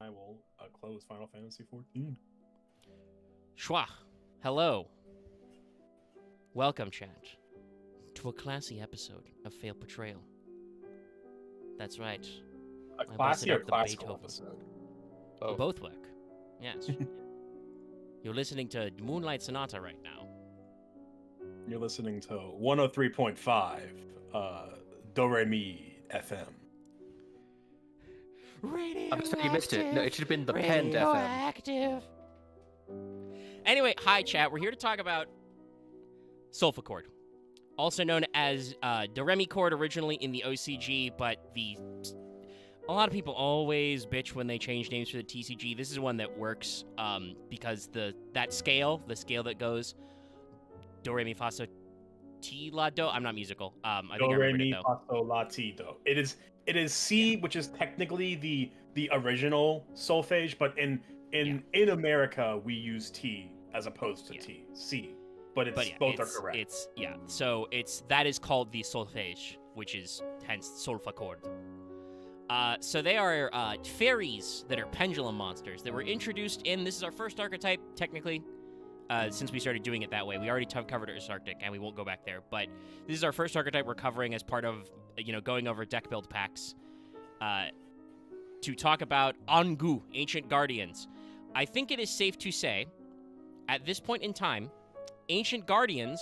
I will close Final Fantasy 14. Schwa. Hello. Welcome, chat, to a classy episode of Failed Portrayal. That's right. A I classy busted or out the classical Beethoven. episode? Both work. Yes. You're listening to Moonlight Sonata right now. You're listening to 103.5 Doremi FM. Radio. You missed it. No, it should have been the Penned FM. Radioactive. Anyway, hi chat. We're here to talk about Sulfa chord, also known as Doremi chord originally in the OCG, but a lot of people always bitch when they change names for the TCG. This is one that works because the scale that goes do re mi fa so ti la do. I'm not musical. I think Do I re remembered mi it though. fa so la ti do. It is C, which is technically the original solfege, but in America we use T as opposed to T. C. But both are correct. So that is called the solfege, which is hence solfa chord. So they are fairies that are pendulum monsters that were introduced in. This is our first archetype, technically, since we started doing it that way. We already covered Arctic, and we won't go back there. But this is our first archetype we're covering as part of going over deck build packs to talk about Angu, Ancient Guardians. I think it is safe to say, at this point in time, Ancient Guardians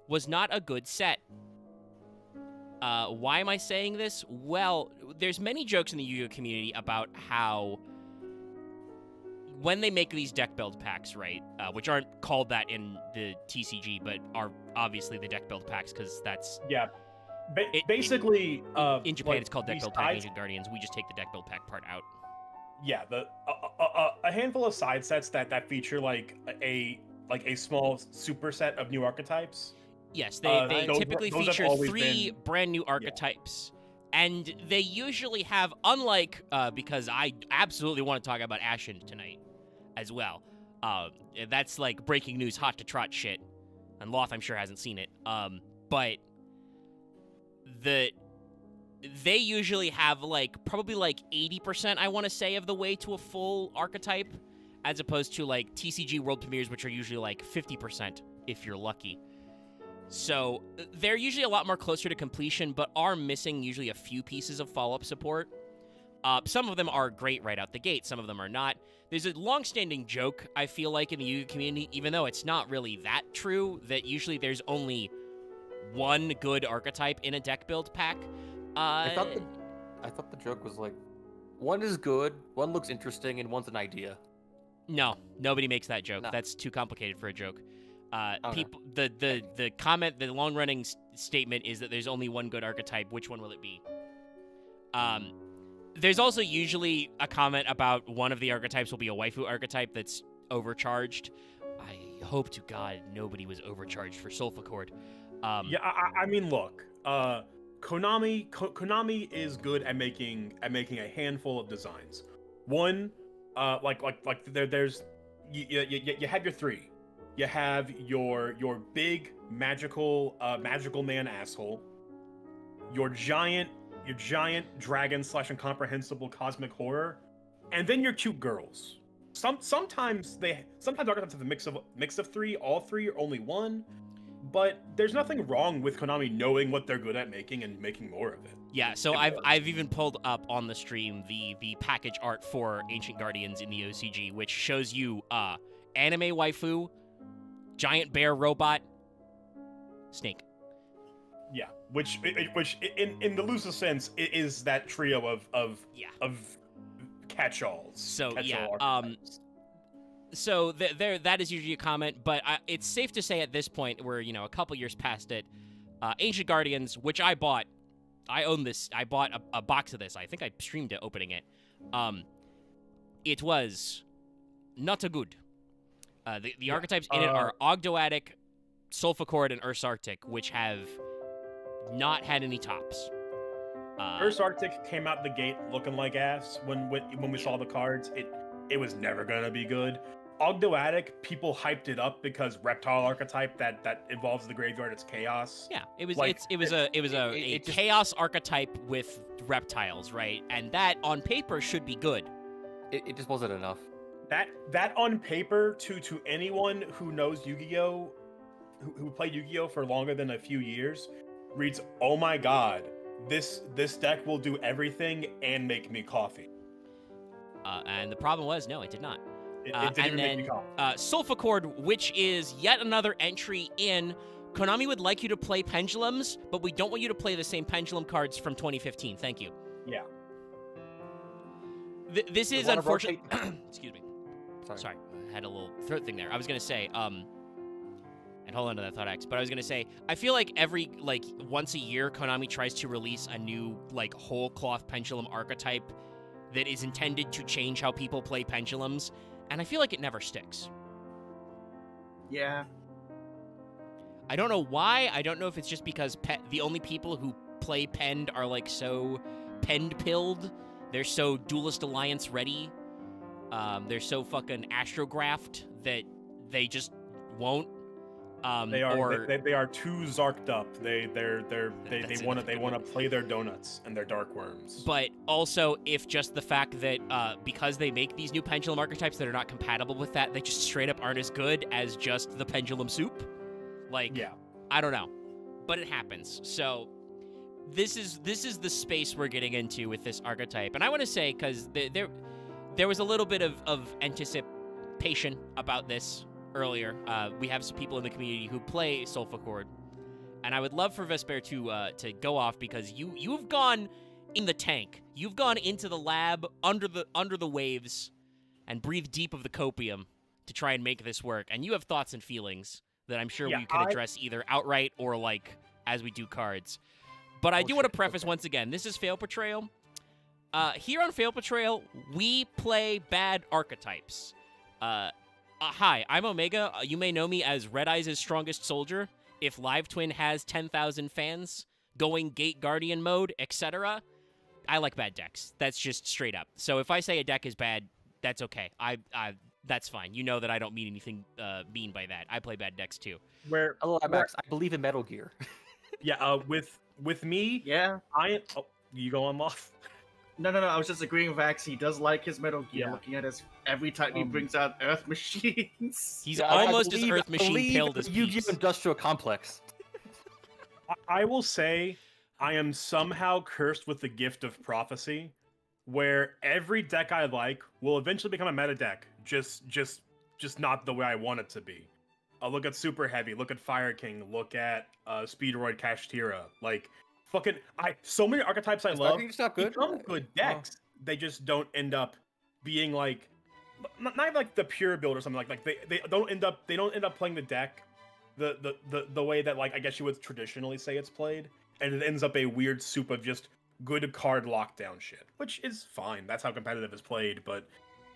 was not a good set. Why am I saying this? Well, there's many jokes in the Yu-Gi-Oh community about how when they make these deck build packs, right, which aren't called that in the TCG, but are obviously the deck build packs because that's... Yeah. Basically... in Japan, it's called deck build pack Ancient Guardians. We just take the deck build pack part out. Yeah, a handful of side sets that feature like a small superset of new archetypes. Yes, they typically feature three been... brand new archetypes. Yeah. And they usually have, unlike, because I absolutely want to talk about Ashen tonight as well. That's like breaking news, hot to trot shit. And Loth, I'm sure, hasn't seen it. But they usually have probably 80%, I want to say, of the way to a full archetype, as opposed to TCG world premieres, which are usually 50% if you're lucky. So they're usually a lot more closer to completion, but are missing usually a few pieces of follow-up support. Some of them are great right out the gate. Some of them are not. There's a long-standing joke, I feel like, in the Yu-Gi-Oh community, even though it's not really that true, that usually there's only one good archetype in a deck build pack. I thought the joke was one is good, one looks interesting, and one's an idea. No, nobody makes that joke. No. That's too complicated for a joke. People, the comment, the long-running statement is that there's only one good archetype. Which one will it be? There's also usually a comment about one of the archetypes will be a waifu archetype that's overcharged. I hope to God nobody was overcharged for Sulfa chord. I mean, look, Konami is good at making a handful of designs. One, there's you have your three. You have your big magical man asshole, your giant dragon / incomprehensible cosmic horror, and then your cute girls. Sometimes archetypes have a mix of three, all three, or only one. But there's nothing wrong with Konami knowing what they're good at making and making more of it. Yeah, so I've even pulled up on the stream the package art for Ancient Guardians in the OCG, which shows you anime waifu, giant bear robot, snake. Yeah, which in the loosest sense is that trio of catch-alls. So archetypes. So that is usually a comment, but it's safe to say at this point, we're a couple years past it. Ancient Guardians, which I bought, I own this. I bought a box of this. I think I streamed it opening it. It was not a good. The archetypes in it are Ogdoadic, Sulfa chord, and Ursa Arctic, which have not had any tops. Ursa Arctic came out the gate looking like ass when we saw the cards. It was never gonna be good. Ogdoadic, people hyped it up because reptile archetype that involves the graveyard. It's chaos. Yeah, it was a chaos archetype with reptiles, right? And that on paper should be good. it just wasn't enough. That on paper to anyone who knows Yu-Gi-Oh, who played Yu-Gi-Oh for longer than a few years, reads, "Oh my god, this deck will do everything and make me coffee." And the problem was, no, it did not. It didn't even make me coffee. Sulfur which is yet another entry in. Konami would like you to play pendulums, but we don't want you to play the same pendulum cards from 2015. Thank you. Yeah. This is unfortunate. Excuse me. Sorry, I had a little throat thing there. I was gonna say, and hold on to that thought X, but I was gonna say, I feel like every once a year, Konami tries to release a new whole cloth pendulum archetype that is intended to change how people play pendulums, and I feel like it never sticks. Yeah. I don't know why. I don't know if it's just because the only people who play Pend are so Pend-pilled. They're so Duelist Alliance ready. They're so fucking astrographed that they just won't. They are too zarked up. They want to play their donuts and their dark worms. But also, if just the fact that because they make these new pendulum archetypes that are not compatible with that, they just straight up aren't as good as just the pendulum soup. Yeah. I don't know, but it happens. So this is the space we're getting into with this archetype, and I want to say because there was a little bit of anticipation about this earlier. We have some people in the community who play Sulfur, and I would love for Vesper to go off because you've gone in the tank, you've gone into the lab under the waves, and breathed deep of the copium to try and make this work, and you have thoughts and feelings that I'm sure we can address either outright or as we do cards. But I do want to preface once again, this is Fail Portrayal. Here on Fail Portrayal, we play bad archetypes. Hi, I'm Omega. You may know me as Red Eyes' strongest soldier. If Live Twin has 10,000 fans, going Gate Guardian mode, etc., I like bad decks. That's just straight up. So if I say a deck is bad, that's okay. That's fine. You know that I don't mean anything mean by that. I play bad decks too. Hello, Max. I believe in Metal Gear. Yeah. With me. Yeah. You go on, Moth. No. I was just agreeing with Axe. He does like his Metal Gear. Yeah. Looking at his every time he brings out Earth machines. He's almost as Earth machine pilled as Yu-Gi-Oh! Peeps. Industrial Complex. I will say I am somehow cursed with the gift of prophecy, where every deck I like will eventually become a meta deck, just not the way I want it to be. Look at Super Heavy, look at Fire King, look at Speedroid Kashtira. So many archetypes I love become good decks. They just don't end up being not even the pure build or something they don't end up playing the deck the way that I guess you would traditionally say it's played, and it ends up a weird soup of just good card lockdown shit, which is fine. That's how competitive is played. But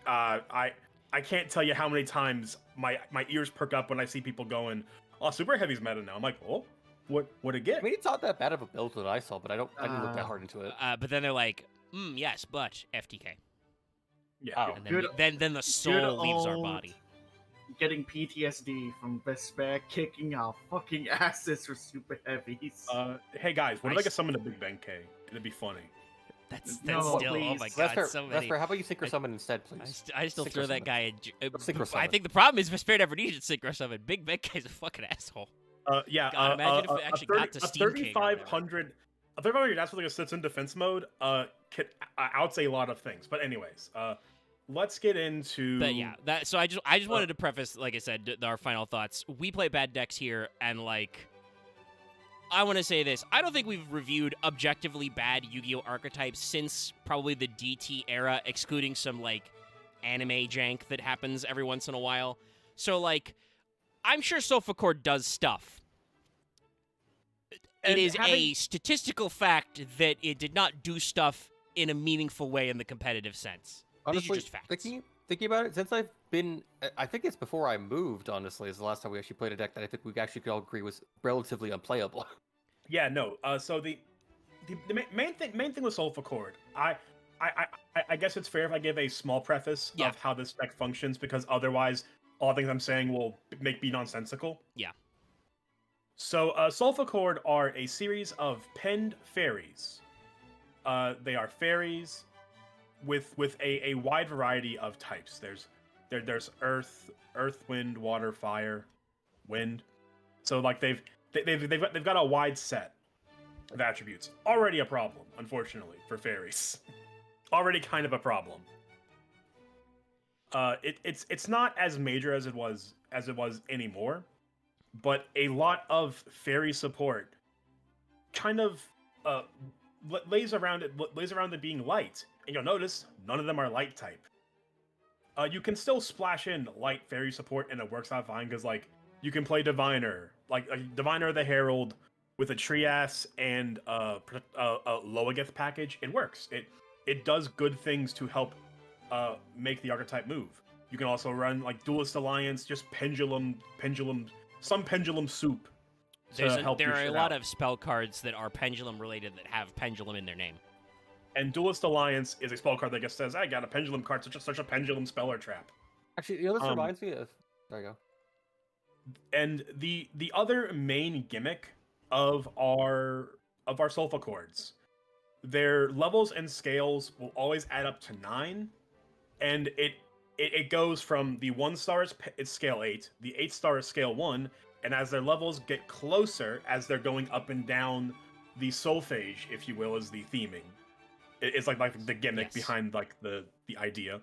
I can't tell you how many times my ears perk up when I see people going, "Oh, Super Heavy's meta now." I'm like, "Oh, what it get?" I mean, it's not that bad of a build that I saw, but I didn't look that hard into it. But then they're like, yes, but FTK. Yeah. Oh. And then the soul leaves our body. Getting PTSD from Vesper kicking our fucking asses for Super Heavies. Hey guys, what if I could summon a Big Bang K? It'd be funny. That's No, still, please. oh my god, so many. Vesper, how about you Synchro Summon instead, please? I still Synchro throw that summon. guy in. Synchro I summon. think the problem is Vesper never needed Synchro Summon. Big Big K's a fucking asshole. Yeah. God, imagine if it actually got to Steam King or whatever. 3,500. A 3,500 that's with sits in defense mode. Can outsay a lot of things. But anyways, let's get into. But yeah, so I just wanted to preface, like I said, our final thoughts. We play bad decks here, and I want to say this. I don't think we've reviewed objectively bad Yu-Gi-Oh! Archetypes since probably the DT era, excluding some, anime jank that happens every once in a while. So, I'm sure Sulfur does stuff. It is a statistical fact that it did not do stuff in a meaningful way in the competitive sense. These are Honestly, just facts. thinking about it, since I've been, I think it's before I moved, honestly, is the last time we actually played a deck that I think we actually could all agree was relatively unplayable. Yeah, no. So the main thing with Sulfur Cord, I guess it's fair if I give a small preface of how this deck functions, because otherwise all the things I'm saying will be nonsensical. Yeah. So Sulfur Cord are a series of penned fairies. They are fairies with a wide variety of types. There's earth, wind, water, fire, wind. So like they've got a wide set of attributes. Already a problem, unfortunately, for fairies. Already kind of a problem. It's not as major as it was anymore, but a lot of fairy support kind of lays around it being light, and you'll notice none of them are light type. You can still splash in light fairy support, and it works out fine because like you can play Diviner, like Diviner the Herald with a Trias and a Loagith package. It works. It does good things to help make the archetype move. You can also run like Duelist Alliance, just pendulum soup. There are a lot of spell cards that are pendulum related that have pendulum in their name. And Duelist Alliance is a spell card that just says, "I got a pendulum card, such a pendulum speller trap." Actually, this reminds me of. There you go. And the other main gimmick of our Sulfa chords, their levels and scales will always add up to 9, and it goes from the 1-star is scale 8, the 8-star is scale 1, and as their levels get closer, as they're going up and down the solfege, if you will, is the theming. It's like the gimmick behind like the idea.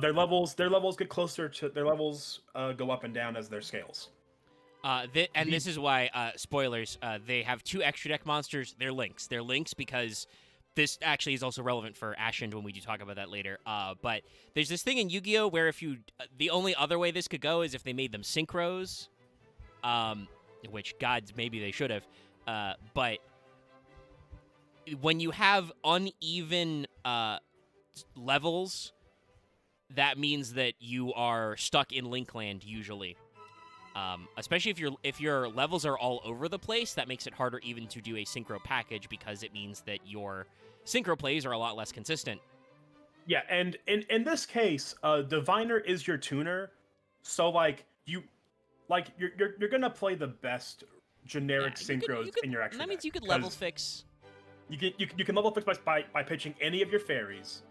Their levels get closer to their levels go up and down as their scales. This is why spoilers. They have 2 extra deck monsters. They're links. They're links because this actually is also relevant for Ashen when we do talk about that later. But there's this thing in Yu-Gi-Oh where if you the only other way this could go is if they made them synchros, which gods maybe they should have. But when you have uneven levels, that means that you are stuck in Linkland usually. Especially if your levels are all over the place, that makes it harder even to do a synchro package because it means that your synchro plays are a lot less consistent. Yeah, and in this case, Diviner is your tuner, so you're gonna play the best generic synchros in your extra. That means deck, you could level fix. You can level fix by pitching any of your fairies,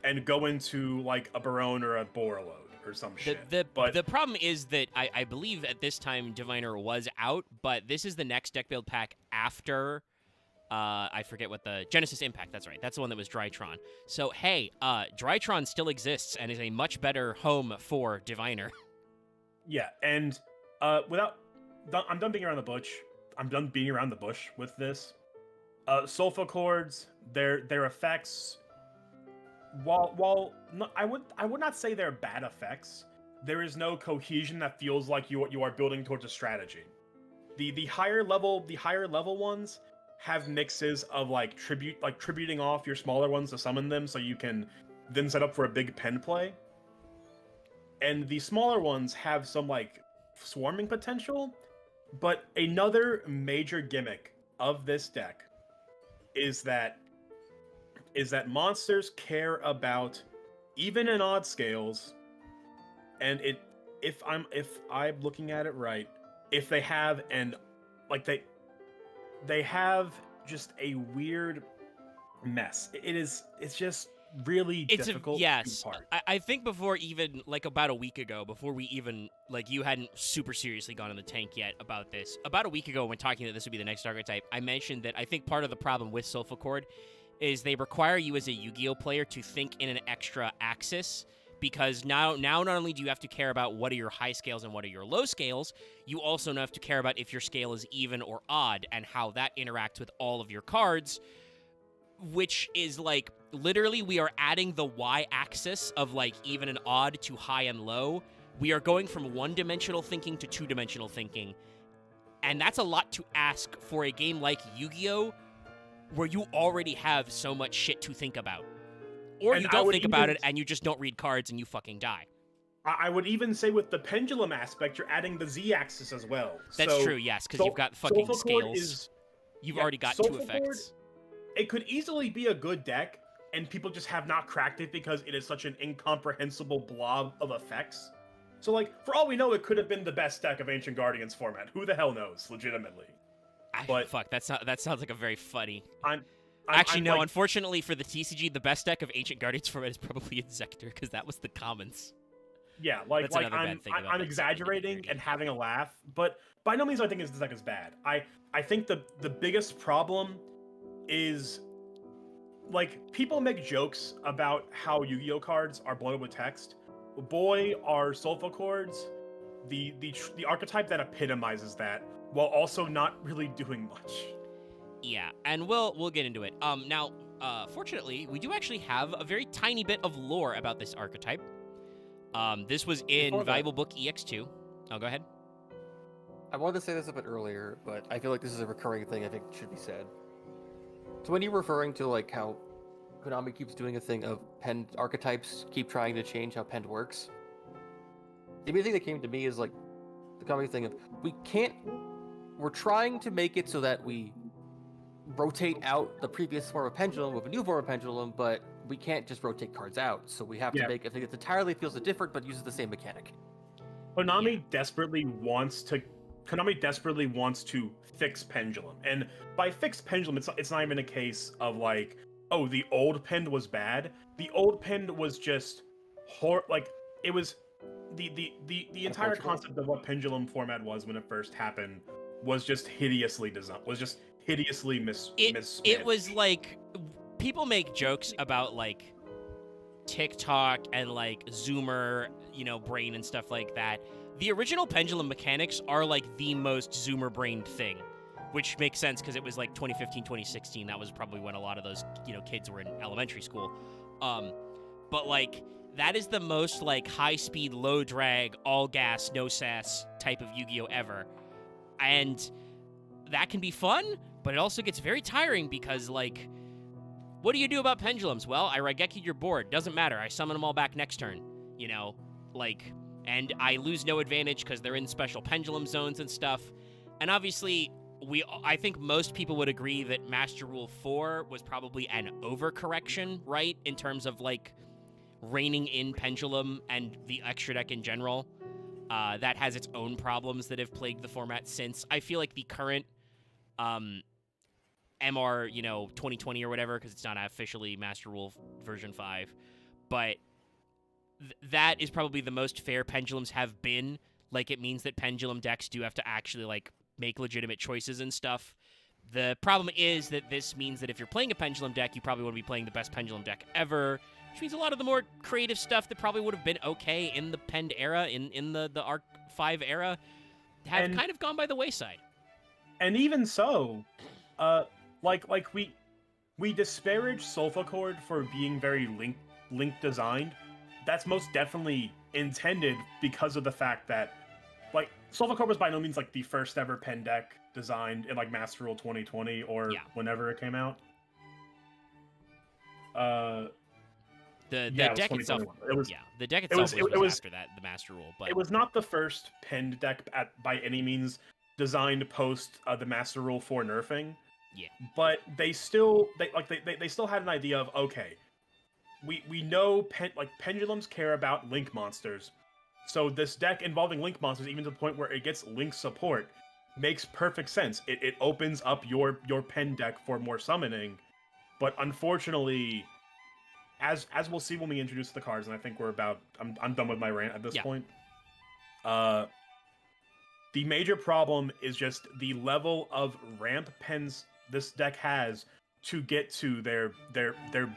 and go into like a Barone or a Borreload or some shit. The problem is that I believe at this time Diviner was out, but this is the next deck build pack after. I forget what the Genesis Impact. That's right. That's the one that was Drytron. So hey, Drytron still exists and is a much better home for Diviner. Yeah, and I'm done being around the bush. I'm done being around the bush with this. Sulfa chords, their effects. While I would not say they're bad effects. There is no cohesion that feels like you are building towards a strategy. The higher level ones have mixes of tributing off your smaller ones to summon them, so you can then set up for a big pen play. And the smaller ones have some swarming potential, but another major gimmick of this deck is that monsters care about even and odd scales, and if I'm looking at it right, if they have they have just a weird mess. It's just really difficult. Yes, I think before even about a week ago, before we even you hadn't super seriously gone in the tank yet about this. About a week ago, when talking that this would be the next archetype, I mentioned that I think part of the problem with Sulfa Chord is they require you as a Yu-Gi-Oh player to think in an extra axis, because now not only do you have to care about what are your high scales and what are your low scales, you also have to care about if your scale is even or odd and how that interacts with all of your cards, which is literally we are adding the y-axis of even and odd to high and low. We are going from one-dimensional thinking to two-dimensional thinking, and that's a lot to ask for a game like Yu-Gi-Oh, where you already have so much shit to think about. Or you don't think about it and you just don't read cards and you fucking die. I would even say with the pendulum aspect, you're adding the z-axis as well. That's true, yes, because you've got fucking scales. You've already got two effects. It could easily be a good deck, and people just have not cracked it because it is such an incomprehensible blob of effects. So, for all we know, it could have been the best deck of Ancient Guardians format. Who the hell knows, legitimately? Fuck, that sounds like a very funny... Actually, I'm no. like, Unfortunately for the TCG, the best deck of Ancient Guardians format is probably Inzektor, because that was the commons. yeah, like That's like another bad thing about I'm that set in the exaggerating nitty-gritty. and having a laugh, but by no means do I think this deck is bad. I think the biggest problem is like people make jokes about how Yu-Gi-Oh cards are bloated with text. Boy, are Sulfur Chords the archetype that epitomizes that, while also not really doing much. Yeah, and we'll get into it. Now, fortunately, we do actually have a very tiny bit of lore about this archetype. This was in Before that- Valuable Book EX2. Oh, go ahead. I wanted to say this a bit earlier, but I feel like this is a recurring thing I think should be said. So when you're referring to like how Konami keeps doing a thing of pen archetypes keep trying to change how pen works, the immediate thing that came to me is like the Konami thing of we're trying to make it so that we rotate out the previous form of pendulum with a new form of pendulum, but we can't just rotate cards out. So we have to make a thing that entirely feels different but uses the same mechanic. Konami desperately wants to fix Pendulum, and by fix Pendulum, it's not even a case of like, oh, the old Pend was bad. The old Pend was just like it was the entire concept of what Pendulum format was when it first happened was just hideously designed. Was just hideously It was like people make jokes about like TikTok and like Zoomer, brain and stuff like that. The original Pendulum mechanics are like the most Zoomer brained thing, which makes sense because it was like 2015, 2016. That was probably when a lot of those, kids were in elementary school. But like that is the most like high speed, low drag, all gas, no sass type of Yu-Gi-Oh ever. And that can be fun, but it also gets very tiring because like, what do you do about pendulums? Well, I Raigeki your board. Doesn't matter. I summon them all back next turn. And I lose no advantage because they're in special pendulum zones and stuff. And obviously, I think most people would agree that Master Rule 4 was probably an overcorrection, right? In terms of like reining in pendulum and the extra deck in general. That has its own problems that have plagued the format since. I feel like the current MR, 2020 or whatever, because it's not officially Master Rule version 5, but that is probably the most fair pendulums have been. Like, it means that pendulum decks do have to actually, like, make legitimate choices and stuff. The problem is that this means that if you're playing a pendulum deck, you probably want to be playing the best pendulum deck ever, which means a lot of the more creative stuff that probably would have been okay in the Pend era, in the Arc 5 era, have kind of gone by the wayside. And even so, we disparage Sulfur for being very link designed. That's most definitely intended because of the fact that, like, Sulfur was by no means like the first ever pen deck designed in like Master Rule 2020 or whenever it came out. The deck itself. The deck itself was after that, the Master Rule, but it was not the first pen deck by any means designed post the Master Rule 4 nerfing. Yeah. But they still had an idea of, okay, we know pendulums care about link monsters. So this deck involving link monsters, even to the point where it gets link support, makes perfect sense. It opens up your pen deck for more summoning. But unfortunately, as we'll see when we introduce the cards, and I think I'm done with my rant at this point. The major problem is just the level of ramp pens this deck has to get to their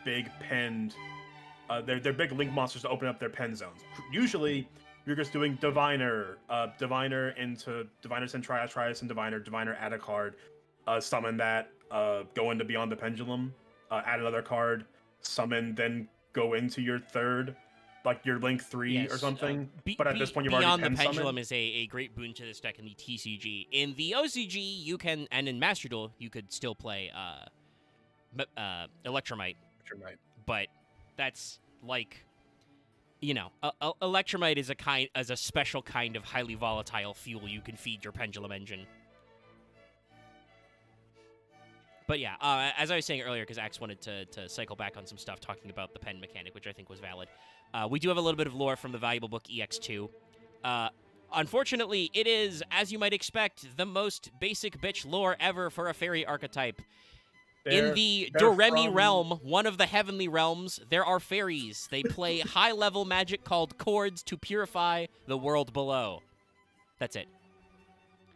big penned, their big link monsters to open up their pen zones. Usually, you're just doing Diviner into Diviner send Trias and Diviner add a card, summon that, go into Beyond the Pendulum, add another card, summon, then go into your third, like your Link 3 or something. But at this point, you've already Beyond the pen Pendulum summoned. is a great boon to this deck in the TCG. In the OCG, you can, and in Master Duel, you could still play Electromite. But that's like, Electromite is a special kind of highly volatile fuel you can feed your pendulum engine. But yeah, as I was saying earlier, because Axe wanted to cycle back on some stuff talking about the pen mechanic, which I think was valid. We do have a little bit of lore from the Valuable Book EX2. Unfortunately, it is, as you might expect, the most basic bitch lore ever for a fairy archetype. In the they're Doremi from- realm, one of the heavenly realms, there are fairies. They play high-level magic called chords to purify the world below. That's it.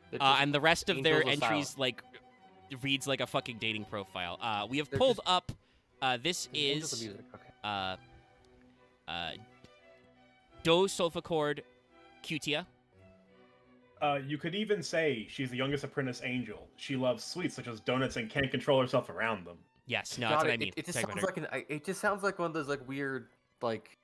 They're just And the rest of their angels of entries, sound. like, reads like a fucking dating profile. We have They're pulled just- up, this Angels of is, music. Okay. Do Solfa chord Cutia. You could even say she's the youngest apprentice angel. She loves sweets such as donuts and can't control herself around them. Yes, no, God, that's what I mean. It just Talking about sounds her. like it just sounds like one of those like weird like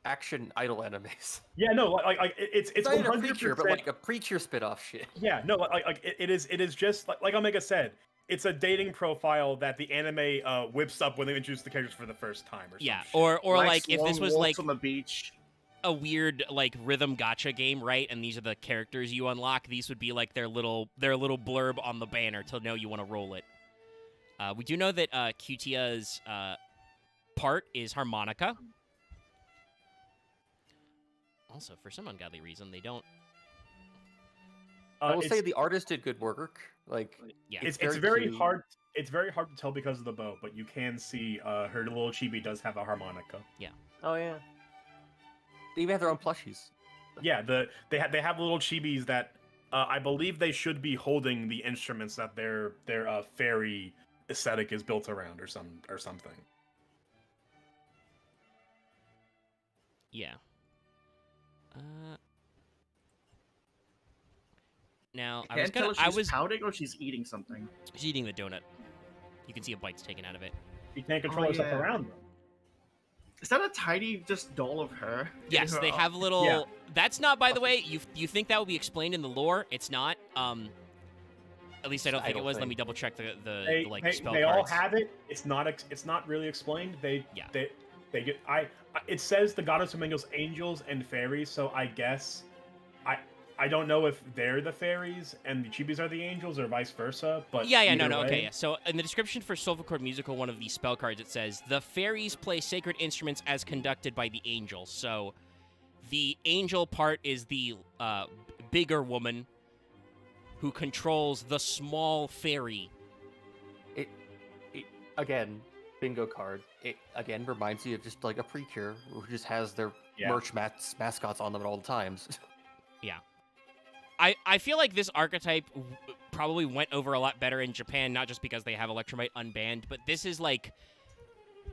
action idol animes. Yeah, no, like it's Not even a 100%. preacher, but like a preacher spit-off shit. Yeah, no, like it is just like Omega said. It's a dating profile that the anime whips up when they introduce the characters for the first time, or some Yeah, shit. or Likes like if this long was walks like on the beach. a weird like rhythm gacha game, right? And these are the characters you unlock. These would be like their little blurb on the banner to know you want to roll it. We do know that Cutia's part is harmonica. Also, for some ungodly reason, they don't. I will it's, say the artist did good work. Like Yeah, it's very very cute. hard. It's very hard to tell because of the bow, but you can see her little chibi does have a harmonica. oh yeah, they even have their own plushies. Yeah, they have little chibis that I believe they should be holding the instruments that their fairy aesthetic is built around, or something. yeah. Now I was Can't tell gonna. if I she's was pouting or she's eating something. she's eating the donut. You can see a bite's taken out of it. You can't control herself yeah. around them. Is that a tiny just doll of her? Yes, they have little. Yeah. That's not, by the way. You think that will be explained in the lore? It's not. At least I don't think it was. Let me double check the like spell they all cards. have it. It's not really explained. They get. It says the goddess of mingles angels and fairies. So I guess I don't know if they're the fairies and the chibis are the angels or vice versa. But Yeah, either no, way, okay. Yeah. So in the description for Soulful Chord Musical, one of the spell cards, it says the fairies play sacred instruments as conducted by the angels. So the angel part is the bigger woman who controls the small fairy. It again, bingo card. It again reminds you of just like a precure who just has their merch mascots on them at all times. I feel like this archetype probably went over a lot better in Japan, not just because they have Electromite unbanned, but this is like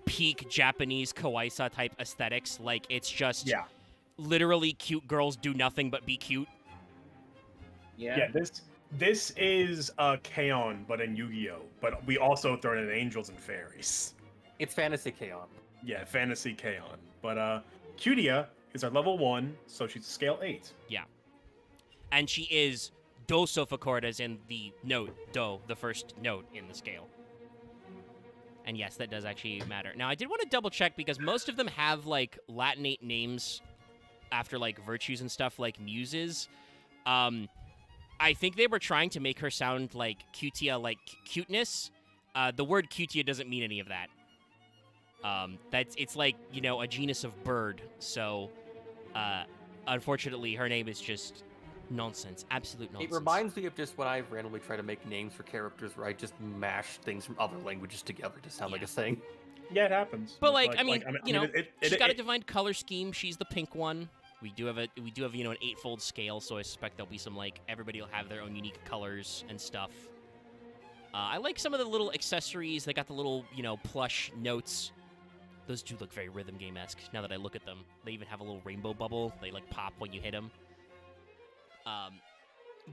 peak Japanese kawaii type aesthetics. Like it's just literally cute girls do nothing but be cute. Yeah, this is K-On! But in Yu-Gi-Oh! But we also throw in angels and fairies. It's fantasy K-On! Yeah, fantasy K-On! But Cutia is our level 1, so she's scale 8. Yeah. And she is do sofa chord, as in the note, do, the first note in the scale. And yes, that does actually matter. Now, I did want to double check because most of them have, like, Latinate names after, like, virtues and stuff, like muses. I think they were trying to make her sound like Cutia, like cuteness. The word Cutia doesn't mean any of that. It's like, you know, a genus of bird. So, unfortunately, her name is just nonsense. Absolute nonsense. It reminds me of just when I randomly try to make names for characters where I just mash things from other languages together to sound like a thing. Yeah, it happens. But It's like, I mean, you know, she's got a it- defined color scheme. She's the pink one. We do have you know, an 8-fold scale, so I suspect there'll be some like everybody will have their own unique colors and stuff. I like some of the little accessories. They got the little, you know, plush notes. Those do look very rhythm game-esque. Now that I look at them, they even have a little rainbow bubble. They like pop when you hit them.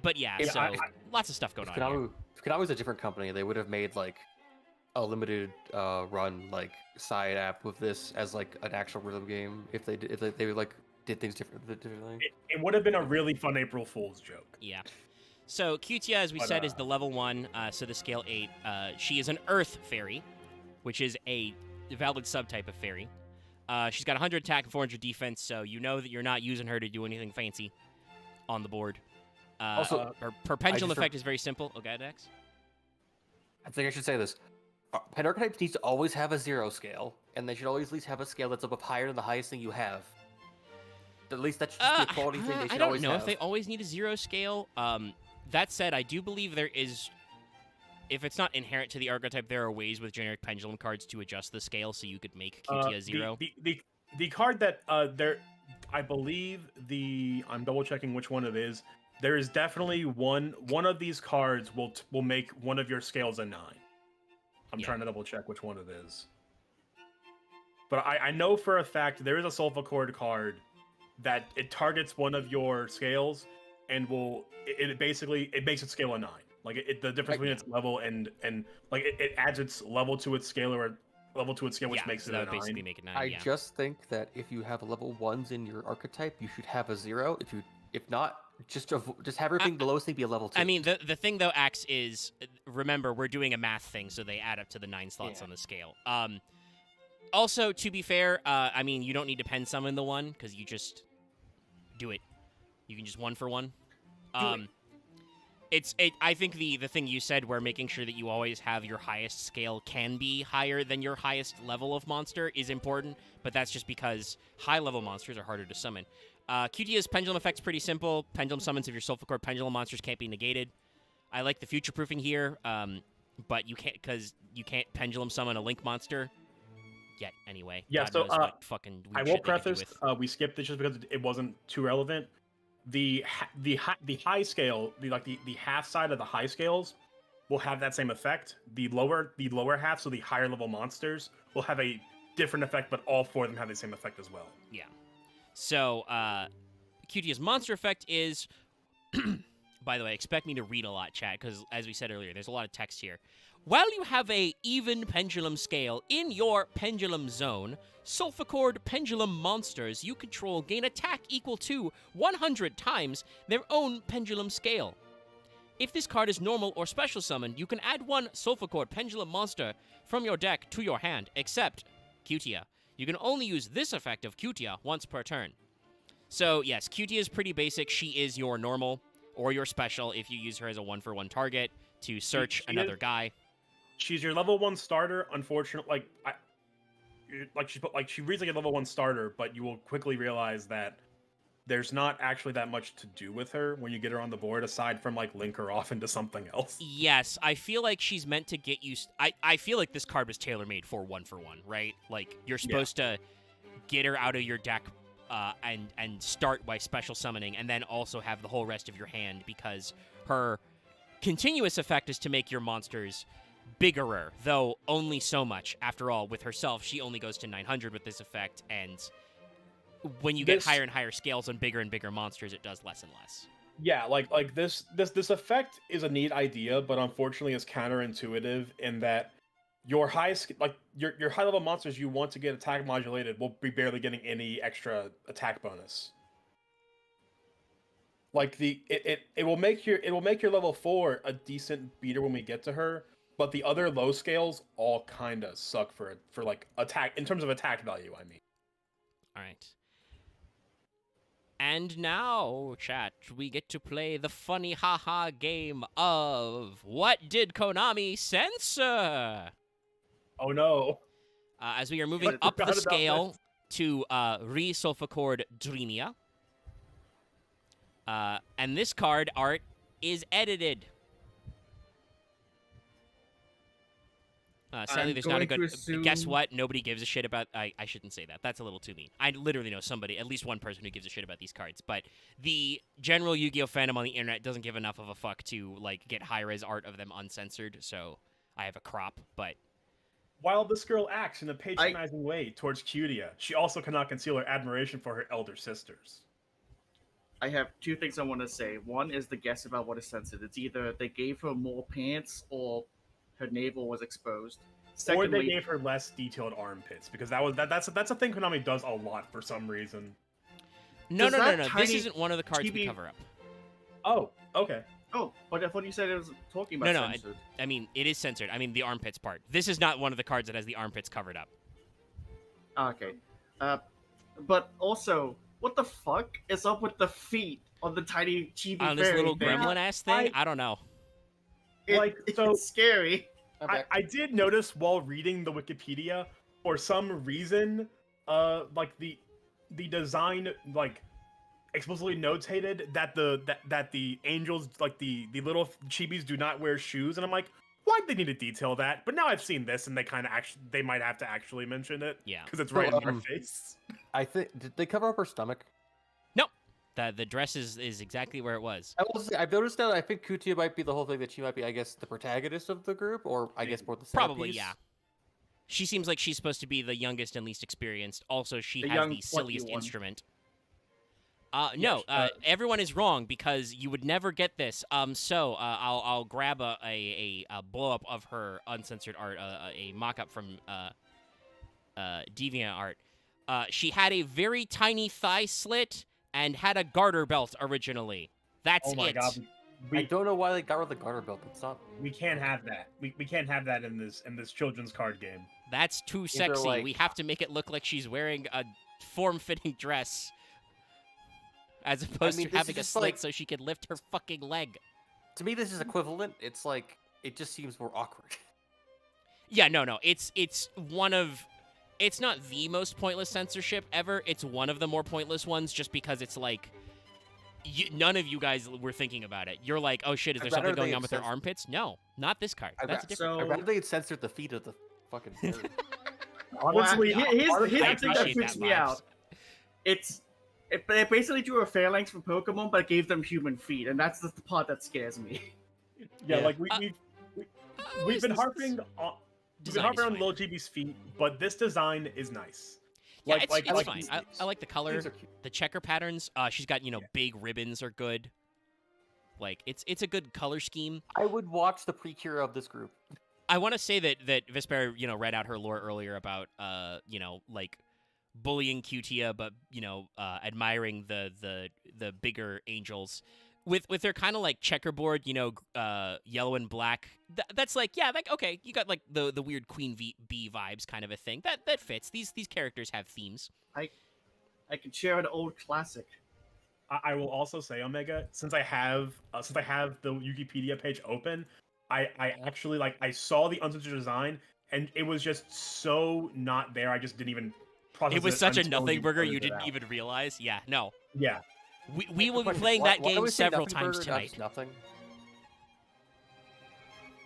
But yeah, Yeah, so lots of stuff going on. Here. If Konami was a different company, they would have made like a limited run like side app with this as like an actual rhythm game. If they like did things differently. It would have been a really fun April Fool's joke. Yeah. So Cutia, as we But, said, is the level 1, so the scale 8. She is an Earth Fairy, which is a valid subtype of Fairy. She's got 100 attack and 400 defense, so you know that you're not using her to do anything fancy on the board. Also, her pendulum just effect is very simple. Okay, Dex? I think I should say this. Pen archetypes needs to always have a 0 scale, and they should always at least have a scale that's up higher than the highest thing you have. At least that should just be a quality thing they should I don't always know have. if they always need a 0 scale. That said, I do believe there is if it's not inherent to the archetype, there are ways with generic pendulum cards to adjust the scale, so you could make Cutia 0. The card that there, I believe I'm double checking which one it is. There is definitely one of these cards will make one of your scales a 9. I'm trying to double check which one it is. But I know for a fact there is a Sulfur card that it targets one of your scales and it basically makes it scale a 9. Like the difference between its level and like it adds its level to its scale or level to its scale, which makes it a 9. Basically make it 9. I just think that if you have level 1s in your archetype, you should have a 0. If not, just have everything the lowest thing be a level 2. I mean, the thing though, Axe, is remember we're doing a math thing, so they add up to the 9 slots on the scale. Also, to be fair, I mean, you don't need to pen summon the one because you just do it. You can just 1 for 1. I think the thing you said, where making sure that you always have your highest scale can be higher than your highest level of monster is important, but that's just because high level monsters are harder to summon. Cutia's pendulum effect's pretty simple. Pendulum summons of your Sulfur pendulum monsters can't be negated. I like the future proofing here, but you can't pendulum summon a Link monster yet. Anyway, yeah. God So knows what fucking I will preface we skipped this just because it wasn't too relevant. The high scale, the half side of the high scales will have that same effect. The lower half, so the higher level monsters, will have a different effect, but all 4 of them have the same effect as well. Yeah. So, Cutia's monster effect is... By the way, expect me to read a lot, chat, because as we said earlier, there's a lot of text here. While you have a even pendulum scale in your pendulum zone, Sulfur pendulum monsters you control gain attack equal to 100 times their own pendulum scale. If this card is normal or special summoned, you can add 1 Sulfur pendulum monster from your deck to your hand, except Cutia. You can only use this effect of Cutia once per turn. So yes, Cutia is pretty basic. She is your normal or your special if you use her as a 1-for-1 target to search another guy. She's your level 1 starter. Unfortunately, she reads like a level 1 starter, but you will quickly realize that there's not actually that much to do with her when you get her on the board, aside from like link her off into something else. Yes, I feel like she's meant to get you. I feel like this card was tailor-made for 1-for-1, right? Like you're supposed to get her out of your deck and start by special summoning, and then also have the whole rest of your hand, because her continuous effect is to make your monsters biggerer, though only so much. After all, with herself, she only goes to 900 with this effect, and when you get higher and higher scales on bigger and bigger monsters, it does less and less. Yeah, like this effect is a neat idea, but unfortunately it's counterintuitive in that your high level monsters you want to get attack modulated will be barely getting any extra attack bonus. Like it will make your level 4 a decent beater when we get to her, but the other low scales all kind of suck for like attack in terms of attack value, I mean. All right. And now, chat, we get to play the funny haha game of what did Konami censor? Oh no. As we are moving up the scale to Re-Sulfur Dreamia. And this card art is edited. Sadly, there's not a good... Guess what? Nobody gives a shit about... I shouldn't say that. That's a little too mean. I literally know somebody, at least one person who gives a shit about these cards. But the general Yu-Gi-Oh! Fandom on the internet doesn't give enough of a fuck to, like, get high-res art of them uncensored. So I have a crop, but... While this girl acts in a patronizing way towards Cutia, she also cannot conceal her admiration for her elder sisters. I have 2 things I want to say. One is the guess about what is censored. It's either they gave her more pants or her navel was exposed. Secondly, or they gave her less detailed armpits, because that's a thing Konami does a lot for some reason. No. This isn't one of the cards we cover up. Oh, okay. Oh, but I thought you said it was talking about censored. I mean, it is censored. I mean, the armpits part. This is not one of the cards that has the armpits covered up. Okay. But also, what the fuck is up with the feet on the tiny chibi on this little gremlin-ass thing? I don't know. It's scary. I did notice while reading the Wikipedia, for some reason, like the design, like, explicitly notated that the angels, like the little chibis, do not wear shoes, and I'm like, why'd they need to detail that? But now I've seen this, and they might have to actually mention it. Yeah. Because it's So, right in our face. I think did they cover up her stomach? No, the dress is exactly where it was. I've noticed that. I think Kutia might be the whole thing that she might be, I guess, the protagonist of the group, or I guess more the Probably, centerpiece. yeah. She seems like she's supposed to be the youngest and least experienced. Also, she The has young the silliest 21. instrument. Yes, Everyone is wrong because you would never get this. I'll grab a blow up of her uncensored art, a mock up from DeviantArt. She had a very tiny thigh slit and had a garter belt originally. That's Oh my it. god. I don't know why they got rid of the garter belt. It's not. We can't have that. We can't have that in this children's card game. That's too Either, sexy. like- We have to make it look like she's wearing a form-fitting dress, as opposed mean, to this having is a just slit like- so she could lift her fucking leg. To me, this is equivalent. It's like it just seems more awkward. Yeah, no. It's one of. It's not the most pointless censorship ever. It's one of the more pointless ones, just because it's like. None of you guys were thinking about it. You're like, oh shit, is there I'd rather something going they on with their censor- armpits? No, not this card. I'd That's ra- different. I'd rather they had censored the feet of the fucking. bird. Honestly, here's honestly, the I thing that appreciate freaks that me vibes. out. They basically drew a phalanx from Pokemon, but gave them human feet, and that's the part that scares me. yeah, Yeah. like Uh, we've been this- harping on. We've been Design harping is on fine. Lil GB's feet, but this design is nice. Yeah, Like- it's like- like fine. these- I like the color. These are cute. The checker patterns. She's got Yeah. big ribbons are good. Like it's a good color scheme. I would watch the Precure of this group. I want to say that Vesper read out her lore earlier about like bullying Cutia, but admiring the bigger angels. With their kind of like checkerboard, yellow and black. That's like okay, you got like the weird Queen Bee vibes kind of a thing. That fits. These characters have themes. I can share an old classic. I will also say, Omega, since I have the Wikipedia page open, I actually I saw the uncensored design and it was just so not there. I just didn't even process It was such a until nothing burger pointed you it didn't out. even realize. Yeah, no. Yeah. We will be Question, playing why- that why do game we say several nothing times burger, not tonight. just nothing.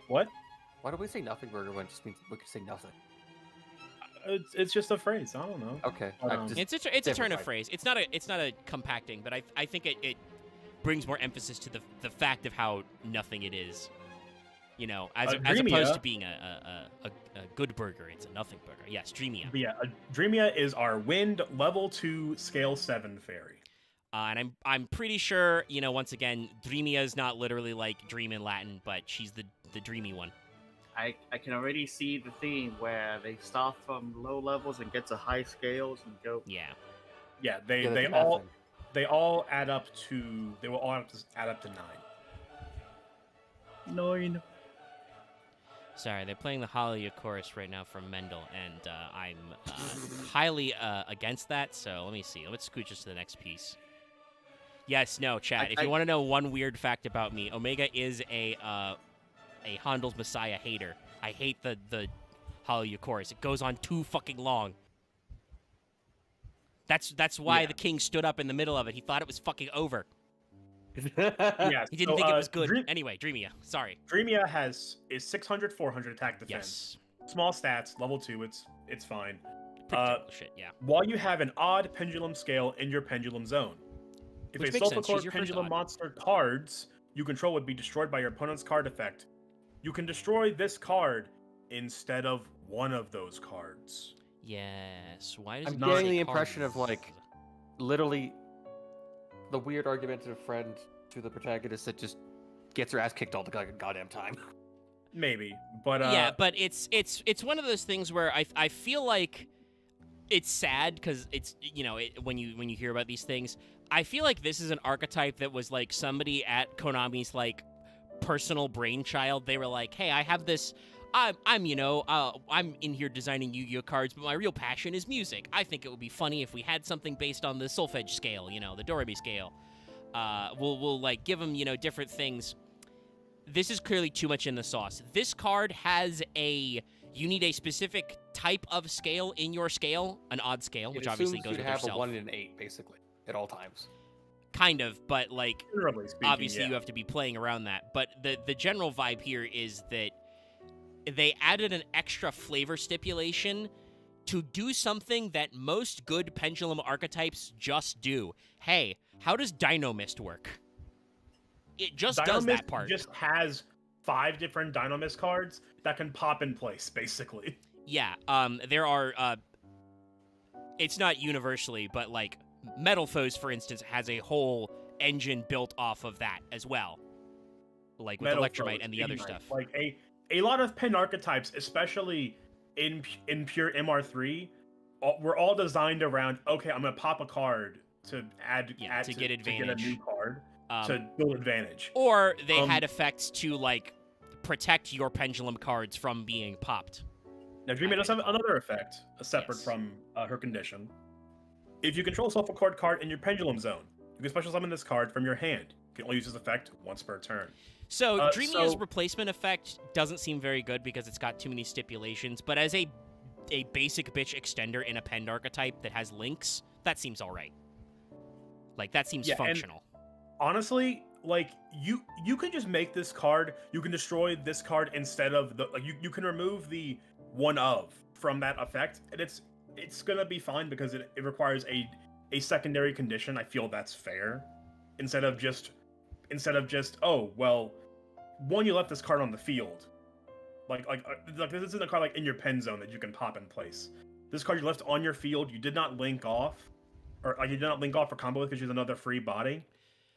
What? Why do we say nothing burger when it just means we could say nothing? It's just a phrase. I don't know. Okay. It's a turn of simplified. phrase. It's not a compacting, but I think it brings more emphasis to the fact of how nothing it is. As opposed Dreamia- to being a good burger, it's a nothing burger. Yes, Dreamia. But yeah, Dreamia is our wind level 2 scale 7 fairy. And I'm pretty sure, once again, Dreamia is not literally like dream in Latin, but she's the dreamy one. I can already see the theme where they start from low levels and get to high scales and go. Yeah. Yeah, Yeah, they that's all nothing. they all add up to 9. 9. Sorry, they're playing the Hallelujah chorus right now from Mendel, and I'm highly against that. So let me see. Let's scooch us to the next piece. Yes, no, chat. If you want to know one weird fact about me, Omega is a Handel's Messiah hater. I hate the Hallelujah chorus. It goes on too fucking long. That's why Yeah. the king stood up in the middle of it. He thought it was fucking over. Yeah, He didn't think it was good. Anyway, Dreamia. Sorry. Dreamia is 600 400 attack defense. Yes. Small stats, level 2, it's fine. Pretty typical shit, yeah. While you have an odd pendulum scale in your pendulum zone. If Which a makes sense, she's Sulfur your first pendulum odd. monster cards you control would be destroyed by your opponent's card effect, you can destroy this card instead of one of those cards. Yes. Why does I'm it not say getting the cards? impression of literally the weird argumentative friend to the protagonist that just gets her ass kicked all the goddamn time. Maybe, but yeah, but it's one of those things where I feel like it's sad because it's when you hear about these things, I feel like this is an archetype that was like somebody at Konami's like personal brainchild. They were like, hey, I have this. I'm in here designing Yu-Gi-Oh cards, but my real passion is music. I think it would be funny if we had something based on the solfege scale, the Doremi scale. We'll like give them different things. This is clearly too much in the sauce. This card has you need a specific type of scale in your scale, an odd scale, which It obviously assumes goes you'd with have yourself. a 1 in 8 basically at all times. Kind of, but like generally speaking, obviously yeah. you have to be playing around that. But the general vibe here is that they added an extra flavor stipulation to do something that most good pendulum archetypes just do. Hey, how does Dino Mist work? It just does that part. Just has 5 different Dino Mist cards that can pop in place, basically. Yeah, there are, it's not universally, but, like, Metal Foes, for instance, has a whole engine built off of that as well. Like, with Metal Electromite Foes, and the other Ignite. stuff. Like, a lot of pen archetypes, especially in pure MR3, were all designed around, okay, I'm going to pop a card to get a new card to build advantage. Or they had effects to, like, protect your pendulum cards from being popped. Now, Dreamy does have another effect, separate from her condition. If you control a Sulfur Cord card in your pendulum zone, you can special summon this card from your hand. You can only use this effect once per turn. So, Dreamia's replacement effect doesn't seem very good because it's got too many stipulations, but as a basic bitch extender in a Pend archetype that has links, that seems alright. Like, that seems functional. Honestly, like, you can just make this card, you can destroy this card instead of the, like, you can remove the one of from that effect, and it's gonna be fine because it requires a secondary condition. I feel that's fair. Instead of just, oh, well, one, you left this card on the field. Like this isn't a card like in your pen zone that you can pop in place. This card you left on your field, you did not link off, or like you did not link off for combo with because she's another free body.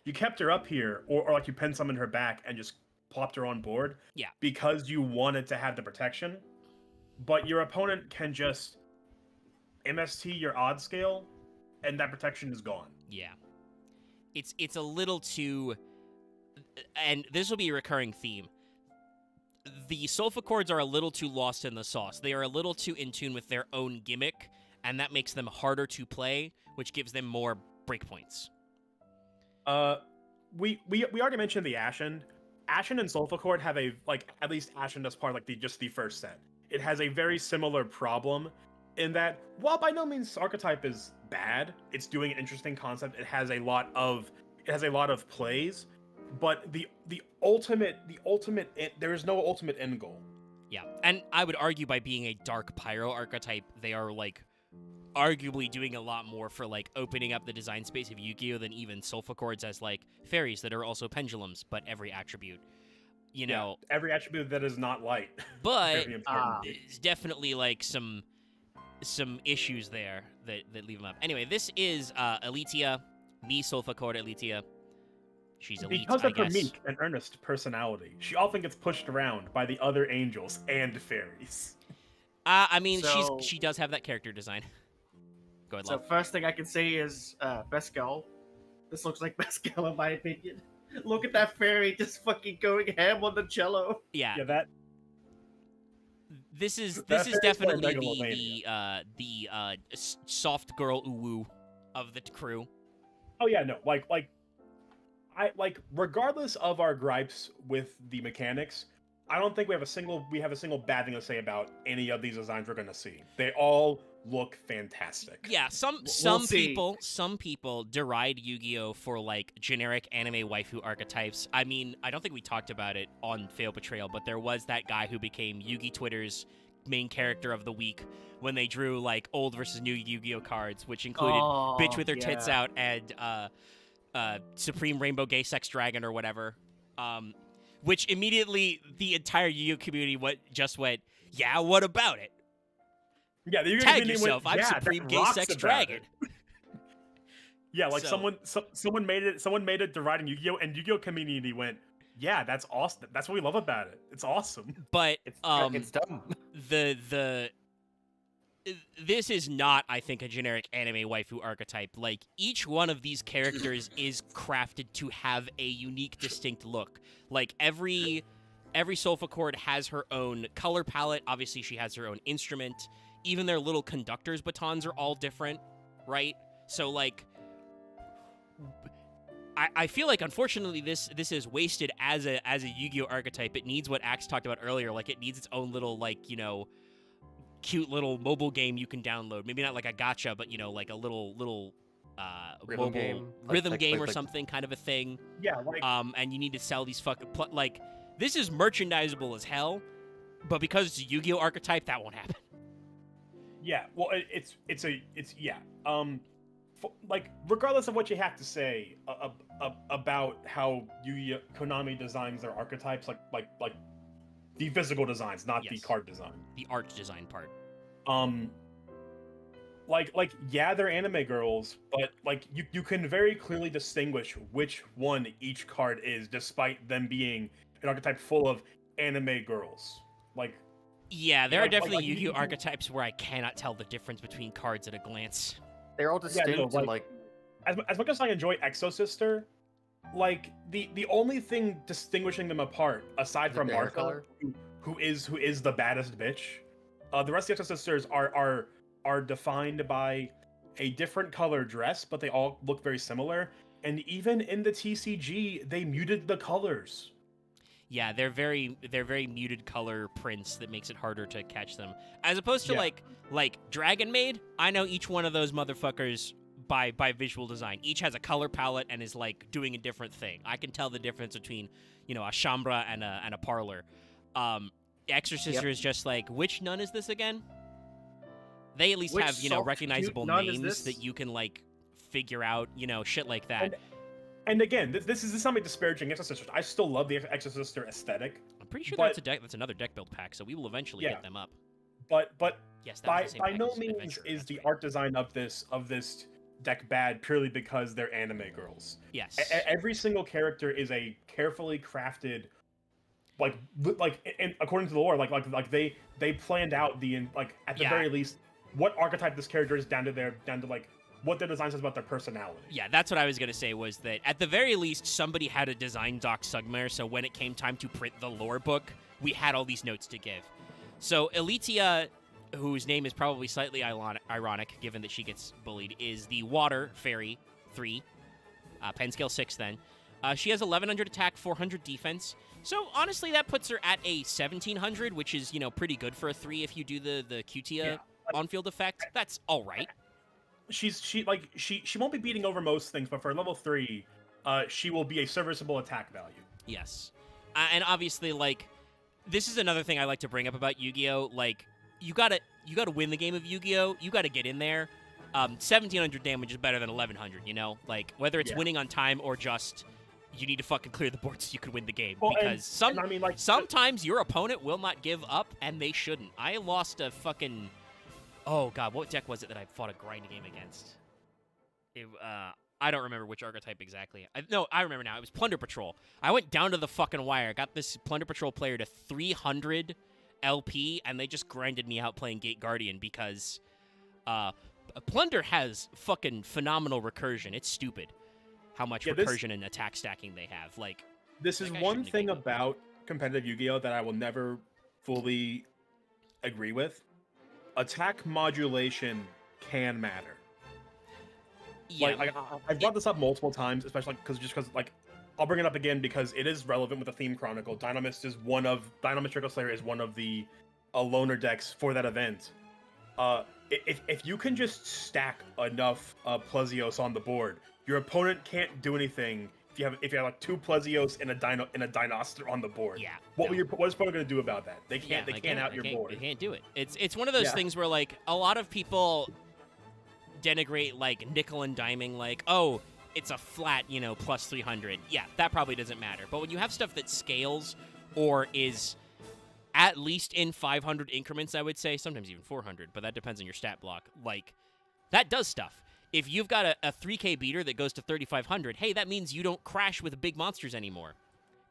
You kept her up here, or like you pen summoned her back and just plopped her on board. Yeah. Because you wanted to have the protection. But your opponent can just MST your odd scale, and that protection is gone. Yeah. It's a little too... And this will be a recurring theme. The Sulfa chords are a little too lost in the sauce. They are a little too in tune with their own gimmick, and that makes them harder to play, which gives them more breakpoints. We already mentioned the Ashen. Ashen and Sulfa chord have a, like, at least Ashen does part, like, just the first set. It has a very similar problem in that, while by no means archetype is bad, it's doing an interesting concept. It has a lot of plays, but the ultimate there is no ultimate end goal. Yeah, and I would argue by being a dark pyro archetype, they are, like, arguably doing a lot more for, like, opening up the design space of Yu-Gi-Oh! Than even Sulfa chords as, like, fairies that are also pendulums, but every attribute. You know, every attribute that is not light. But there's definitely, like, some issues there that leave them up. Anyway, this is Elitia, me Sulfa chord Elitia. She's elite, because of I guess. Her meek and earnest personality, she often gets pushed around by the other angels and fairies. I mean, she does have that character design. Go ahead, So Love. first thing I can say is Beskel. This looks like Beskel in my opinion. Look at that fairy just fucking going ham on the cello. Yeah. Yeah, that. This is That fairy's definitely like the soft girl uwu of the crew. Oh yeah, no, regardless of our gripes with the mechanics, I don't think we have a single bad thing to say about any of these designs we're gonna see. They all look fantastic. Yeah, some people deride Yu-Gi-Oh for, like, generic anime waifu archetypes. I mean, I don't think we talked about it on Fail Portrayal, but there was that guy who became Yugi Twitter's main character of the week when they drew, like, old versus new Yu-Gi-Oh cards, which included Bitch with her tits out and Supreme Rainbow Gay Sex Dragon or whatever. Which immediately the entire Yu-Gi-Oh community just went, yeah, what about it? Yeah, the Tag yourself. I'm Supreme Gay Sex Dragon. Yeah, like someone made it deriding Yu-Gi-Oh, and Yu-Gi-Oh community went, yeah, that's awesome. That's what we love about it. It's awesome. But it's dumb. This is not, I think, a generic anime waifu archetype. Like, each one of these characters is crafted to have a unique, distinct look. Like, every Sulfa chord has her own color palette. Obviously, she has her own instrument. Even their little conductor's batons are all different, right? So, like, I feel like, unfortunately, this is wasted as a Yu-Gi-Oh archetype. It needs what Axe talked about earlier. Like, it needs its own little, like, you know, cute little mobile game you can download. Maybe not like a gacha, but, you know, like a little Rhythm mobile game. rhythm Like- game like- or something, kind of a thing. Yeah, like And you need to sell these fucking like, this is merchandisable as hell, But because it's a Yu-Gi-Oh archetype, that won't happen. Yeah, well, like regardless of what you have to say about how Konami designs their archetypes, like the physical designs, not the Yes. card design. The art design part. Like yeah, they're anime girls, but like you can very clearly distinguish which one each card is, despite them being an archetype full of anime girls. Like. Yeah, there are definitely like, Yu-Gi-Oh archetypes where I cannot tell the difference between cards at a glance. They're all distinct and like as much as I enjoy Exo Sister, like the only thing distinguishing them apart, aside from the hair Martha, color? who is the baddest bitch, the rest of the Exo Sisters are defined by a different color dress, but they all look very similar. And even in the TCG, they muted the colors. Yeah, they're very muted color prints that makes it harder to catch them. As opposed to Yeah. like Dragon Maid, I know each one of those motherfuckers by visual design. Each has a color palette and is like doing a different thing. I can tell the difference between, a Shambra and a Parlor. Exorcister is just like, which nun is this again? They at least Which have, soft, recognizable cute nun is names this? that you can like figure out, shit like that. And again, this is not me disparaging Exo Sisters. I still love the Exo Sister aesthetic, I'm pretty sure but- that's another deck build pack, so we will eventually Yeah. get them up. but Yes, that by was the same by pack no as means Adventure, is that's the right. art design of this deck bad purely because they're anime girls. Yes. Every single character is a carefully crafted, and according to the lore, like they planned out at the Yeah. very least what archetype this character is down to like what their design says about their personality. Yeah, that's what I was going to say, was that at the very least, somebody had a design doc somewhere, so when it came time to print the lore book, we had all these notes to give. So Elitia, whose name is probably slightly ironic, given that she gets bullied, is the Water Fairy 3, pen scale 6 then. She has 1100 attack, 400 defense. So honestly, that puts her at a 1700, which is, pretty good for a 3 if you do the Cutia on-field effect. That's all right. She won't be beating over most things, but for level 3, she will be a serviceable attack value. Yes. And obviously, like, this is another thing I like to bring up about Yu-Gi-Oh! Like, you gotta win the game of Yu-Gi-Oh! You gotta get in there. 1700 damage is better than 1100, Like, whether it's Yeah. winning on time or just you need to fucking clear the board so you can win the game. Well, Because and I mean, like, sometimes your opponent will not give up, and they shouldn't. I lost a fucking... Oh, God, what deck was it that I fought a grind game against? I don't remember which archetype exactly. I remember now. It was Plunder Patrol. I went down to the fucking wire. Got this Plunder Patrol player to 300 LP, and they just grinded me out playing Gate Guardian because Plunder has fucking phenomenal recursion. It's stupid how much recursion and attack stacking they have. Like, this is that guy one shouldn't have thing given up. about competitive Yu-Gi-Oh! That I will never fully agree with. Attack modulation can matter. yeah, I've brought this up multiple times, especially because I'll bring it up again because it is relevant with the theme chronicle. Dynamist Trickle Slayer is one of the loner decks for that event. If you can just stack enough Plezios on the board, your opponent can't do anything. If you have like 2 Plezios and a Dinoster on the board, yeah. what is your opponent going to do about that? They can't. Yeah, they can't out your board. They can't do it. It's one of those Yeah. things where like a lot of people denigrate like nickel and diming, like, oh, it's a flat, plus 300. Yeah, that probably doesn't matter. But when you have stuff that scales or is at least in 500 increments, I would say, sometimes even 400, but that depends on your stat block. Like, that does stuff. If you've got a 3K beater that goes to 3,500, hey, that means you don't crash with big monsters anymore.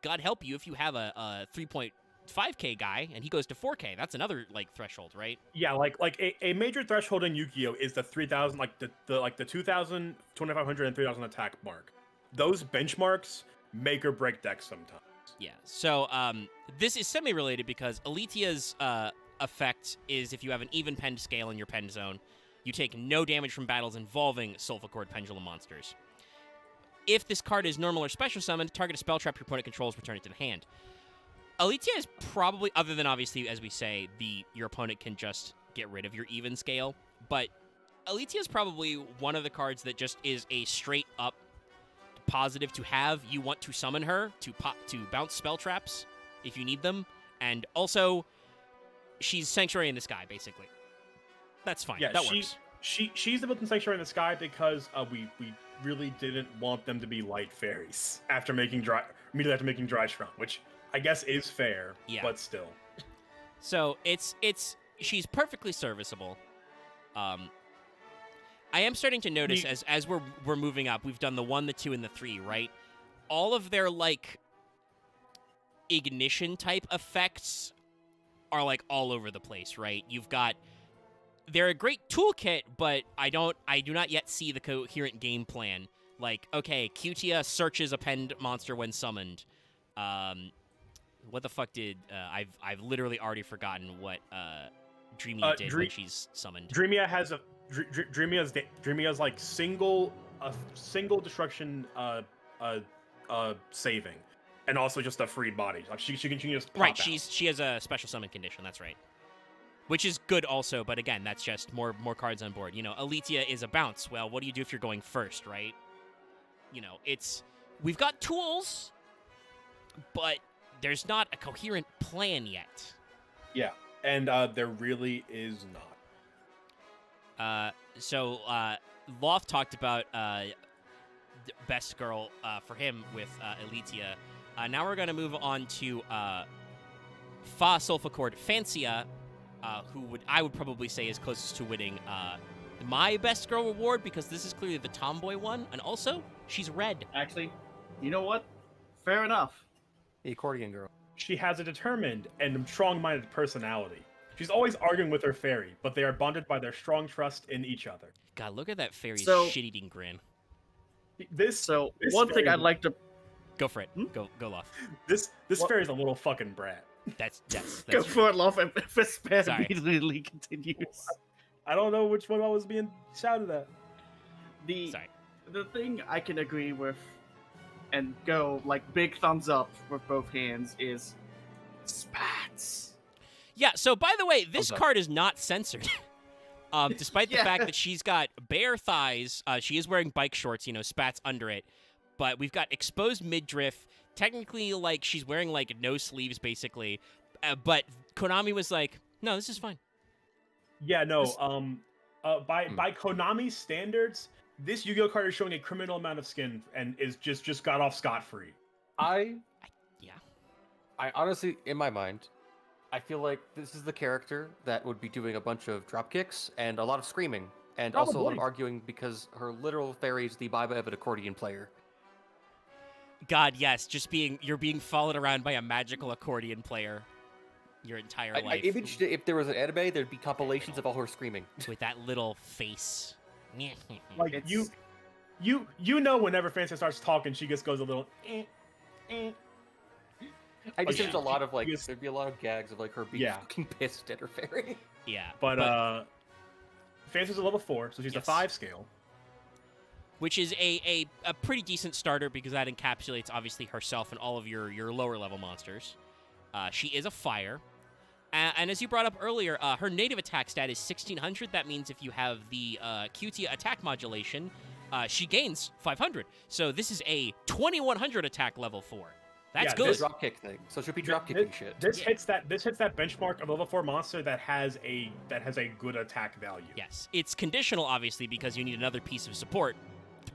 God help you if you have a 3.5K guy and he goes to 4K. That's another like threshold, right? Yeah, like a major threshold in Yu-Gi-Oh is the 3,000, like the 2,000, 2,500, and 3,000 attack mark. Those benchmarks make or break decks sometimes. Yeah. So this is semi-related because Elitia's effect is if you have an even penned scale in your pen zone, you take no damage from battles involving Sulfur Pendulum monsters. If this card is normal or special summoned, target a spell trap your opponent controls, return it to the hand. Elitia is probably, other than obviously, as we say, your opponent can just get rid of your even scale, but Elitia is probably one of the cards that just is a straight up positive to have. You want to summon her to bounce spell traps if you need them, and also she's Sanctuary in the Sky, basically. That's fine. Yeah, that works. She's the built-in Sanctuary in the Sky because we really didn't want them to be light fairies immediately after making Dry Shrunk, which I guess is fair, but still. So she's perfectly serviceable. I am starting to notice as we're moving up, we've done the 1, the 2, and the 3, right? All of their like ignition type effects are like all over the place, right? They're a great toolkit, but I do not yet see the coherent game plan. Like, okay, Cutia searches a penned monster when summoned. What the fuck did I've literally already forgotten what Dreamia did when she's summoned. Dreamia has Dreamia's like single destruction saving, and also just a freed body. Like she can just pop out. She has a special summon condition. That's right. Which is good also, but again, that's just more cards on board. You know, Aletia is a bounce. Well, what do you do if you're going first, right? You know, we've got tools, but there's not a coherent plan yet. Yeah, and there really is not. So Loft talked about best girl for him with Aletia. Now we're going to move on to Fa Sulfacord Fancia, who I would probably say is closest to winning my best girl award, because this is clearly the tomboy one, and also she's red. Actually, you know what? Fair enough. The accordion girl. She has a determined and strong-minded personality. She's always arguing with her fairy, but they are bonded by their strong trust in each other. God, look at that fairy's shit-eating grin. This one thing I'd like to go for it. Go Loft. This fairy's a little fucking brat. That's go true. for it, Loft. If a spam immediately continues. I don't know which one I was being shouted at. The thing I can agree with and go like big thumbs up with both hands is spats. Yeah, so by the way, this card is not censored. Despite the fact that she's got bare thighs, she is wearing bike shorts, spats under it. But we've got exposed midriff. Technically, like, she's wearing, like, no sleeves, basically. But Konami was like, no, this is fine. Yeah, no. By Konami standards, this Yu-Gi-Oh card is showing a criminal amount of skin and is just got off scot-free. I honestly, in my mind, I feel like this is the character that would be doing a bunch of drop kicks and a lot of screaming, and also a lot of arguing because her literal fairy is the Baiba of an accordion player. God, yes, you're being followed around by a magical accordion player your entire life. I imaged if there was an anime, there'd be compilations of all her screaming with that little face. Like you know, whenever Fancy starts talking, she just goes a little. I just think there's a lot of there'd be a lot of gags of like her being fucking pissed at her fairy. Yeah, but Fancy's a level 4, so she's a 5 scale, which is a pretty decent starter because that encapsulates obviously herself and all of your lower level monsters. She is a fire, and as you brought up earlier, her native attack stat is 1600. That means if you have the QT attack modulation, she gains 500. So this is a 2100 attack level 4. That's good. This drop kick thing. So she'll be drop kicking shit. This hits that benchmark of level 4 monster that has a good attack value. Yes, it's conditional obviously because you need another piece of support,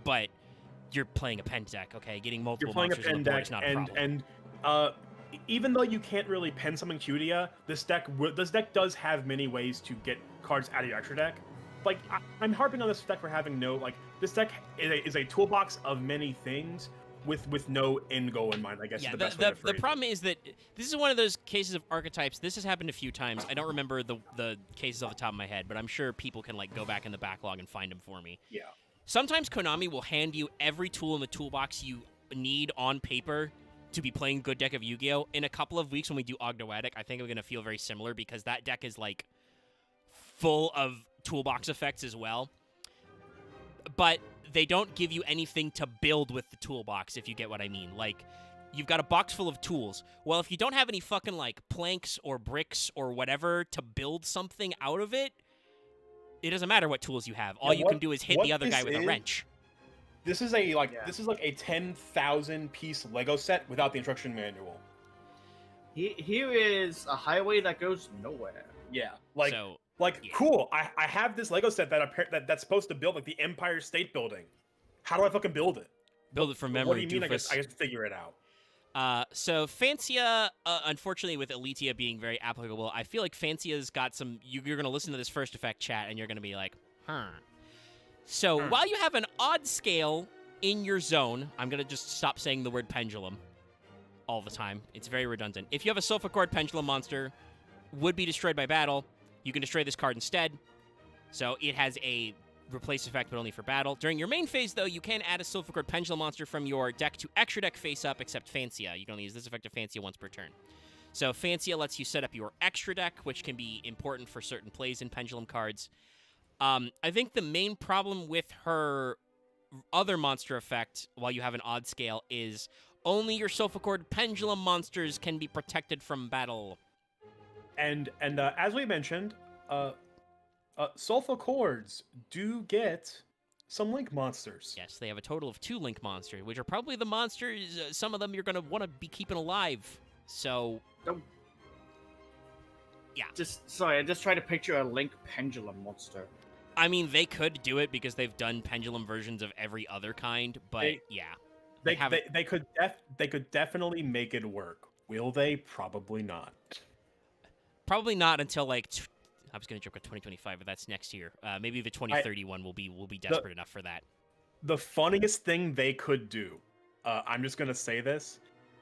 but you're playing a pen deck, okay? Getting multiple monsters on the board is not a problem. And even though you can't really pen summon Cutia, this deck does have many ways to get cards out of your extra deck. Like I'm harping on this deck for having this deck is a toolbox of many things. With no end goal in mind, I guess. Yeah, is the best way to phrase the problem is that this is one of those cases of archetypes. This has happened a few times. I don't remember the cases off the top of my head, but I'm sure people can go back in the backlog and find them for me. Yeah. Sometimes Konami will hand you every tool in the toolbox you need on paper to be playing good deck of Yu-Gi-Oh! In a couple of weeks when we do Ogdoadic, I think I'm going to feel very similar because that deck is full of toolbox effects as well. But they don't give you anything to build with the toolbox, if you get what I mean. You've got a box full of tools. Well, if you don't have any fucking, planks or bricks or whatever to build something out of it, it doesn't matter what tools you have. All you can do is hit the other guy with a wrench. This is this is a 10,000 piece Lego set without the instruction manual. Here is a highway that goes nowhere. Yeah, So, yeah. cool. I have this Lego set that's supposed to build like the Empire State Building. How do I fucking build it? Build it from memory. What do you mean? Doofus. I guess figure it out. So Fancia, unfortunately, with Elitia being very applicable, I feel like Fancia's got some. You're going to listen to this first effect chat, and you're going to be like, huh. So while you have an odd scale in your zone, I'm going to just stop saying the word pendulum all the time. It's very redundant. If you have a Sulfur Cord Pendulum monster, would be destroyed by battle, you can destroy this card instead. So it has a replace effect, but only for battle. During your main phase, though, you can add a Sulfur Cord Pendulum monster from your deck to extra deck face up, except Fancia. You can only use this effect of Fancia once per turn. So Fancia lets you set up your extra deck, which can be important for certain plays in Pendulum cards. I think the main problem with her other monster effect, while you have an odd scale, is only your Sulfur Cord Pendulum monsters can be protected from battle. And as we mentioned, Sulfur Cords do get some Link monsters. Yes, they have a total of 2 Link monsters, which are probably the monsters, some of them you're going to want to be keeping alive. So, yeah. I just try to picture a Link Pendulum monster. I mean, they could do it because they've done pendulum versions of every other kind, but They could definitely make it work. Will they? Probably not. Probably not until like I was going to joke at 2025, but that's next year. Maybe the 2031 will be desperate enough for that. The funniest thing they could do, I'm just going to say this,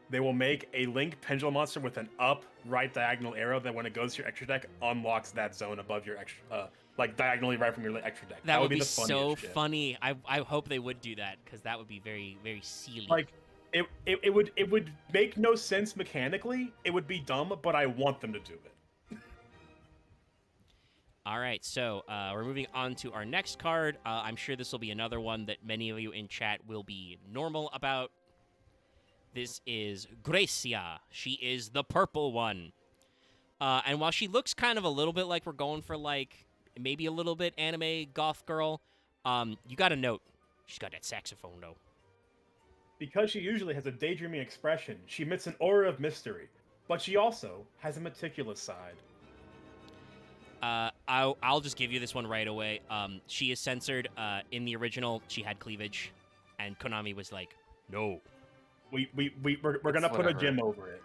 they will make a Link Pendulum monster with an up right diagonal arrow that when it goes to your extra deck unlocks that zone above your extra like diagonally right from your extra deck. That would be the so shit. funny. I hope they would do that because that would be very, very silly. Like it would make no sense mechanically. It would be dumb, but I want them to do it. All right, so we're moving on to our next card. I'm sure this will be another one that many of you in chat will be normal about. This is Gracia. She is the purple one. And while she looks kind of a little bit like we're going for like maybe a little bit anime goth girl, you got to note she's got that saxophone though. Because she usually has a daydreaming expression, she emits an aura of mystery, but she also has a meticulous side. I'll just give you this one right away. She is censored. In the original, she had cleavage, and Konami was like, "No, we're gonna put a gem over it,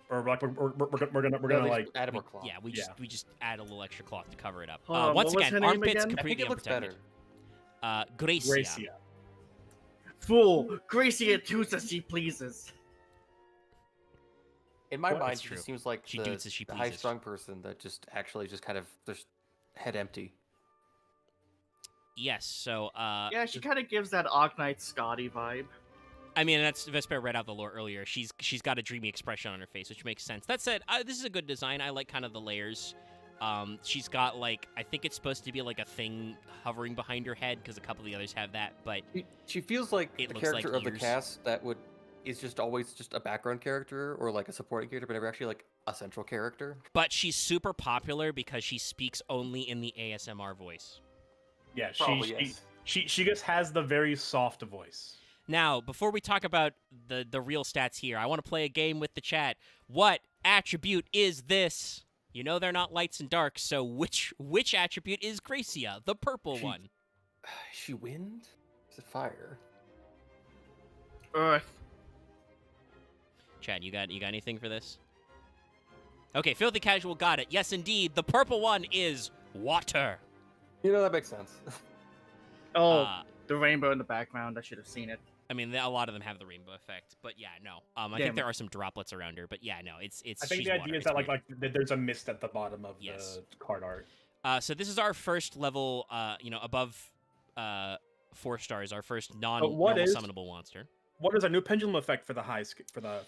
or like we're gonna like add more cloth. Yeah, we just add a little extra cloth to cover it up. Hold on, once what was again, her name armpits again? I think completely it looks unprotected. better. Gracia. Fool! Gracia toots as she pleases. In my Well, mind, that's she true. just seems like She the dudes as she pleases. high-strung person that just actually just kind of there's head empty. Yes. So. Yeah, she kind of gives that Arknight Scotty vibe. I mean, that's Vesper read out the lore earlier. She's got a dreamy expression on her face, which makes sense. That said, this is a good design. I like kind of the layers. She's got like I think it's supposed to be like a thing hovering behind her head because a couple of the others have that. But She feels like It the looks like character of the ears. cast that is just always just a background character or like a supporting character, but never actually like a central character. she's super popular because she speaks only in the ASMR voice. yeah Probably, yes. she just has the very soft voice. Now, before we talk about the real stats here, I want to play a game with the chat. What attribute is this? You know they're not lights and darks, so which attribute is Gracia, the purple one? Is she wind? Is it fire? Earth. Chad, you got anything for this? Okay, Filthy Casual got it. Yes, indeed, the purple one is water. You know, that makes sense. Oh, Uh, the rainbow in the background. I should have seen it. I mean, a lot of them have the rainbow effect, but yeah, no. I Damn think there it. are some droplets around her, but yeah, no, it's. I think she's the water. idea is It's that weird. like that there's a mist at the bottom of Yes. the card art. So this is our first level, above 4 stars, our first what normal is- summonable monster. What is a new pendulum effect for the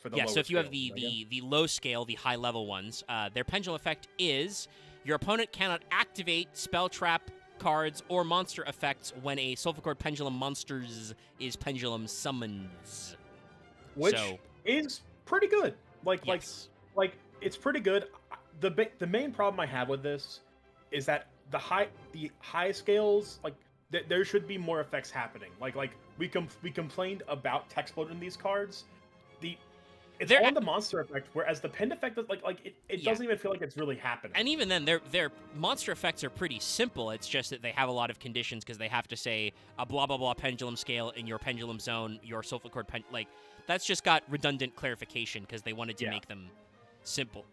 for the Yeah, lower so if you have scale? the low scale, the high level ones, their pendulum effect is your opponent cannot activate spell trap cards or monster effects when a Sulfur Cord Pendulum monsters is pendulum summons. which so- is pretty good. Yes. Like it's pretty good. The main problem I have with this is that the high scales, like there should be more effects happening. Like we complained about text load in these cards. it's on the monster effect, whereas the pinned effect is it doesn't even feel like it's really happening. And even then, their monster effects are pretty simple. It's just that they have a lot of conditions because they have to say a blah blah blah pendulum scale in your pendulum zone, your sulfur cord that's just got redundant clarification because they wanted to make them simple.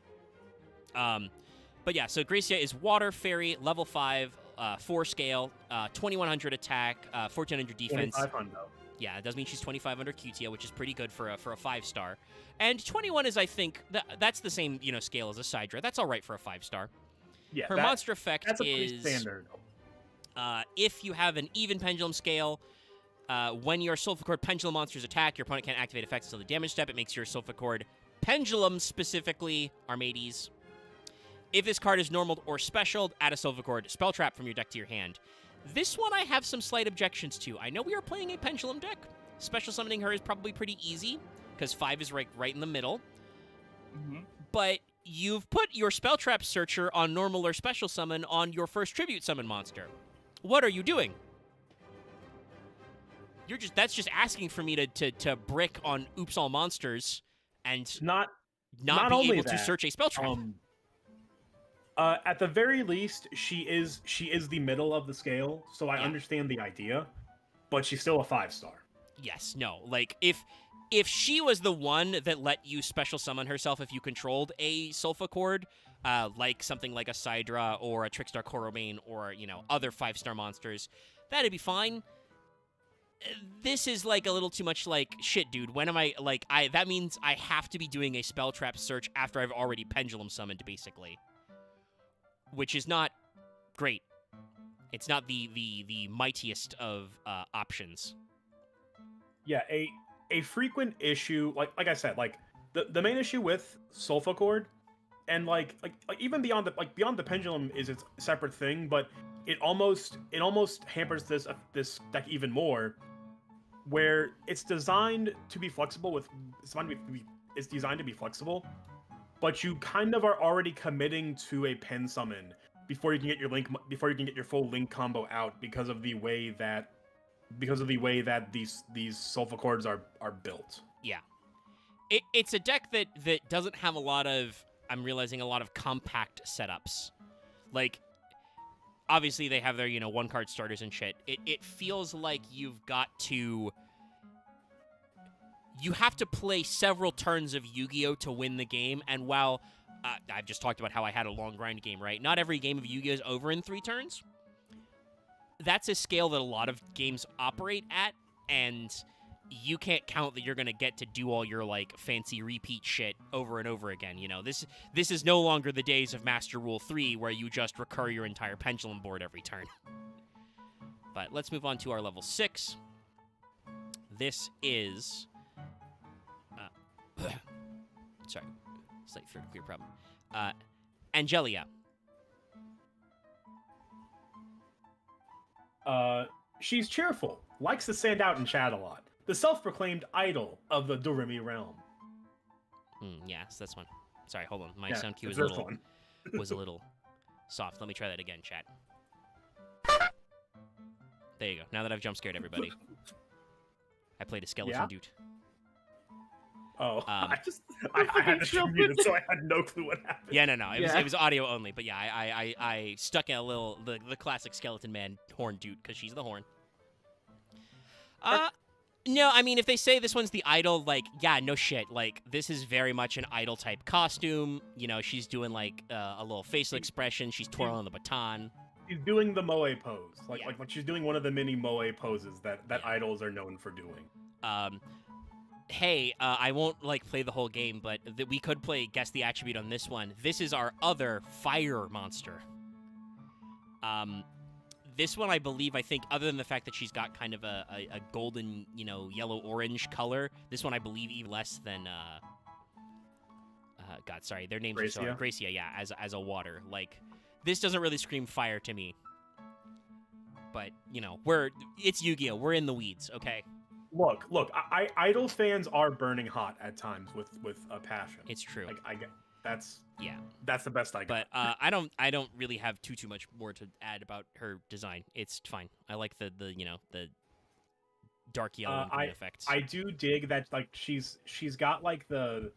But yeah, so Gracia is water fairy, level 5, 4 scale, 2100 attack, 1400 defense. 2500. Yeah, it does mean she's 2500 QTO, which is pretty good for a 5-star. And 21 is, I think, that's the same scale as a Sidra. That's all right for a 5-star. Yeah, her monster effect that's a is pretty standard. If you have an even pendulum scale, when your sulfur cord pendulum monsters attack, your opponent can't activate effects until the damage step. It makes your sulfur cord pendulum specifically Armades. If this card is normal or special, add a sulfur cord spell trap from your deck to your hand. This one I have some slight objections to. I know we are playing a pendulum deck. Special summoning her is probably pretty easy, because 5 is right in the middle. Mm-hmm. But you've put your spell trap searcher on normal or special summon on your first tribute summon monster. What are you doing? That's just asking for me to brick on Oops All Monsters and not be able to search a spell trap. At the very least, she is the middle of the scale, so I understand the idea, but she's still a 5-star. Yes, no. Like, if she was the one that let you special summon herself if you controlled a Sulfa Cord, like something like a Sidra or a Trickstar Corobane or, other 5-star monsters, that'd be fine. This is, like, a little too much like, shit, dude, when am that means I have to be doing a spell trap search after I've already pendulum summoned, basically. Which is not great. It's not the mightiest of options. Yeah, a frequent issue, like I said, the main issue with Sulfa Cord, and like even beyond the pendulum is its separate thing, but it almost hampers this deck even more, where it's designed to be flexible it's designed to be flexible, but you kind of are already committing to a pen summon before you can get your full link combo out because of the way that these Sulfa Cords are built. Yeah. It's a deck that doesn't have a lot of, I'm realizing, a lot of compact setups. Like, obviously they have their, 1-card starters and shit. It feels like you have to play several turns of Yu-Gi-Oh! To win the game, and while I've just talked about how I had a long grind game, right? Not every game of Yu-Gi-Oh! Is over in 3 turns. That's a scale that a lot of games operate at, and you can't count that you're going to get to do all your, fancy repeat shit over and over again, This is no longer the days of Master Rule 3, where you just recur your entire pendulum board every turn. But let's move on to our level 6. This is... sorry, slight throat clear problem. Angelia. She's cheerful, likes to stand out and chat a lot. The self-proclaimed idol of the Doremi realm. Yes, that's one. Sorry, hold on. My sound cue was a little soft. Let me try that again, chat. There you go. Now that I've jump scared everybody, I played a skeleton dude. Oh, I had this muted, so I had no clue what happened. Yeah, no. It was audio only, but yeah, I stuck in the classic skeleton man horn dude because she's the horn. No, I mean, if they say this one's the idol, no shit. This is very much an idol type costume. She's doing a little facial expression. She's twirling the baton. She's doing the moe pose, like she's doing one of the many moe poses that idols are known for doing. Hey, I won't play the whole game, but we could play Guess the Attribute on this one. This is our other fire monster. This one, I think, other than the fact that she's got kind of a golden, yellow-orange color, this one, I believe, even less than, God, sorry, their names are so Gracia, yeah, as a water. This doesn't really scream fire to me. But, it's Yu-Gi-Oh! We're in the weeds, okay? Look, idol fans are burning hot at times with a passion. It's true. I get that's the best I But got. I don't really have too much more to add about her design. It's fine. I like the dark yellow and green effects. I do dig that, like, she's got like the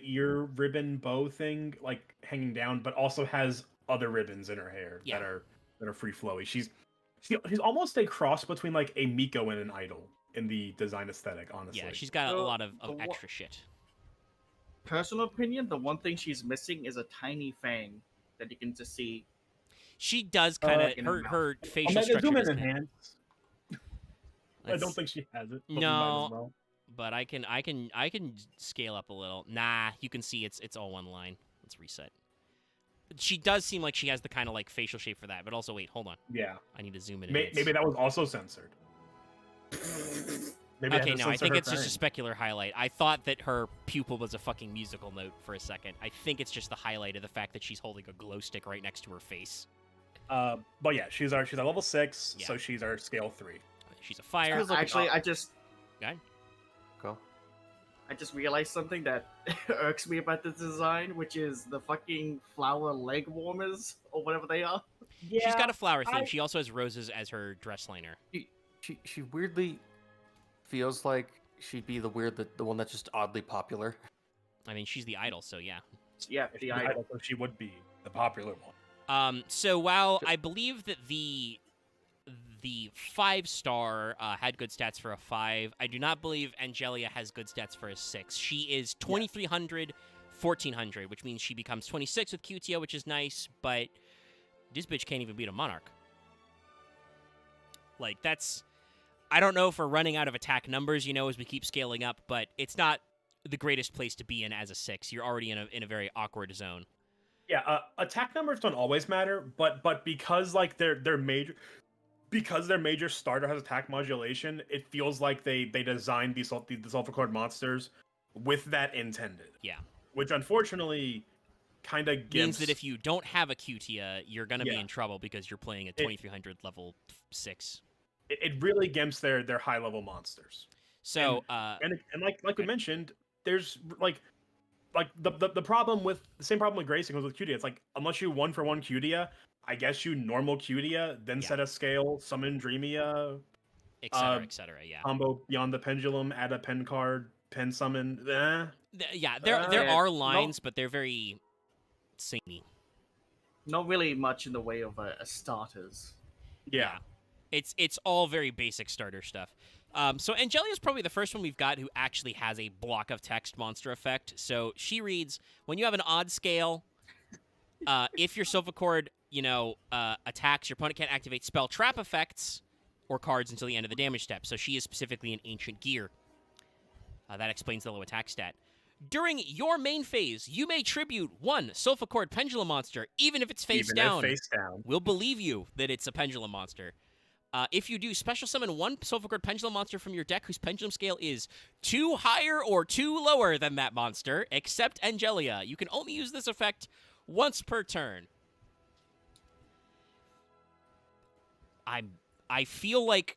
ear ribbon bow thing like hanging down, but also has other ribbons in her hair that are free flowy. She's almost a cross between like a Miko and an idol in the design aesthetic, honestly. Yeah, she's got a So, lot of the extra shit. Personal opinion, the one thing she's missing is a tiny fang that you can just see. She does kind of in her her I'm facial gonna structure. zoom in does and kinda- hands. I don't think she has it. But we No. might as well. But I can scale up a little. Nah, you can see it's all one line. Let's reset. She does seem like she has the kind of like facial shape for that, but also wait, hold on. Yeah. I need to zoom in. Maybe that was also censored. Maybe Okay, no, I think it's just a spec. specular highlight. I thought that her pupil was a fucking musical note for a second. I think it's just the highlight of the fact that she's holding a glow stick right next to her face. But yeah, she's our level 6, Yeah. so she's our scale 3. She's a fire. Feels like an Actually, op- I Go. just realized something that irks me about this design, which is the fucking flower leg warmers or whatever they are. Yeah, She's got a flower theme. I- She also has roses as her dress liner. She weirdly feels like she'd be the one that's just oddly popular. I mean, she's the idol, so yeah. Yeah, If the she's idol. so she would be the popular one. So while I believe that the 5-star had good stats for a 5, I do not believe Angelia has good stats for a 6. She is 2300, 1400, which means she becomes 26 with QTO, which is nice, but this bitch can't even beat a Monarch. Like, that's... I don't know if we're running out of attack numbers, as we keep scaling up, but it's not the greatest place to be in as a 6. You're already in a very awkward zone. Yeah, attack numbers don't always matter, but because like their major starter has attack modulation, it feels like they designed the Sulfur Cord monsters with that intended. Yeah. Which unfortunately kind of Means that if you don't have a Cutia, you're going to be Yeah. in trouble because you're playing a 2300 level 6. it really gimps their high level monsters. So, And like we mentioned, there's like the problem with the same problem with Gracing was with Cutia. It's like unless you 1-for-1 Cutia, I guess you normal Cutia, then Yeah. set a scale, summon Dreamia, etc., yeah. combo Beyond the Pendulum, add a pen card, pen summon. Yeah, there Yeah, are no- lines, but they're very samey. Not really much in the way of starters. Yeah. It's all very basic starter stuff. So Angelia's probably the first one we've got who actually has a block of text monster effect. So she reads, when you have an odd scale, if your Silph Accord, attacks, your opponent can't activate spell trap effects or cards until the end of the damage step. So she is specifically an Ancient Gear. That explains the low attack stat. During your main phase, you may tribute one Silph Accord Pendulum monster, even if it's face down. Face down. We'll believe you that it's a Pendulum monster. If you do, special summon one Silph Accord Pendulum monster from your deck whose Pendulum scale is 2 higher or 2 lower than that monster, except Angelia. You can only use this effect once per turn. I feel like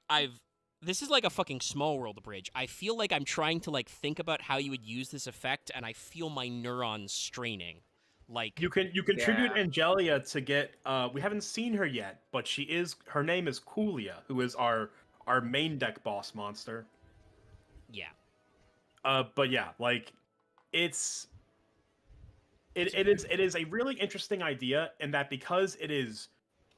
this is like a fucking Small World bridge. I feel like I'm trying to think about how you would use this effect, and I feel my neurons straining. Like You can tribute Yeah. Angelia to get we haven't seen her yet, but her name is Kulia, who is our main deck boss monster. yeah. But yeah, like it is a really interesting idea in that because it is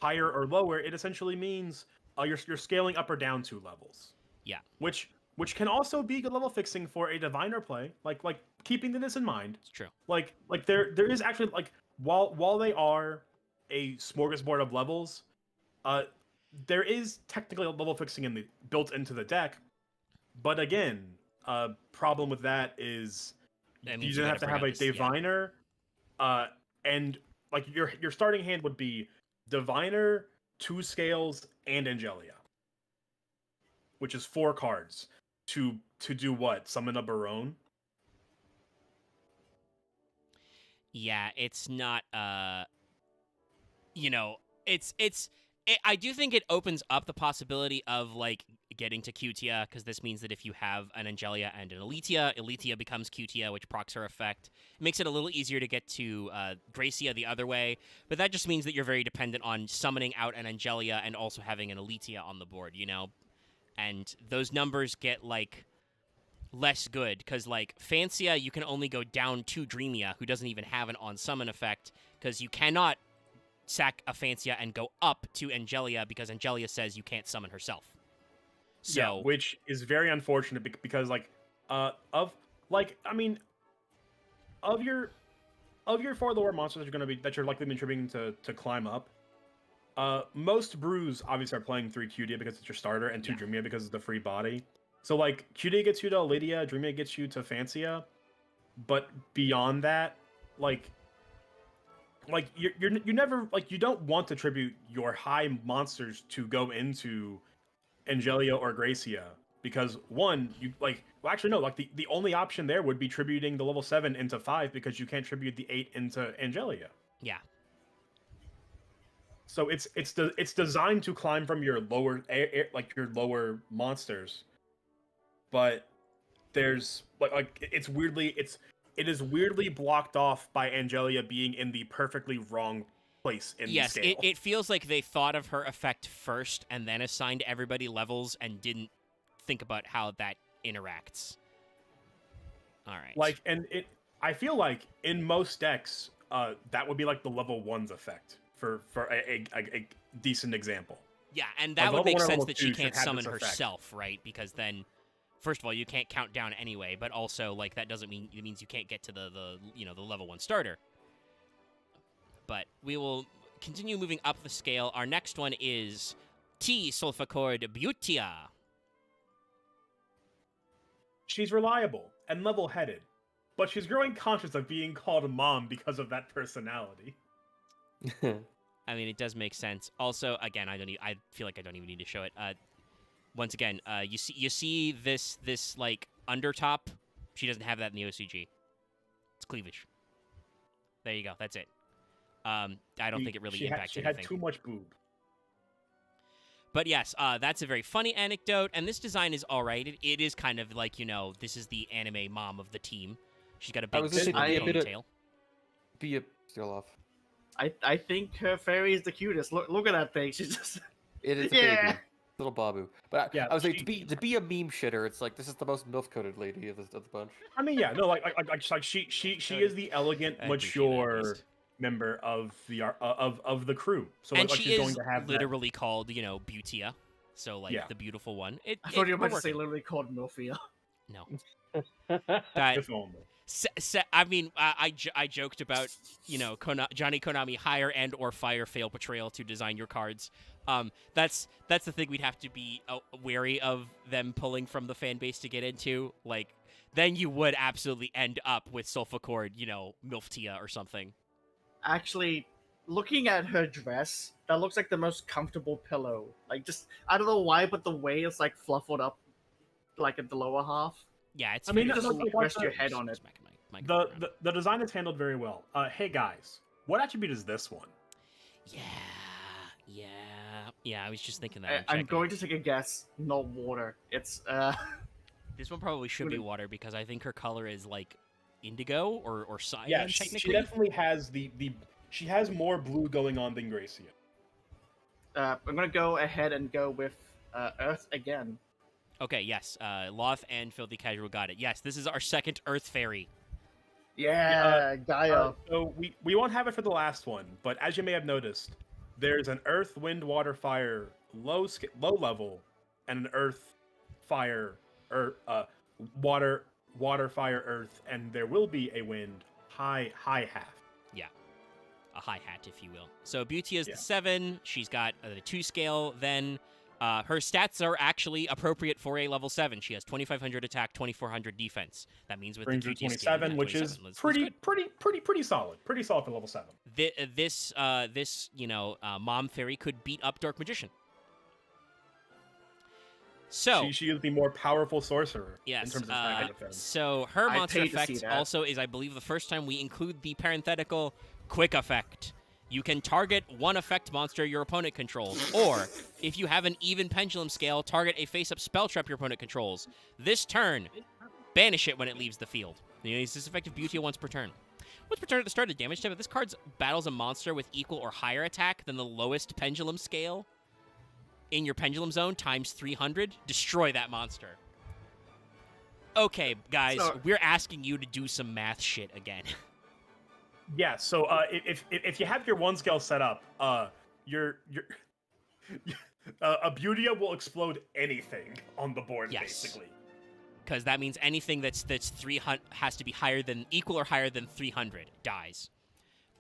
higher or lower, it essentially means you're scaling up or down 2 levels. Yeah. Which can also be good level fixing for a diviner play. Like keeping this in mind. It's true. Like there is actually while they are a smorgasbord of levels, there is technically a level fixing built into the deck. But again, problem with that is That you means don't you have to gotta have a bring up this- yeah. diviner, and like your starting hand would be diviner, 2 scales, and Angelia, which is 4 cards to do what? Summon a Barone. Yeah, it's not I do think it opens up the possibility of getting to Cutia, because this means that if you have an Angelia and an Elitia becomes Cutia, which procs her effect. It makes it a little easier to get to Gracia the other way, but that just means that you're very dependent on summoning out an Angelia and also having an Elitia on the board, and those numbers get like less good because like Fancia, you can only go down to Dreamia, who doesn't even have an on summon effect, because you cannot sack a Fancia and go up to Angelia because Angelia says you can't summon herself. So, yeah, which is very unfortunate because like of your 4 lower monsters that you're likely contributing to climb up. Most brews obviously are playing 3 QD because it's your starter, and 2 Dreamia because it's the free body. So like QD gets you to Lydia, Dreamia gets you to Fancia, but beyond that, like you never like you don't want to tribute your high monsters to go into Angelia or Gracia because one, you like well actually no, like the only option there would be tributing the level 7 into 5 because you can't tribute the 8 into Angelia. yeah. So it's designed to climb from your lower like your lower monsters, but there's like it is weirdly blocked off by Angelia being in the perfectly wrong place in the scale. Yes, it feels like they thought of her effect first and then assigned everybody levels and didn't think about how that interacts. All right. Like, and I feel like in most decks, that would be like the level 1's effect for a decent example. Yeah, and that Like, would make level 1 or sense level that 2 she should can't have summon this effect. herself, right? Because then, first of all, you can't count down anyway, but also like that doesn't mean it means you can't get to the the level 1 starter. But we will continue moving up the scale. Our next one is T Sulfacord Butia. She's reliable and level-headed, but she's growing conscious of being called a mom because of that personality. I mean, it does make sense. Also, again, I feel like I don't even need to show it. Once again, you see this like undertop. She doesn't have that in the OCG. It's cleavage. There you go. That's it. I don't think it really impacts anything. She had too much boob. But yes, that's a very funny anecdote, and this design is all right. It is kind of like, this is the anime mom of the team. She's got a big ponytail. Be a still off. I think her fairy is the cutest. Look at that thing. She's just. It is a baby, little Babu. But I was like, to be a meme shitter, it's like this is the most milf-coated lady of the bunch. I mean, yeah, no, like she is the elegant, mature member of the crew. So and like she she's is going to have literally called Butia, so like the beautiful one. I thought you were about to say literally called Milfia. No. That, if only. I mean, I joked about Johnny Konami hire and or fire fail Portrayal to design your cards. That's the thing we'd have to be wary of them pulling from the fan base to get into. Like, then you would absolutely end up with Sulfacord, Milftia or something. Actually, looking at her dress, that looks like the most comfortable pillow. Like, just I don't know why, but the way it's like fluffled up, like at the lower half. Yeah, it's. I mean, just rest your head on it. The design is handled very well. Hey guys, what attribute is this one? Yeah. I was just thinking that. I'm going to take a guess. Not water. It's This one probably should be water because I think her color is like indigo or cyan. Yeah, technically. she definitely has she has more blue going on than Gracia. I'm gonna go ahead and go with Earth again. Okay, yes. Loth and Filthy Casual got it. Yes, this is our second Earth Fairy. Yeah, Gaia. So we won't have it for the last one, but as you may have noticed, there's an Earth, Wind, Water, Fire low level, and an Earth, Fire, Water, Fire, Earth, and there will be a Wind high half. Yeah, a high hat, if you will. So Beauty is the 7. She's got the 2 scale. Then her stats are actually appropriate for a level 7. She has 2,500 attack, 2,400 defense. That means with brings the her QT 27, which is pretty solid. Pretty solid for level 7. This Mom Fairy could beat up Dark Magician. So she is the more powerful sorcerer. Yes. In terms of attack defense. So her monster effect also is, I believe, the first time we include the parenthetical quick effect. You can target one effect monster your opponent controls, or if you have an even pendulum scale, target a face-up spell trap your opponent controls. This turn, banish it when it leaves the field. Use this effective Beauty once per turn. Once per turn at the start of the damage step, if this card battles a monster with equal or higher attack than the lowest pendulum scale, in your pendulum zone times 300, destroy that monster. Okay, guys, So- we're asking you to do some math shit again. Yeah. So if you have your 1 scale set up, your a Beautia will explode anything on the board, Yes. basically. Because that means anything that's 300 has to be equal or higher than 300 dies.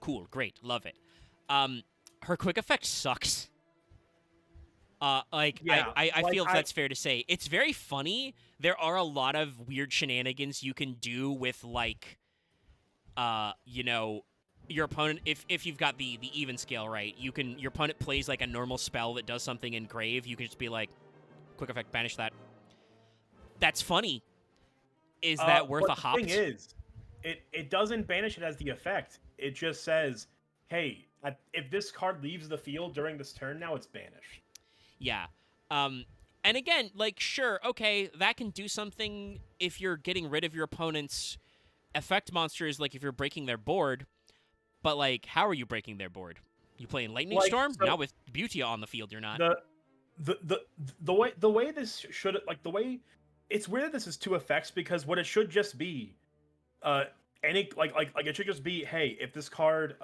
Cool, great, love it. Her quick effect sucks. Yeah, I like, feel that's fair to say. It's very funny. There are a lot of weird shenanigans you can do with, like, you know, your opponent. If you've got the even scale right, your opponent plays like a normal spell that does something in grave. You can just be like, quick effect, banish that. That's funny. Is that worth but a hop? The thing is, it doesn't banish it as the effect. It just says, hey, if this card leaves the field during this turn, now it's banished. Yeah. And again, like, sure, okay, that can do something if you're getting rid of your opponent's effect monsters, like if you're breaking their board. But, like, how are you breaking their board? You playing Lightning Like, Storm? so Not with Beauty on the field, you're not. The way this should, like, the way it's weird that this is 2 effects, because what it should just be, any like it should just be, hey, if this card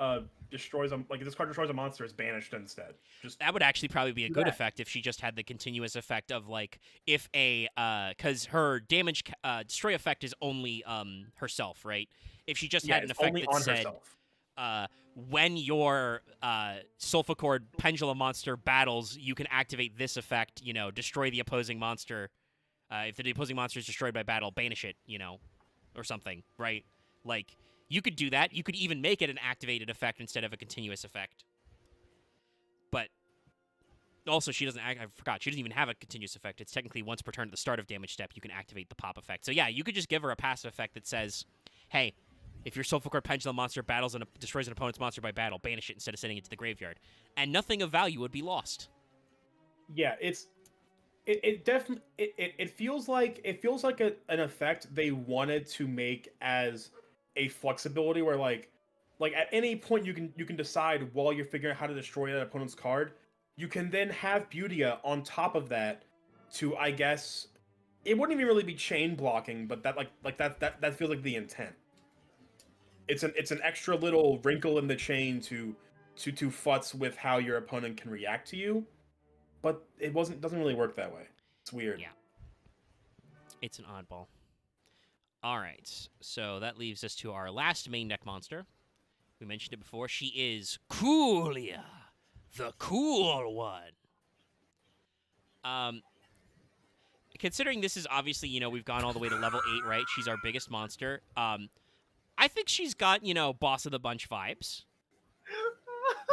destroys a monster, it's banished instead. Just That would actually probably be a do good that. effect if she just had the continuous effect of, like, if because her damage destroy effect is only herself, right? If she just yeah, had an it's effect only that on said herself. when your Sulfur Pendulum monster battles, you can activate this effect, you know, destroy the opposing monster. If the opposing monster is destroyed by battle, banish it, you know, or something, right? Like, you could do that. You could even make it an activated effect instead of a continuous effect. But also, I forgot, she doesn't even have a continuous effect. It's technically once per turn at the start of damage step, you can activate the pop effect. So yeah, you could just give her a passive effect that says, hey, if your Sulfur Pendulum monster battles and destroys an opponent's monster by battle, banish it instead of sending it to the graveyard. And nothing of value would be lost. Yeah, it definitely feels like an effect they wanted to make as a flexibility where, like at any point you can decide while you're figuring out how to destroy that opponent's card, you can then have Beautia on top of that to, I guess, it wouldn't even really be chain blocking, but that feels like the intent. It's an extra little wrinkle in the chain to futz with how your opponent can react to you, but doesn't really work that way. It's weird. Yeah. It's an oddball. All right, so that leaves us to our last main deck monster. We mentioned it before. She is Coolia, the cool one. Considering this is obviously, you know, we've gone all the way to level 8, right? She's our biggest monster. I think she's got, you know, boss of the bunch vibes.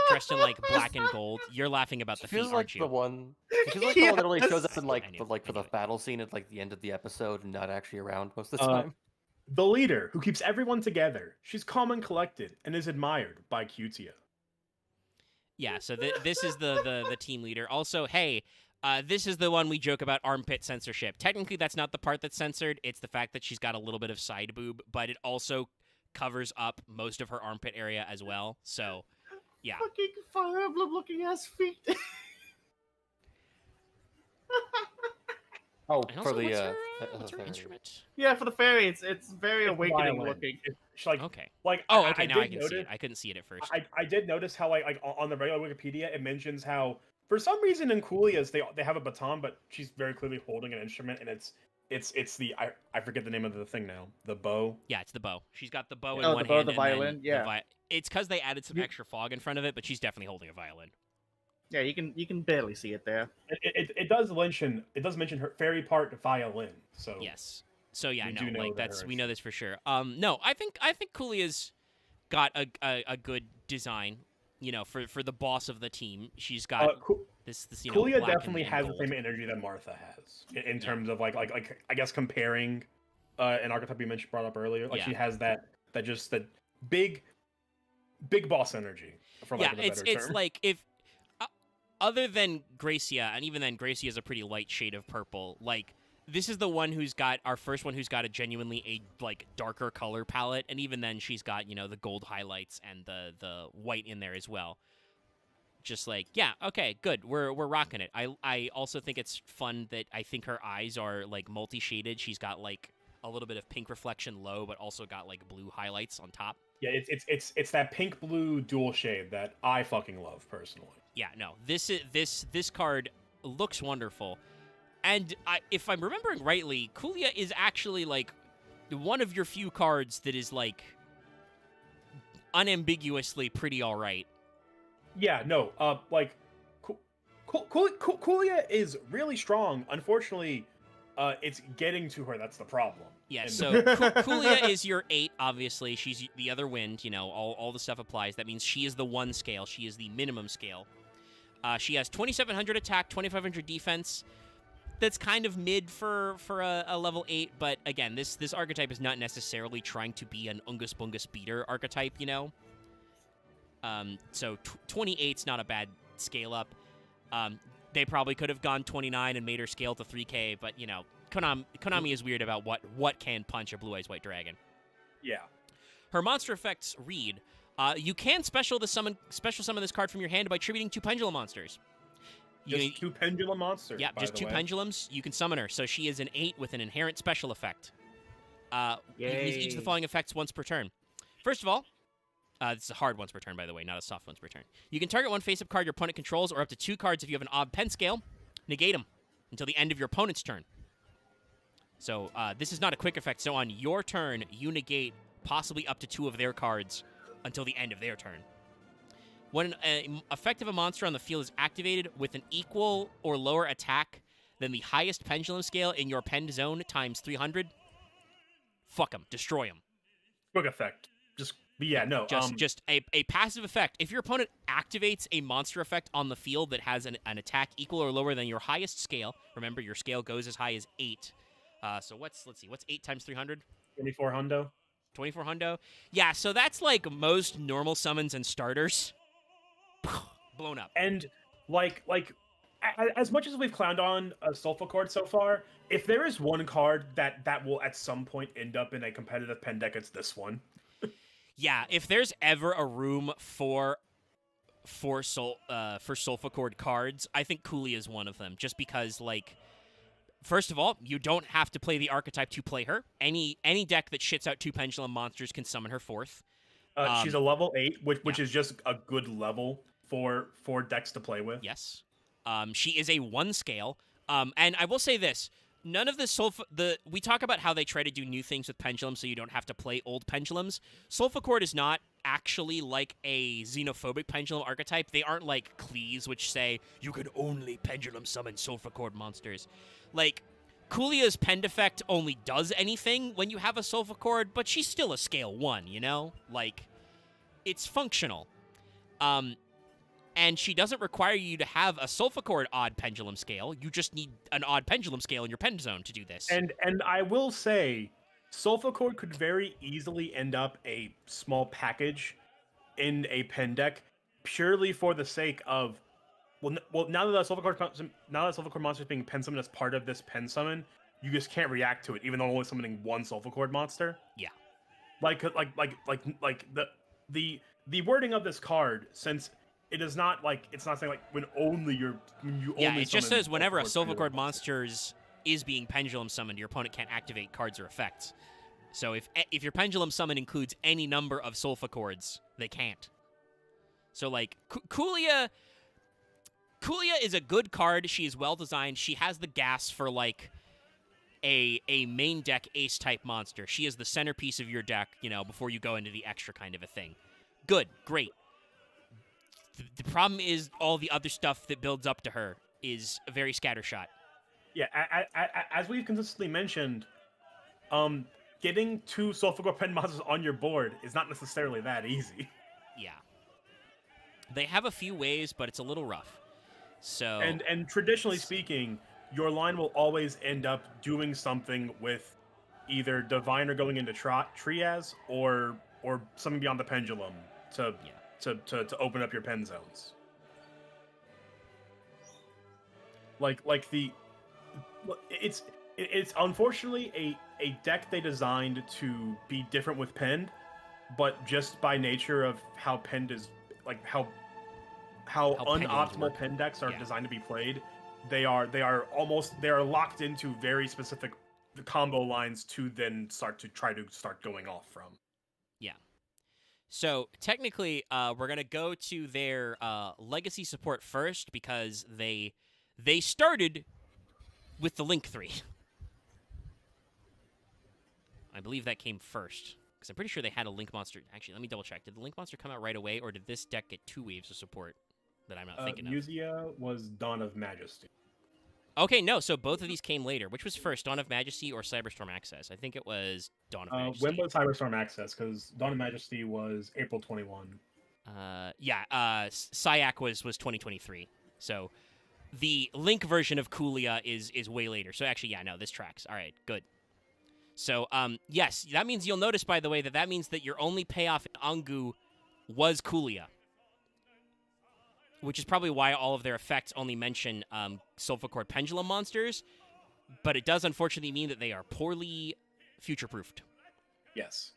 Dressed in, like, black and gold. You're laughing about the feet, feels like aren't you? the one. She feels like the one that only shows up in, like, I knew- for the I knew it. battle scene at, like, the end of the episode and not actually around most of the Uh, time. The leader who keeps everyone together. She's calm and collected and is admired by Cutia. Yeah, so this is the team leader. Also, hey, this is the one we joke about armpit censorship. Technically, that's not the part that's censored. It's the fact that she's got a little bit of side boob, but it also covers up most of her armpit area as well. So, yeah. Fucking Fire Emblem looking ass feet. Oh, And for also, the what's her fairy. instrument? Yeah, for the fairy, it's very It's awakening violin. looking. It's like Okay. like Oh, okay, now I did can see it. notice- I couldn't see it at first. I did notice how, like on the regular Wikipedia, it mentions how for some reason in Coolia's they have a baton, but she's very clearly holding an instrument, and it's the I forget the name of the thing now. The bow. Yeah, it's the bow. She's got the bow in Oh, the one bow, hand. the and violin, then yeah. it's because they added some You- extra fog in front of it, but she's definitely holding a violin. Yeah, you can barely see it there. It does mention her fairy part violin. So Yes. So yeah, We no, do know like that that's her we know this for sure. No, I think Coolia's got a good design. You know, for the boss of the team, she's got this you know. Coolia black definitely and has gold. the same energy that Martha has in terms of like I guess comparing an archetype you mentioned brought up earlier. Like Yeah. she has that big boss energy. For lack of a better it's term. like if other than Gracia, and even then Gracia is a pretty light shade of purple. Like this is the one who's got our first one who's got a like darker color palette, and even then she's got, you know, the gold highlights and the white in there as well. Just like, yeah, okay, good. We're rocking it. I also think it's fun that I think her eyes are like multi-shaded. She's got like a little bit of pink reflection low, but also got like blue highlights on top. Yeah, it's that pink blue dual shade that I fucking love personally. Yeah, no. This card looks wonderful. And if I'm remembering rightly, Kulia is actually like one of your few cards that is like unambiguously pretty all right. Yeah, no, like, Kulia is really strong. Unfortunately, it's getting to her that's the problem. Yeah, And- so Kulia is your 8, obviously. She's the other wind, you know, all the stuff applies. That means she is the 1 scale. She is the minimum scale. She has 2,700 attack, 2,500 defense. That's kind of mid for a level 8, but again, this archetype is not necessarily trying to be an Ungus Bungus beater archetype, you know? So 28's not a bad scale up. They probably could have gone 29 and made her scale to 3K, but, you know, Konami is weird about what can punch a Blue Eyes White Dragon. Yeah. Her monster effects read, you can special summon this card from your hand by attributing 2 pendulum monsters. Just 2 pendulum monsters. Yeah, just 2 pendulums. You can summon her. So she is an 8 with an inherent special effect. You can use each of the following effects once per turn. First of all, this is a hard once per turn, by the way, not a soft once per turn. You can target one face-up card your opponent controls, or up to 2 cards if you have an odd pen scale. Negate them until the end of your opponent's turn. So this is not a quick effect. So on your turn, you negate possibly up to 2 of their cards until the end of their turn. When an effect of a monster on the field is activated with an equal or lower attack than the highest pendulum scale in your penned zone times 300, fuck them, destroy them. Quick effect. Just a passive effect. If your opponent activates a monster effect on the field that has an attack equal or lower than your highest scale, remember your scale goes as high as 8. So let's see, what's 8 times 300? 24 hundo. 24 hundo? Yeah, so that's like most normal summons and starters. Blown up. And like as much as we've clowned on a Sulfa card so far, if there is one card that will at some point end up in a competitive pen deck, it's this one. Yeah, if there's ever a room for Sulfa Chord cards, I think Kulia is one of them. Just because, like, first of all, you don't have to play the archetype to play her. Any deck that shits out 2 pendulum monsters can summon her 4th. She's a level 8, which is just a good level for decks to play with. Yes. She is a 1 scale. And I will say this. None of we talk about how they try to do new things with pendulums so you don't have to play old pendulums. Sulfa Chord is not actually like a xenophobic pendulum archetype. They aren't like Cleese, which say you can only pendulum summon Sulfa Chord monsters. Like, Kulia's Pend effect only does anything when you have a Sulfa Chord, but she's still a scale 1, you know? Like, it's functional. And she doesn't require you to have a Sulfa Chord odd pendulum scale. You just need an odd pendulum scale in your pen zone to do this. And I will say, Sulfa Chord could very easily end up a small package in a pen deck purely for the sake of now that Sulfa Chord monster is being pen summoned as part of this pen summon, you just can't react to it, even though I'm only summoning 1 Sulfa Chord monster. Yeah. Like the wording of this card, since it is not like, it's not saying like when you only it just says whenever a Sulfa Sulfa Chord monster is being pendulum summoned, your opponent can't activate cards or effects. So if your pendulum summon includes any number of Sulfa Chords, they can't. So like Kulia is a good card. She is well designed. She has the gas for like a main deck ace type monster. She is the centerpiece of your deck, you know, before you go into the extra kind of a thing. Good, great. The problem is all the other stuff that builds up to her is a very scattershot. Yeah, as we've consistently mentioned, getting 2 Sulfa Chord pen monsters on your board is not necessarily that easy. Yeah. They have a few ways, but it's a little rough. So And traditionally speaking, your line will always end up doing something with either Diviner going into Triaz or something beyond the Pendulum to open up your pen zones. It's unfortunately a deck they designed to be different with Pend, but just by nature of how Pend is, like how how pendulums unoptimal work. pen decks are Yeah. designed to be played. They are locked into very specific combo lines to then start going off from. So technically, we're gonna go to their legacy support first because they started with the Link 3. I believe that came first because I'm pretty sure they had a Link monster. Actually, let me double check. Did the Link monster come out right away, or did this deck get 2 waves of support that I'm not thinking of? Musia was Dawn of Majesty. Okay, no. So both of these came later. Which was first, Dawn of Majesty or Cyberstorm Access? I think it was Dawn of Majesty. When was Cyberstorm Access? Because Dawn of Majesty was April 21. Syac was 2023. So the Link version of Kulia is way later. So actually, yeah, no, this tracks. All right, good. So yes, that means you'll notice, by the way, that means that your only payoff in Angu was Kulia. Which is probably why all of their effects only mention Sulfur Pendulum monsters, but it does unfortunately mean that they are poorly future-proofed. Yes.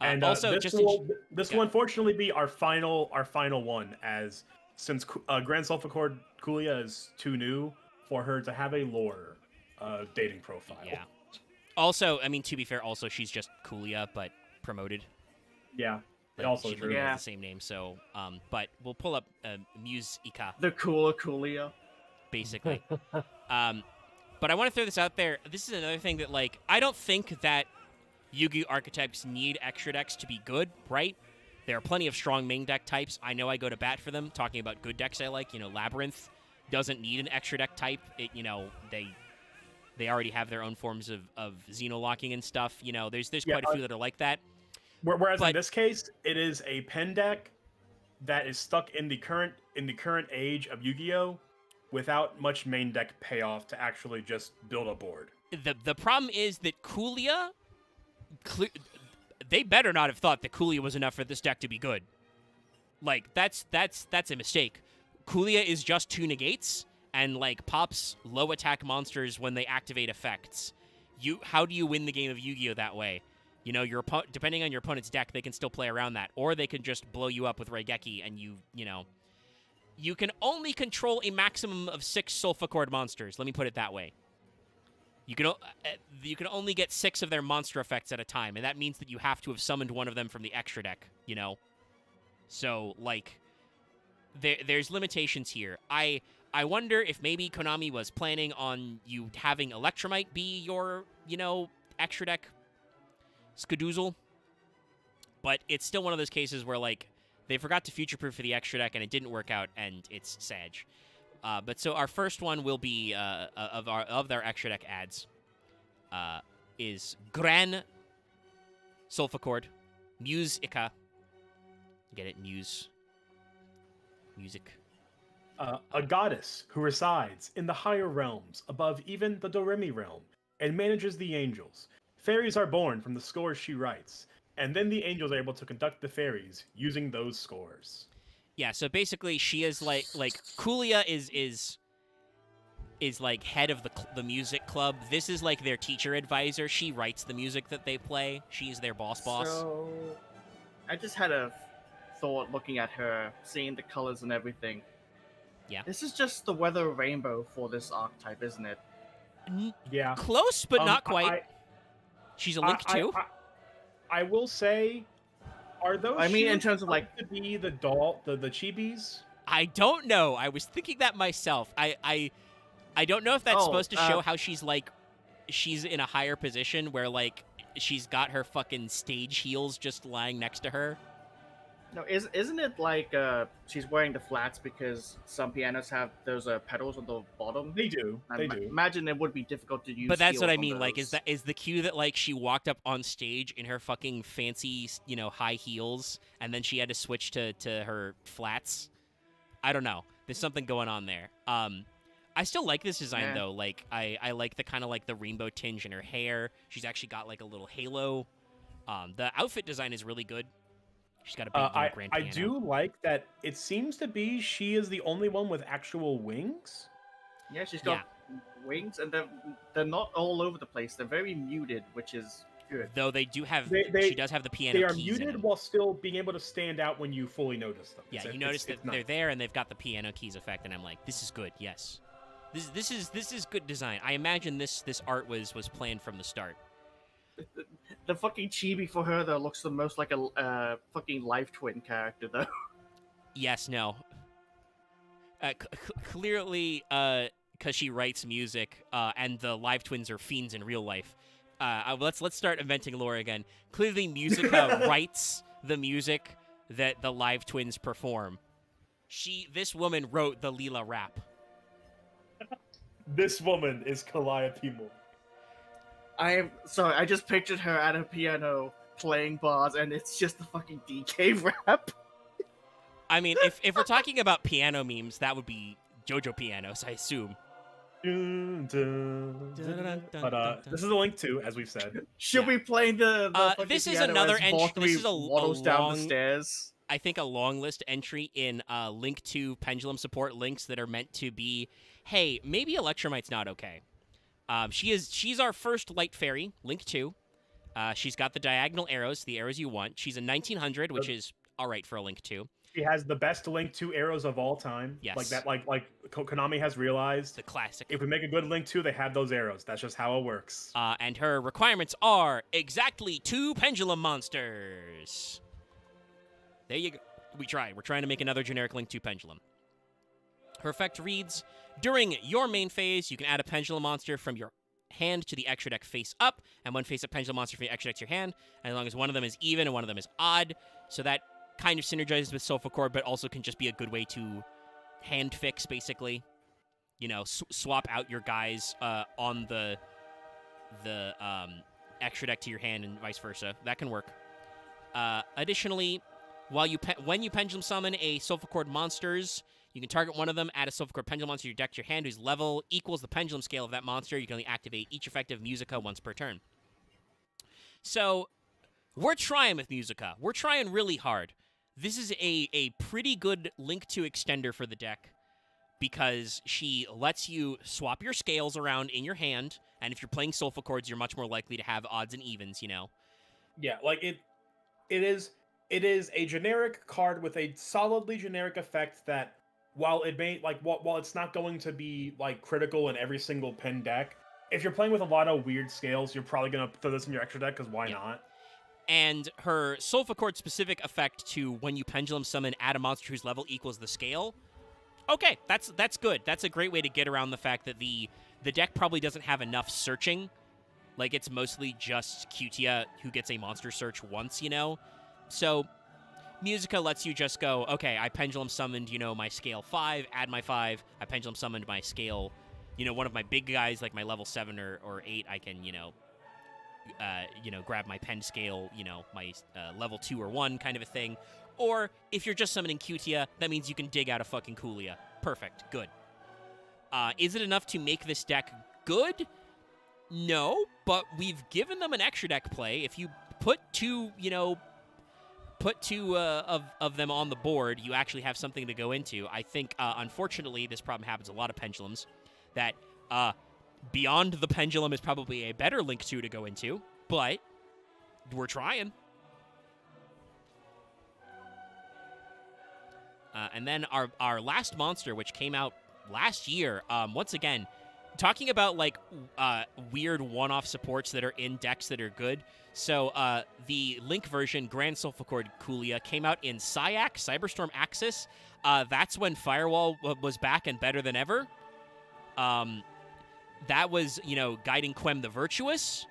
And also, this will unfortunately be our final one, as since Grand Sulfur Kulia is too new for her to have a lore dating profile. Yeah. Also, I mean, to be fair, also she's just Kulia, but promoted. Yeah. Like, also she true. literally has the same name, so but we'll pull up Muse Ika. The cooler Kulia. Basically. But I want to throw this out there. This is another thing that, like, I don't think that Yu-Gi-Oh! Archetypes need extra decks to be good, right? There are plenty of strong main deck types. I know I go to bat for them, talking about good decks I like. You know, Labyrinth doesn't need an extra deck type. It, you know, they already have their own forms of Xenolocking and stuff. You know, there's quite a few that are like that. Whereas in this case, it is a pen deck that is stuck in the current age of Yu-Gi-Oh! Without much main deck payoff to actually just build a board. The problem is that Kulia, they better not have thought that Kulia was enough for this deck to be good. Like, that's a mistake. Kulia is just 2 negates and, like, pops low attack monsters when they activate effects. How do you win the game of Yu-Gi-Oh! That way? You know, depending on your opponent's deck, they can still play around that, or they can just blow you up with Raigeki, and you know, you can only control a maximum of 6 Sulfur monsters. Let me put it that way. You can only get 6 of their monster effects at a time, and that means that you have to have summoned one of them from the extra deck. You know, so like, there's limitations here. I wonder if maybe Konami was planning on you having Electromite be your, you know, extra deck Skadoozle, but it's still one of those cases where, like, they forgot to future-proof for the extra deck, and it didn't work out, and it's sad. But so our first one will be of their extra deck ads is Gran Sulfur Muse Ika. Get it? Muse. Music. A goddess who resides in the higher realms above even the Doremi realm and manages the angels. Fairies are born from the scores she writes, and then the angels are able to conduct the fairies using those scores. Yeah, so basically she is like Kulia is like head of the music club. This is like their teacher advisor. She writes the music that they play. She's their boss. So, I just had a thought looking at her, seeing the colors and everything. Yeah. This is just the weather rainbow for this archetype, isn't it? Yeah. Close, but not quite. She's a Link too. I will say, are those? I mean, in shoes terms of, like, to be the chibis. I don't know. I was thinking that myself. I don't know if that's supposed to show how she's in a higher position where, like, she's got her fucking stage heels just lying next to her. No, isn't it like she's wearing the flats because some pianos have those pedals on the bottom? They do. They do. Imagine it would be difficult to use. But that's what I heels mean. on Like, those. is the cue that, like, she walked up on stage in her fucking fancy, you know, high heels, and then she had to switch to her flats? I don't know. There's something going on there. I still like this design though. Like, I like the kind of like the rainbow tinge in her hair. She's actually got like a little halo. The outfit design is really good. She's got a big grand piano. I do like that. It seems to be she is the only one with actual wings. Yeah, she's got wings, and they're not all over the place. They're very muted, which is Good. Though they do have, They she does have the piano They are keys in muted them. while still being able to stand out when you fully notice them. Yeah, It's- you it's- notice that it's they're nice. there and they've got the piano keys effect, and I'm like, this is good. Yes, this is good design. I imagine this art was planned from the start. The fucking chibi for her though looks the most like a fucking life twin character though. Yes, no. Clearly, because she writes music, and the live twins are fiends in real life. Let's start inventing lore again. Clearly, Musica writes the music that the live twins perform. This woman wrote the Leela rap. This woman is Calliope. I am sorry, I just pictured her at a piano playing bars, and it's just the fucking DK rap. I mean, if we're talking about piano memes, that would be JoJo pianos, I assume. But this is a link to, as we've said. Should we play the fucking this is piano another as entry. Valkyrie This is a waddles down long, the stairs? I think a long list entry in link to pendulum support links that are meant to be, hey, maybe Electromite's not okay. She's our first light fairy, link 2. She's got the diagonal arrows, the arrows you want. She's a 1900, which is all right for a link 2. She has the best link 2 arrows of all time. Yes. Like that, like Konami has realized. The classic. If we make a good link 2, they have those arrows. That's just how it works. And her requirements are exactly 2 pendulum monsters. There you go. We tried. We're trying to make another generic link 2 pendulum. Her effect reads, during your main phase, you can add a pendulum monster from your hand to the extra deck face up, and one face up pendulum monster from the extra deck to your hand, as long as one of them is even and one of them is odd. So that kind of synergizes with Soulful Cord, but also can just be a good way to hand fix, basically. You know, swap out your guys on the extra deck to your hand and vice versa. That can work. Additionally, when you pendulum summon a Soulful Cord monsters, you can target one of them, add a Soulful Cord pendulum monster to your deck to your hand whose level equals the pendulum scale of that monster. You can only activate each effective Musica once per turn. So, we're trying with Musica. We're trying really hard. This is a pretty good link to extender for the deck because she lets you swap your scales around in your hand, and if you're playing Soulful Cords, you're much more likely to have odds and evens, you know? Yeah, like it is a generic card with a solidly generic effect that while it may while it's not going to be like critical in every single pen deck, if you're playing with a lot of weird scales, you're probably gonna throw this in your extra deck because why not? And her Soulful Cord specific effect to when you pendulum summon, add a monster whose level equals the scale. Okay, that's good. That's a great way to get around the fact that the deck probably doesn't have enough searching. Like, it's mostly just Cutia who gets a monster search once, you know? So, Musica lets you just go, okay, I pendulum summoned, my scale 5, add my 5. I pendulum summoned my scale, one of my big guys, like my level 7 or 8, I can, grab my pen scale, my level 2 or 1 kind of a thing. Or, if you're just summoning Cutia, that means you can dig out a fucking Coolia. Perfect. Good. Is it enough to make this deck good? No, but we've given them an extra deck play. If you put two of them on the board, you actually have something to go into. I think, unfortunately, this problem happens a lot of pendulums, that Beyond the Pendulum is probably a better Link 2 to go into, but we're trying. And then our last monster, which came out last year, once again, talking about weird one-off supports that are in decks that are good. So the Link version, Grand Soulful Cord Coolia, came out in Syac, Cyberstorm Axis. That's when Firewall was back and better than ever. That was, Guiding Quem the Virtuous.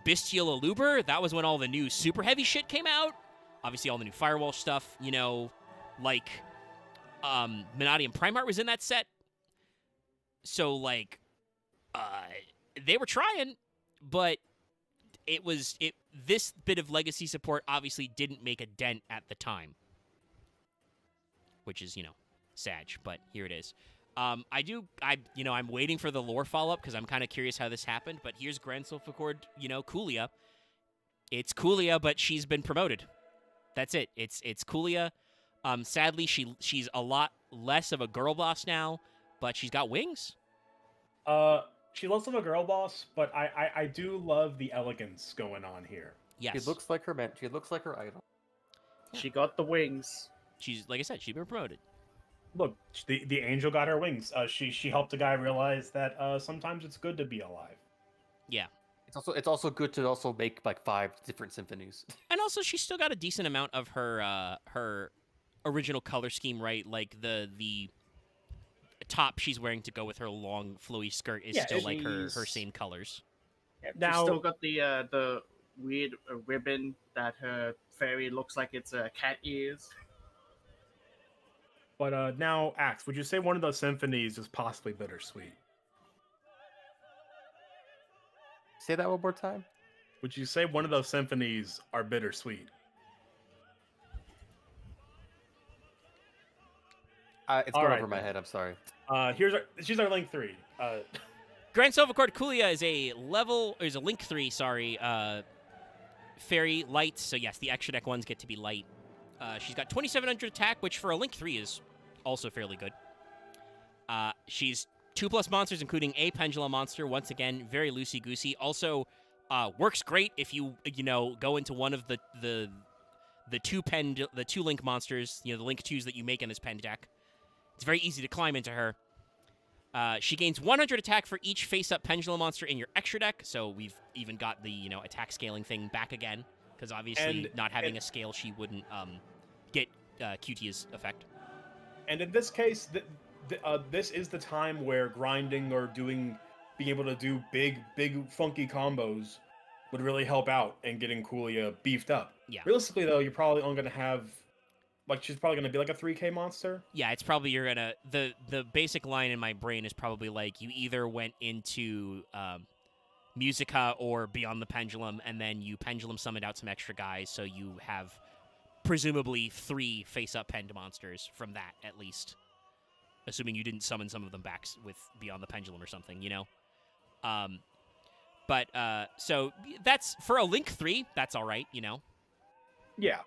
Bestial Aluber, that was when all the new super heavy shit came out. Obviously all the new Firewall stuff, Manadium Primart was in that set. So, they were trying, but this bit of legacy support obviously didn't make a dent at the time. Which is, sad, but here it is. I'm waiting for the lore follow-up because I'm kind of curious how this happened, but here's Grand Soulful Cord, Coolia. It's Coolia, but she's been promoted. That's it. It's Coolia. Sadly, she's a lot less of a girl boss now, but she's got wings. She looks like a girl boss, but I do love the elegance going on here. Yes. She looks like her She looks like her idol. She got the wings. She's, like I said, she's been promoted. Look, the angel got her wings. She helped a guy realize that sometimes it's good to be alive. Yeah. It's also good to also make like 5 different symphonies. And also, she's still got a decent amount of her original color scheme, right? Like the top she's wearing to go with her long flowy skirt is still like her same colors. Yeah, Now- she's still got the weird ribbon that her fairy looks like it's cat ears. But now, Axe, would you say one of those symphonies is possibly bittersweet? Say that one more time. Would you say one of those symphonies are bittersweet? It's All going right, over my then. head. I'm sorry. She's our Link 3. Grand Silvercord Kulia is a Link 3, fairy light. So yes, the extra deck ones get to be light. She's got 2700 attack, which for a Link 3 is also fairly good. She's 2+ monsters, including a Pendulum monster. Once again, very loosey-goosey. Also, works great if you go into one of the two Link monsters, the Link 2s that you make in this pen deck. It's very easy to climb into her. She gains 100 attack for each face-up Pendulum monster in your extra deck, so we've even got the attack scaling thing back again, because obviously not having a scale, she wouldn't get QT's effect. And in this case, this is the time where grinding or being able to do big, funky combos would really help out and getting Kulia beefed up. Yeah. Realistically, though, you're probably only going to have, she's probably going to be like a 3k monster. Yeah, it's probably the basic line in my brain is probably like you either went into Musica or Beyond the Pendulum, and then you Pendulum summoned out some extra guys, so you have presumably 3 face-up penned monsters from that, at least. Assuming you didn't summon some of them back with Beyond the Pendulum or something, So that's, for a Link 3, that's all right, Yeah.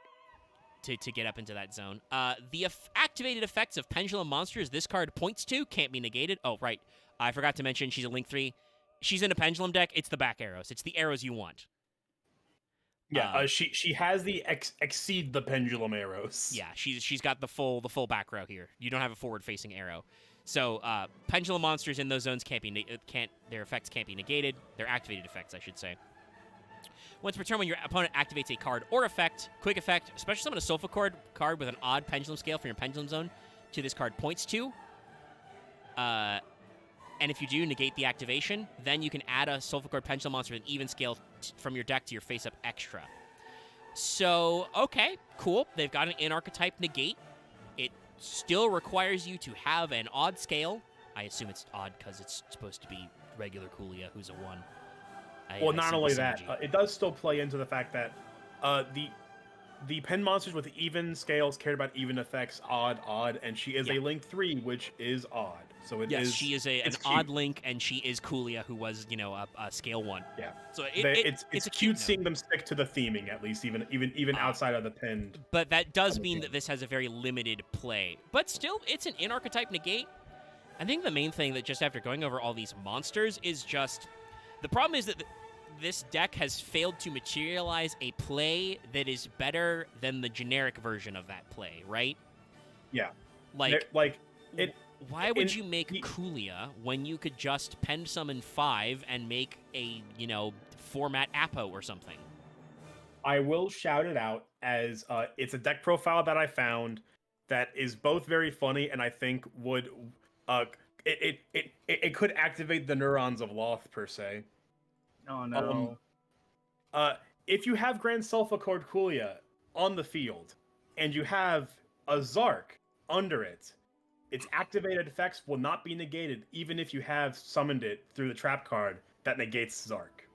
to get up into that zone. The activated effects of Pendulum monsters this card points to can't be negated. Oh, right. I forgot to mention she's a Link 3. She's in a Pendulum deck. It's the back arrows. It's the arrows you want. Yeah, she has the exceed the pendulum arrows. Yeah, she's got the full back row here. You don't have a forward facing arrow. So Pendulum monsters in those zones their effects can't be negated. Their activated effects, I should say. Once per turn, when your opponent activates a card or effect, quick effect, special summon a Sulfa card with an odd pendulum scale from your pendulum zone to this card points to. And if you do negate the activation, then you can add a Sulfa pendulum monster with an even scale from your deck to your face-up extra. So, okay, cool. They've got an in-archetype negate. It still requires you to have an odd scale. I assume it's odd because it's supposed to be regular Kulia, who's a 1. Well, not only that, it does still play into the fact that the pen monsters with even scales cared about even effects, odd, and she is a Link 3, which is odd. So she is an odd Link, and she is Kulia, who was a scale 1. Yeah. So it's a cute seeing them stick to the theming at least, even outside of the pinned. But that does mean that this has a very limited play. But still, it's an in-archetype negate. I think the main thing that just after going over all these monsters is just the problem is that this deck has failed to materialize a play that is better than the generic version of that play, right? Yeah. Why would you make Kulia when you could just pen summon 5 and make a, format Apo or something? I will shout it out as it's a deck profile that I found that is both very funny and I think would it could activate the neurons of Loth per se. Oh no. If you have Grand Sulfa Kulia on the field and you have a Zark under it, its activated effects will not be negated even if you have summoned it through the trap card that negates Zark.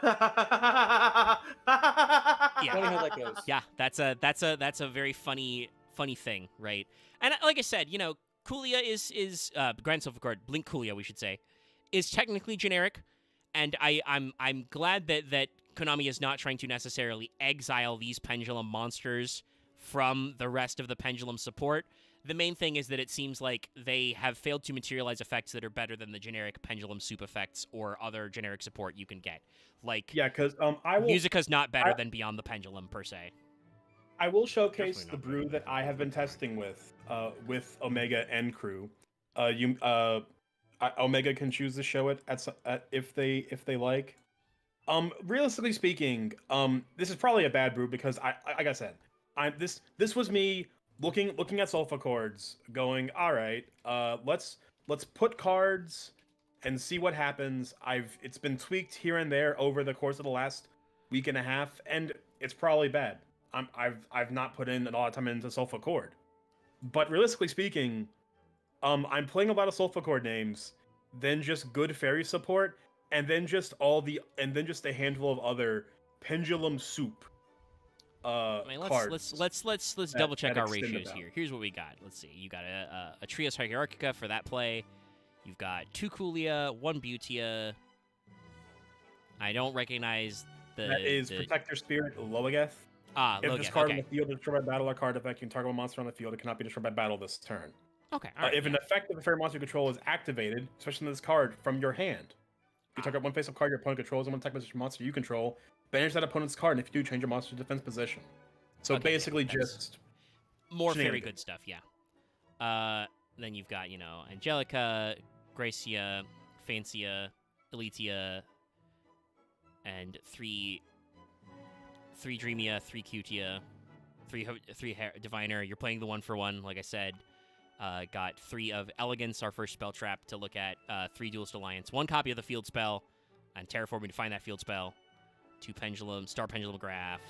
Yeah. Funny how that goes. Yeah, that's a very funny thing, right? And like I said, Kulia is Grand Silvercord, Blink Kulia, we should say, is technically generic, and I'm glad that Konami is not trying to necessarily exile these Pendulum monsters from the rest of the Pendulum support. The main thing is that it seems like they have failed to materialize effects that are better than the generic pendulum soup effects or other generic support you can get. Like, Yeah, because Musica's not better than Beyond the Pendulum per se. I will showcase Definitely the not brew that I have been testing with Omega and crew. Omega can choose to show it if they like. Realistically speaking, this is probably a bad brew because like I said, this was me looking at sulfa chords, going, all right, let's put cards and see what happens. It's been tweaked here and there over the course of the last week and a half, and it's probably bad. I've not put in a lot of time into sulfa chord, but realistically speaking, I'm playing a lot of sulfa chord names, then just good fairy support, and then just a handful of other pendulum soup cards. Let's double check our ratios here. Here's what we got. Let's see. You got a Trias Hierarchica for that play. You've got 2 Coolia, 1 Butia. I don't recognize that is Protector Spirit Loageth. If this card on the field is destroyed by battle or card effect, you can target a monster on the field. It cannot be destroyed by battle this turn. Okay. All right, if an effect of a fairy monster you control is activated, especially in this card, from your hand, you target one face-up card your opponent controls and one attack position monster you control. Banish that opponent's card, and if you do, change your monster's defense position. So basically, just more very good stuff. Yeah. Then you've got Angelica, Gracia, Fancia, Elitia, and 3 Dreamia, 3 Cutia, 3 Diviner. You're playing the 1-for-1, like I said. Got 3 of Elegance, our first spell trap to look at. 3 Duelist Alliance, 1 copy of the field spell, and Terraforming to find that field spell. 2 Pendulum, Star Pendulum Graph,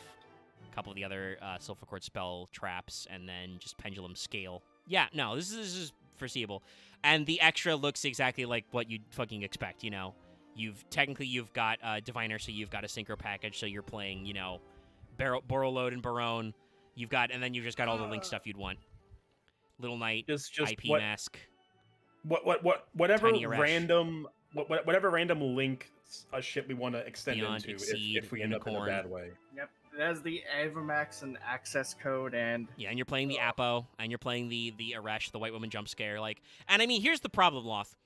a couple of the other Sulfur Chord spell traps, and then just Pendulum Scale. Yeah, no, this is foreseeable. And the extra looks exactly like what you'd fucking expect, You've got Diviner, so you've got a Synchro package, so you're playing, Borrowload and Barone. And then you've just got all the link stuff you'd want. Little Knight, just IP Mask. Whatever random link shit we want to extend Beyond, into Exceed, if we end up in a bad way. Yep, that's the Evermax and access code, and and you're playing the Apo, and you're playing the Arash, the White Woman jump scare, and I mean, here's the problem, Loth.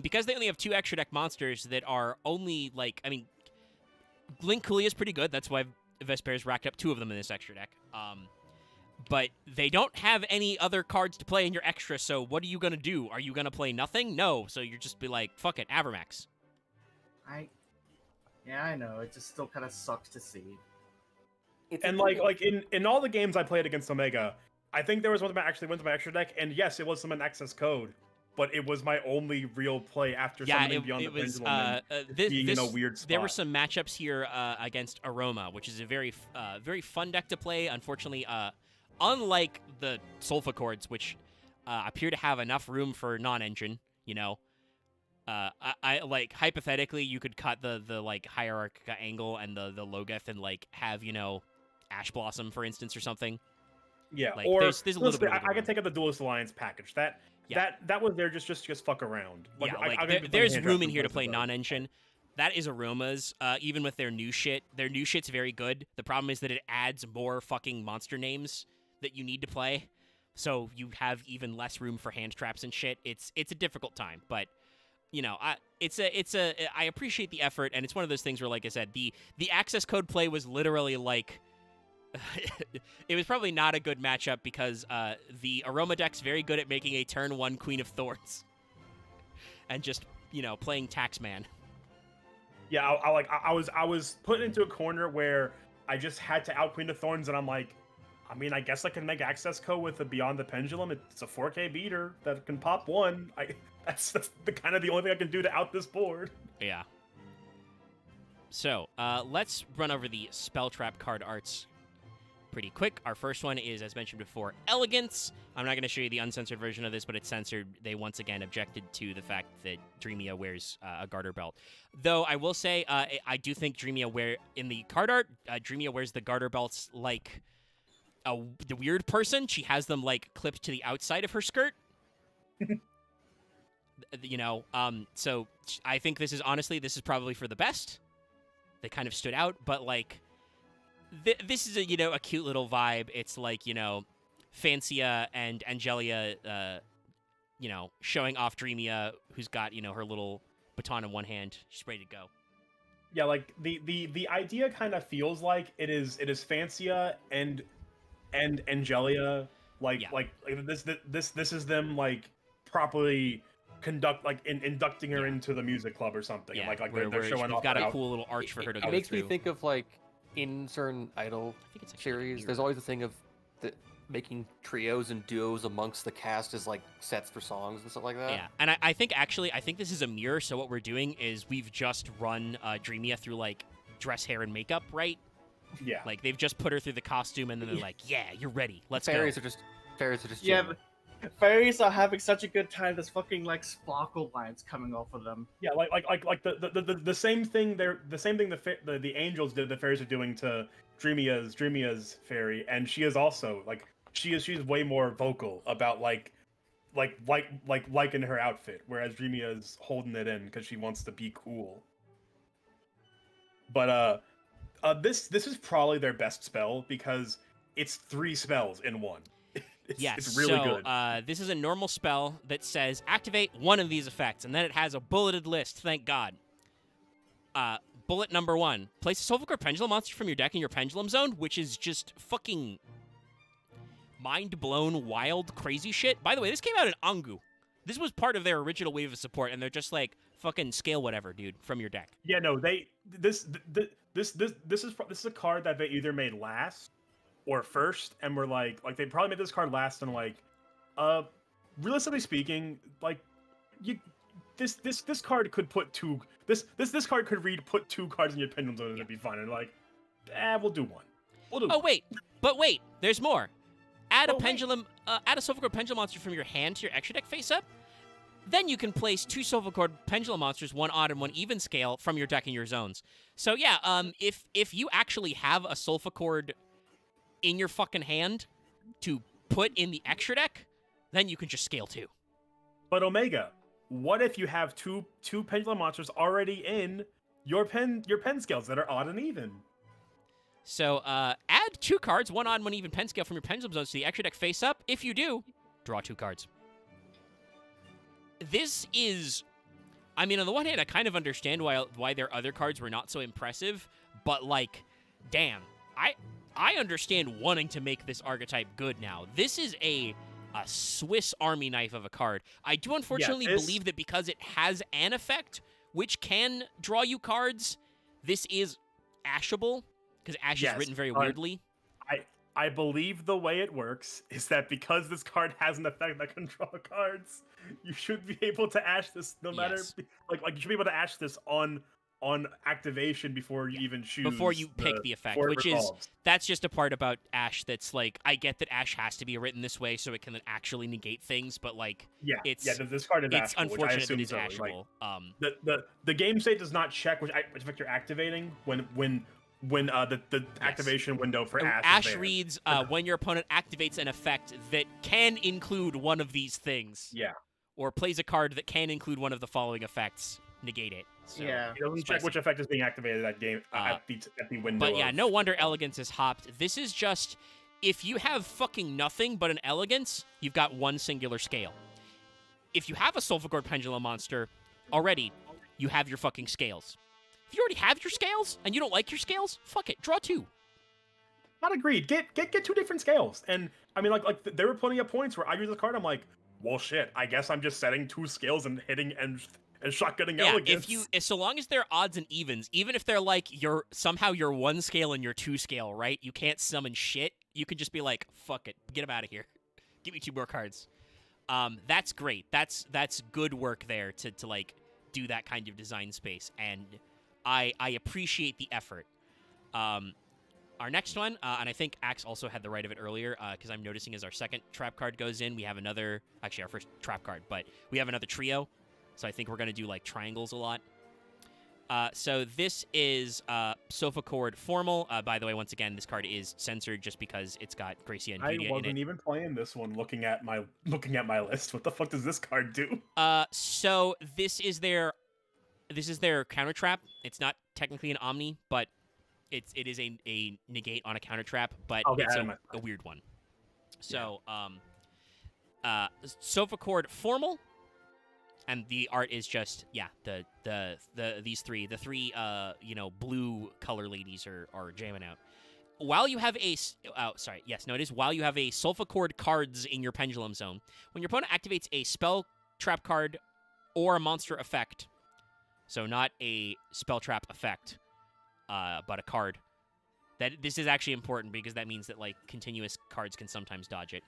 Because they only have 2 extra deck monsters that are only Link Cooley is pretty good. That's why Vesper's racked up 2 of them in this extra deck. But they don't have any other cards to play in your extra, so what are you going to do? Are you going to play nothing? No, so you're just be like, fuck it, Avermax. I know, it just still kind of sucks to see. And in all the games I played against Omega, I think there was one that actually went to my extra deck, and yes, it was some access code, but it was my only real play after summoning Beyond the Pendulum being in a weird spot. There were some matchups here against Aroma, which is a very fun deck to play. Unfortunately, unlike the Sulfa chords, which appear to have enough room for non-engine, I hypothetically you could cut the Hierarchica angle and the Logeth and have Ash Blossom, for instance, or something. Yeah, or there's a little bit. I could take up the Duelist Alliance package. That was there just fuck around. There's room in here to play non-engine. That is Aroma's. Even with their new shit, shit's very good. The problem is that it adds more fucking monster names that you need to play, so you have even less room for hand traps and shit. It's a difficult time, but I appreciate the effort, and it's one of those things where, like I said, the access code play was literally it was probably not a good matchup because the Aroma deck's very good at making a turn 1 Queen of Thorns and just playing Taxman. Yeah, I was put into a corner where I just had to out Queen of Thorns, and I'm like, I mean, I guess I can make access code with the Beyond the Pendulum. It's a 4K beater that can pop 1. That's the only thing I can do to out this board. Yeah. So let's run over the spell trap card arts pretty quick. Our first one is, as mentioned before, Elegance. I'm not going to show you the uncensored version of this, but it's censored. They once again objected to the fact that Dreamia wears a garter belt. Though I will say, I do think Dreamia in the card art, Dreamia wears the garter belts like the weird person. She has them clipped to the outside of her skirt. So I think this is probably for the best. They kind of stood out, but this is a cute little vibe. It's Fancia and Angelia, showing off Dreamia, who's got, her little baton in one hand. She's ready to go. Yeah, like the idea kind of feels like it is Fancia and Angelia, like this is them like properly inducting her into the music club or something. Yeah, like they're showing off. We've got a cool little arch for her to go through. It makes me think of like in certain idol series, there's always a thing of making trios and duos amongst the cast as like sets for songs and stuff like that. Yeah, and I think this is a mirror. So what we're doing is we've just run Dreamia through like dress, hair, and makeup, right? Yeah. Like they've just put her through the costume, and then they're like, "Yeah, you're ready. Let's fairies go." Fairies are just Yeah, chilling. fairies are having such a good time. There's fucking like sparkle lines coming off of them. Yeah, like the same thing the angels did. The fairies are doing to Dreamia's fairy, and she is also like she's way more vocal about liking her outfit, whereas Dreamia's holding it in because she wants to be cool. But this is probably their best spell because it's 3 spells in one. It's really good. This is a normal spell that says activate one of these effects, and then it has a bulleted list. Thank God. Bullet number 1: place a Soulful Core Pendulum monster from your deck in your Pendulum Zone, which is just fucking mind-blown, wild, crazy shit. By the way, this came out in Angu. This was part of their original wave of support, and they're just like, fucking scale whatever, dude, from your deck. Yeah, no, this is a card that they either made last or first, and we're like they probably made this card last, and realistically speaking, this card could put this card could put 2 cards in your Pendulum Zone and it'd be fine. And we'll do one. Wait, there's more. Add a Soulful Core Pendulum monster from your hand to your extra deck face up. Then you can place 2 Soulful Core Pendulum monsters, 1 odd and 1 even scale, from your deck in your zones. So yeah, if you actually have a Soulful Core in your fucking hand to put in the extra deck, then you can just scale 2. But Omega, what if you have two Pendulum monsters already in your pen scales that are odd and even? So add 2 cards, 1 odd, 1 even pen scale from your Pendulum Zones to the extra deck face up. If you do, draw 2 cards. This is, I mean, on the one hand, I kind of understand why their other cards were not so impressive, but damn, I understand wanting to make this archetype good now. This is a Swiss Army knife of a card. I do unfortunately believe that because it has an effect which can draw you cards, this is ashable, because Ash is written very weirdly. I believe the way it works is that because this card has an effect that can draw cards, you should be able to Ash this no matter you should be able to Ash this on activation before you even choose before you pick the effect, which that's just a part about Ash that's I get that Ash has to be written this way so it can actually negate things, but this card is it's ashable, unfortunate that it's so. ashable. The game state does not check which effect you're activating when the activation window for Ash reads when your opponent activates an effect that can include one of these things. Yeah. Or plays a card that can include one of the following effects. Negate it. So, yeah. It doesn't check which effect is being activated at the window. But yeah, no wonder Elegance is hopped. This is just, if you have fucking nothing but an Elegance, you've got 1 singular scale. If you have a Soulful Core Pendulum monster, already, you have your fucking scales. If you already have your scales, and you don't like your scales, fuck it, draw 2. Not agreed. Get 2 different scales. And, I mean, there were plenty of points where I use this card, I'm like, well, shit, I guess I'm just setting 2 scales and hitting and shotgunning Elegance. So long as they're odds and evens, even if they're you're somehow your 1 scale and your 2 scale, right? You can't summon shit. You can just be like, fuck it, get them out of here. Give me 2 more cards. That's great. That's good work there to do that kind of design space, and I appreciate the effort. Our next one, and I think Axe also had the right of it earlier, because I'm noticing as our second trap card goes in, we have another, actually our first trap card, but we have another trio, so I think we're going to do triangles a lot. So this is Sofa Chord Formal. By the way, once again, this card is censored just because it's got Gracia and Judia in it. I wasn't even playing this one. Looking at my list, what the fuck does this card do? So this is their counter trap. It's not technically an Omni, but it is a negate on a counter trap, but it's a weird one. So, Sofa Chord formal, and the art is just these three blue color ladies are jamming out. While you have while you have a Sulfa Chord cards in your Pendulum Zone, when your opponent activates a spell trap card or a monster effect, so not a spell trap effect, but a card. This is actually important because that means that like continuous cards can sometimes dodge it.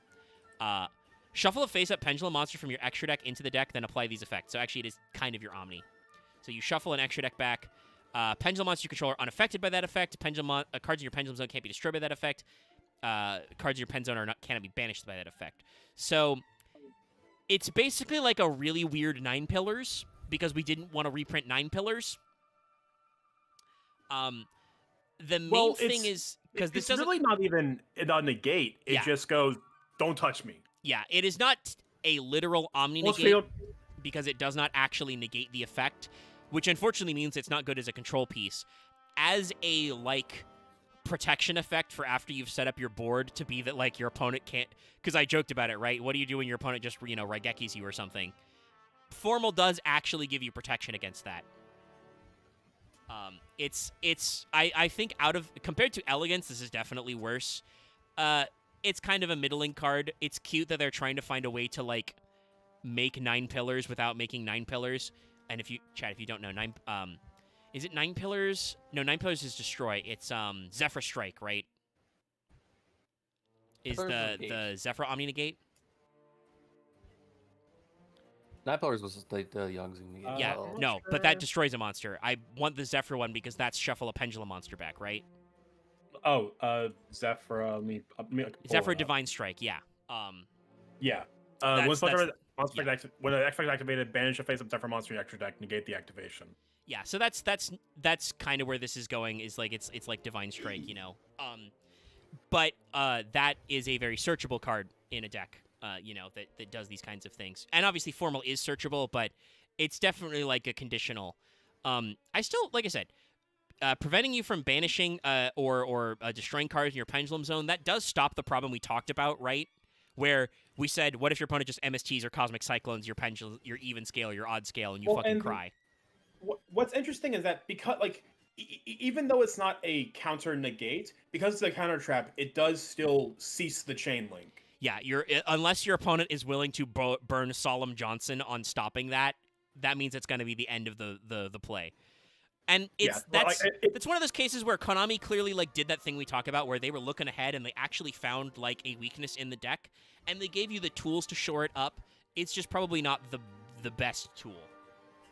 Shuffle a face-up Pendulum monster from your extra deck into the deck, then apply these effects. So actually, it is kind of your Omni. So you shuffle an extra deck back. Pendulum monster you control are unaffected by that effect. Cards in your Pendulum Zone can't be destroyed by that effect. Cards in your Pen Zone cannot be banished by that effect. So it's basically like a really weird 9 pillars because we didn't want to reprint 9 pillars. The main thing is because this doesn't really not even a negate. It just goes, "Don't touch me." Yeah, it is not a literal Omni negate because it does not actually negate the effect, which unfortunately means it's not good as a control piece. As a like protection effect for after you've set up your board to be that like your opponent can't, because I joked about it, right? What do you do when your opponent just Raigekis you or something? Formal does actually give you protection against that. I think compared to Elegance, this is definitely worse. It's kind of a middling card. It's cute that they're trying to find a way to like make 9 pillars without making 9 pillars. And if you don't know, is it 9 pillars? No, 9 pillars is destroy. It's Zephyr Strike, right? Is the Zephyr Omni negate? 9 pillars was the Youngzing. Yeah, no, but that destroys a monster. I want the Zephyr one because that's shuffle a Pendulum monster back, right? Oh, Zephyr. Zephyr Divine Strike, yeah. Yeah. When an effect activated, banish a face-up Zephyr monster in your extra deck, negate the activation. Yeah, so that's kind of where this is going. Is like it's like Divine Strike, you know. But that is a very searchable card in a deck. That does these kinds of things. And obviously formal is searchable, but it's definitely like a conditional. I still, like I said, preventing you from banishing or destroying cards in your Pendulum Zone, that does stop the problem we talked about, right? Where we said, what if your opponent just MSTs or Cosmic Cyclones your Pendulum, your even scale, your odd scale, and you fucking cry? What's interesting is that because, like, even though it's not a counter negate, because it's a counter trap, it does still cease the chain link. Yeah, unless your opponent is willing to burn Solemn Johnson on stopping that means it's going to be the end of the play. And it's one of those cases where Konami clearly like did that thing we talk about where they were looking ahead and they actually found like a weakness in the deck and they gave you the tools to shore it up. It's just probably not the best tool.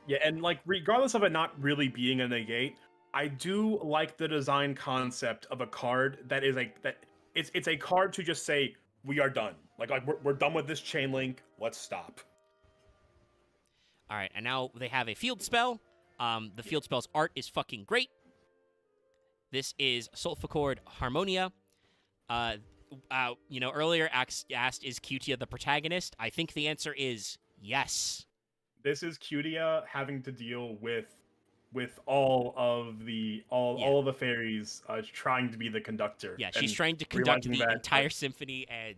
Yeah, and like regardless of it not really being a negate, I do like the design concept of a card that is it's a card to just say we are done. Like we're done with this chain link. Let's stop. All right, and now they have a field spell. The field spell's art is fucking great. This is Sulfa Chord Harmonia. Earlier asked, is Cutia the protagonist? I think the answer is yes. This is Cutia having to deal with all of the fairies trying to be the conductor. Yeah, she's trying to conduct the entire symphony, and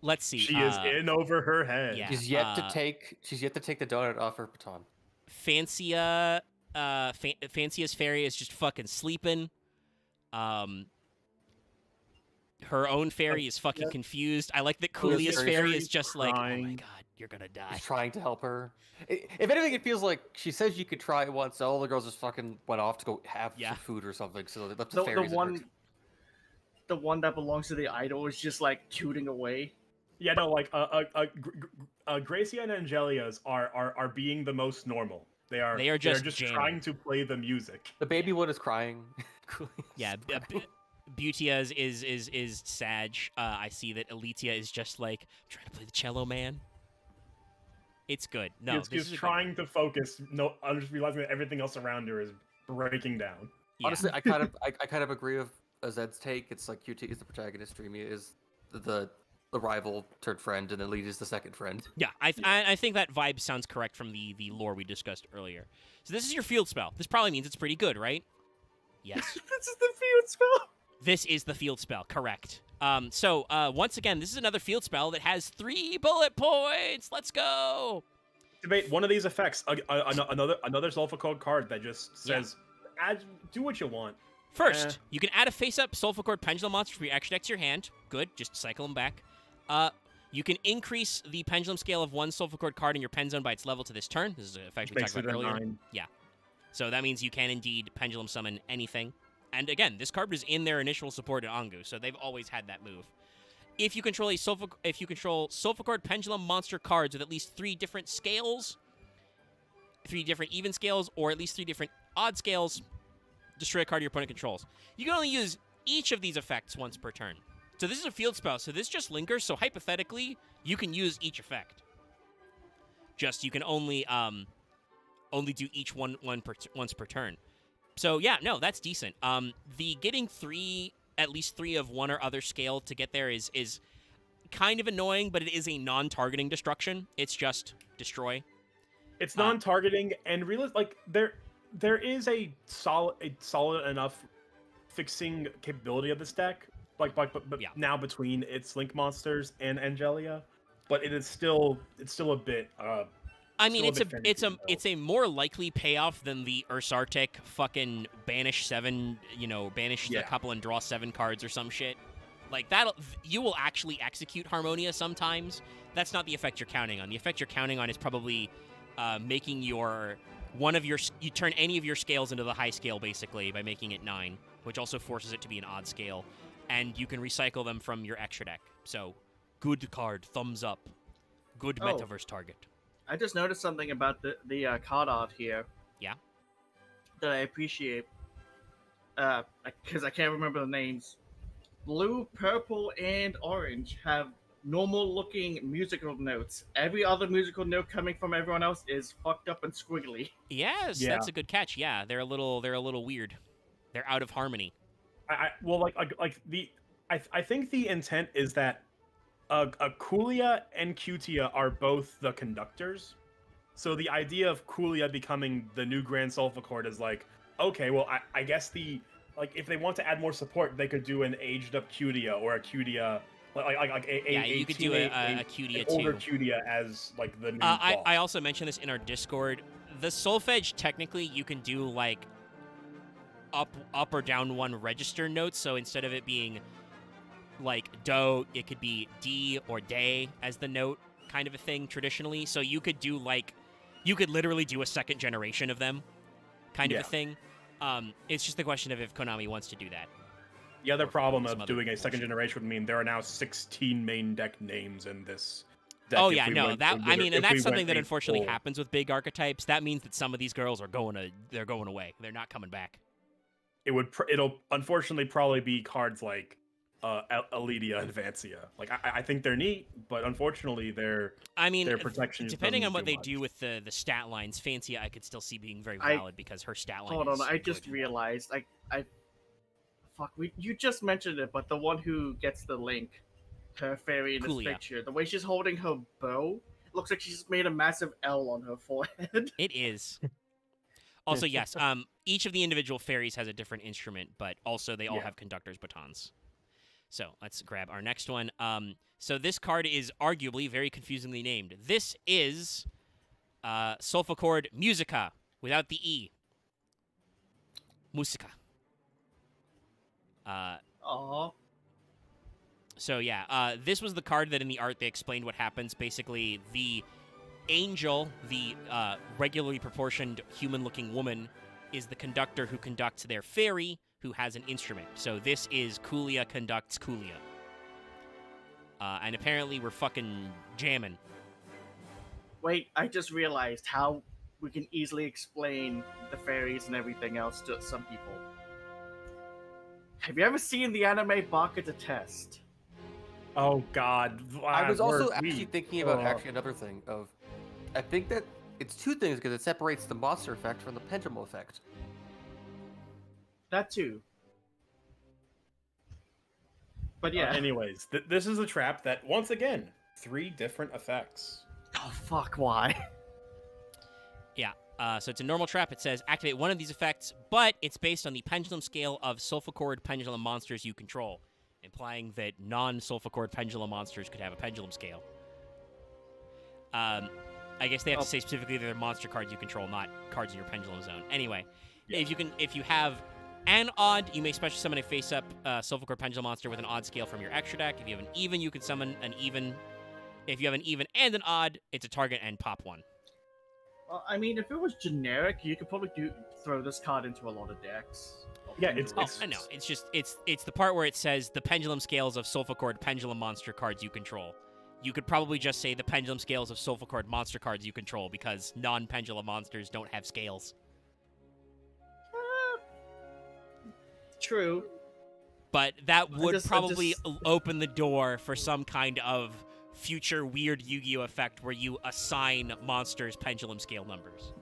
let's see. She is in over her head. Yeah, she's yet to take the donut off her baton. Fancia's fairy is just fucking sleeping. Her own fairy is fucking confused. I like that Coolia's fairy is just like, oh my god, you're gonna die. She's trying to help her. If anything, it feels like she says you could try it once. So all the girls just fucking went off to go have some food or something. So they left the fairies. The one that belongs to the idol is just like tooting away. Yeah, no, like Gracia and Angelia's are being the most normal. They are just trying to play the music. The baby one is crying. Yeah, Butia's is Sag. I see that Elitia is just like trying to play the cello, man. It's good. No, she's trying to focus. No, I'm just realizing that everything else around her is breaking down. Yeah. Honestly, I kind of agree with Zed's take. It's like QT is the protagonist, Dreamy is the rival turned friend, and Elite is the second friend. Yeah, I think that vibe sounds correct from the lore we discussed earlier. So this is your field spell. This probably means it's pretty good, right? Yes. This is the field spell. This is the field spell, correct. Once again, this is another field spell that has 3 bullet points. Let's go. Debate one of these effects. Another Sulfur card that just says, do what you want. First, you can add a face-up Sulfur Pendulum monster from your extra deck to your hand. Good, just cycle them back. You can increase the pendulum scale of one Sulfur card in your pen zone by its level to this turn. This is an effect we talked about earlier. 9. Yeah. So that means you can indeed pendulum summon anything. And again, this card was in their initial support at Angu, so they've always had that move. If you control Sulfur Pendulum monster cards with at least 3 different scales, 3 different even scales, or at least 3 different odd scales, destroy a card your opponent controls. You can only use each of these effects once per turn. So this is a field spell, so this just lingers, so hypothetically, you can use each effect. Just, you can only do each one once per turn. So yeah, no, that's decent. The getting at least 3 of one or other scale to get there is kind of annoying, but it is a non-targeting destruction. It's just destroy. It's non-targeting, and there is a solid enough fixing capability of this deck. But now between its Link monsters and Angelia, but it's still a bit. I mean, it's a more likely payoff than the Ursartic fucking banish 7, banish a couple and draw 7 cards or some shit. Like you will actually execute Harmonia sometimes. That's not the effect you're counting on. The effect you're counting on is probably making you turn any of your scales into the high scale basically by making it 9, which also forces it to be an odd scale. And you can recycle them from your extra deck. So, good card, thumbs up. Good metaverse target. I just noticed something about the card art here. Yeah? That I appreciate. Because I can't remember the names. Blue, purple, and orange have normal-looking musical notes. Every other musical note coming from everyone else is fucked up and squiggly. Yes, that's a good catch. Yeah, they're a little weird. They're out of harmony. I think the intent is that Kulia and Cutia are both the conductors. So the idea of Kulia becoming the new Grand Sulfur is like, okay, well, I guess if they want to add more support, they could do an aged up Cutia or a Cutia, you could do a Cutia too. Older Cutia as like the new boss. I also mentioned this in our Discord. The Solfege, technically, you can do like up or down 1 register notes, so instead of it being like do, it could be D or day as the note kind of a thing traditionally. So you could literally do a second generation of them kind of a thing. It's just the question of if Konami wants to do that. The other problem of doing a second generation would mean there are now 16 main deck names in this deck. Oh yeah, no, and that's something that unfortunately happens with big archetypes. That means that some of these girls are going away. They're not coming back. It'll unfortunately probably be cards like Elidia and Vancia. Like I think they're neat, but unfortunately their protection. Depending on what they do with the stat lines, Vancia I could still see being very valid because her stat line. Hold on, I just realized you just mentioned it, but the one who gets the link, her fairy in this picture, the way she's holding her bow, it looks like she's made a massive L on her forehead. It is. Also, yes, each of the individual fairies has a different instrument, but also they all have conductor's batons. So let's grab our next one. So this card is arguably very confusingly named. This is Sulfur Musica, without the E. Musica. So yeah, this was the card that in the art they explained what happens. Basically, the angel, the regularly proportioned human-looking woman, is the conductor who conducts their fairy, who has an instrument. So this is Kulia conducts Kulia. And apparently we're fucking jamming. Wait, I just realized how we can easily explain the fairies and everything else to some people. Have you ever seen the anime Baka to Test? Oh god. I was also actually thinking about another thing of, I think that it's 2 things because it separates the monster effect from the pendulum effect. That too. But yeah. Anyways, this is a trap that, once again, 3 different effects. Oh fuck, why? Yeah. So it's a normal trap. It says activate one of these effects, but it's based on the pendulum scale of Sulfur pendulum monsters you control. implying that non-Sulfur Pendulum monsters could have a pendulum scale. I guess they have to say specifically they're monster cards you control, not cards in your pendulum zone. Anyway, if you have an odd, you may special summon a face-up Sulfur Pendulum monster with an odd scale from your extra deck. If you have an even, you can summon an even. If you have an even and an odd, it's a target and pop one. Well, I mean, if it was generic, you could probably throw this card into a lot of decks. Yeah, I know. It's just it's the part where it says the pendulum scales of Sulfur Pendulum monster cards you control. You could probably just say the pendulum scales of Sulfur monster cards you control because non-pendulum monsters don't have scales. True. But that would probably open the door for some kind of future weird Yu-Gi-Oh! Effect where you assign monsters pendulum scale numbers.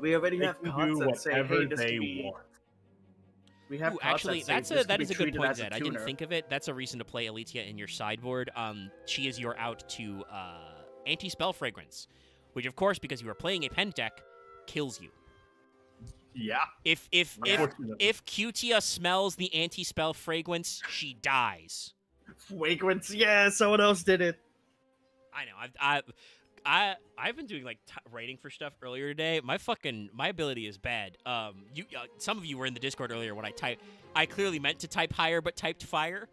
We already have cards that say, hey, this they could be... want. We have Actually, that is a good point, Zed. I didn't tuner. think of it. That's a reason to play Aletia in your sideboard. She is your out to Anti-Spell Fragrance, which, of course, because you are playing a pen deck, kills you. Yeah. If Cutia smells the Anti-Spell Fragrance, she dies. Fragrance, yeah, someone else did it. I know. I've been doing like writing for stuff earlier today. My ability is bad. Some of you were in the Discord earlier when I clearly meant to type higher but typed fire.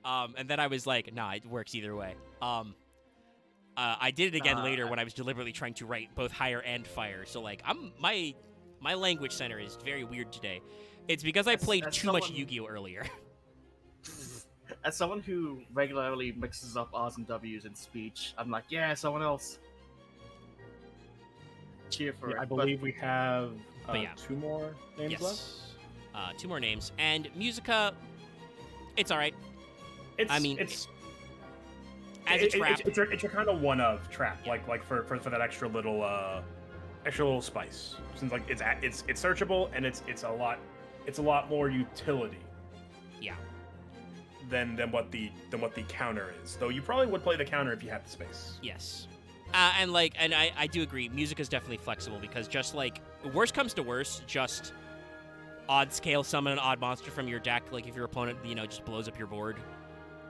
And then I was like, nah, it works either way. I did it again later when I was deliberately trying to write both higher and fire. So like my language center is very weird today. It's because I played too much Yu-Gi-Oh earlier. As someone who regularly mixes up R's and W's in speech, I'm like, yeah, someone else. Cheer for it. I believe we have yeah. 2 more names left. 2 more names. And Musica, it's all right. It's as a trap. It's your kind of one of trap, yeah. like for that extra little spice. Since like it's searchable and it's a lot more utility. Yeah. Than what the counter is. Though you probably would play the counter if you had the space. Yes. And I do agree, music is definitely flexible because just like worst comes to worst, just odd scale summon an odd monster from your deck. Like if your opponent, just blows up your board,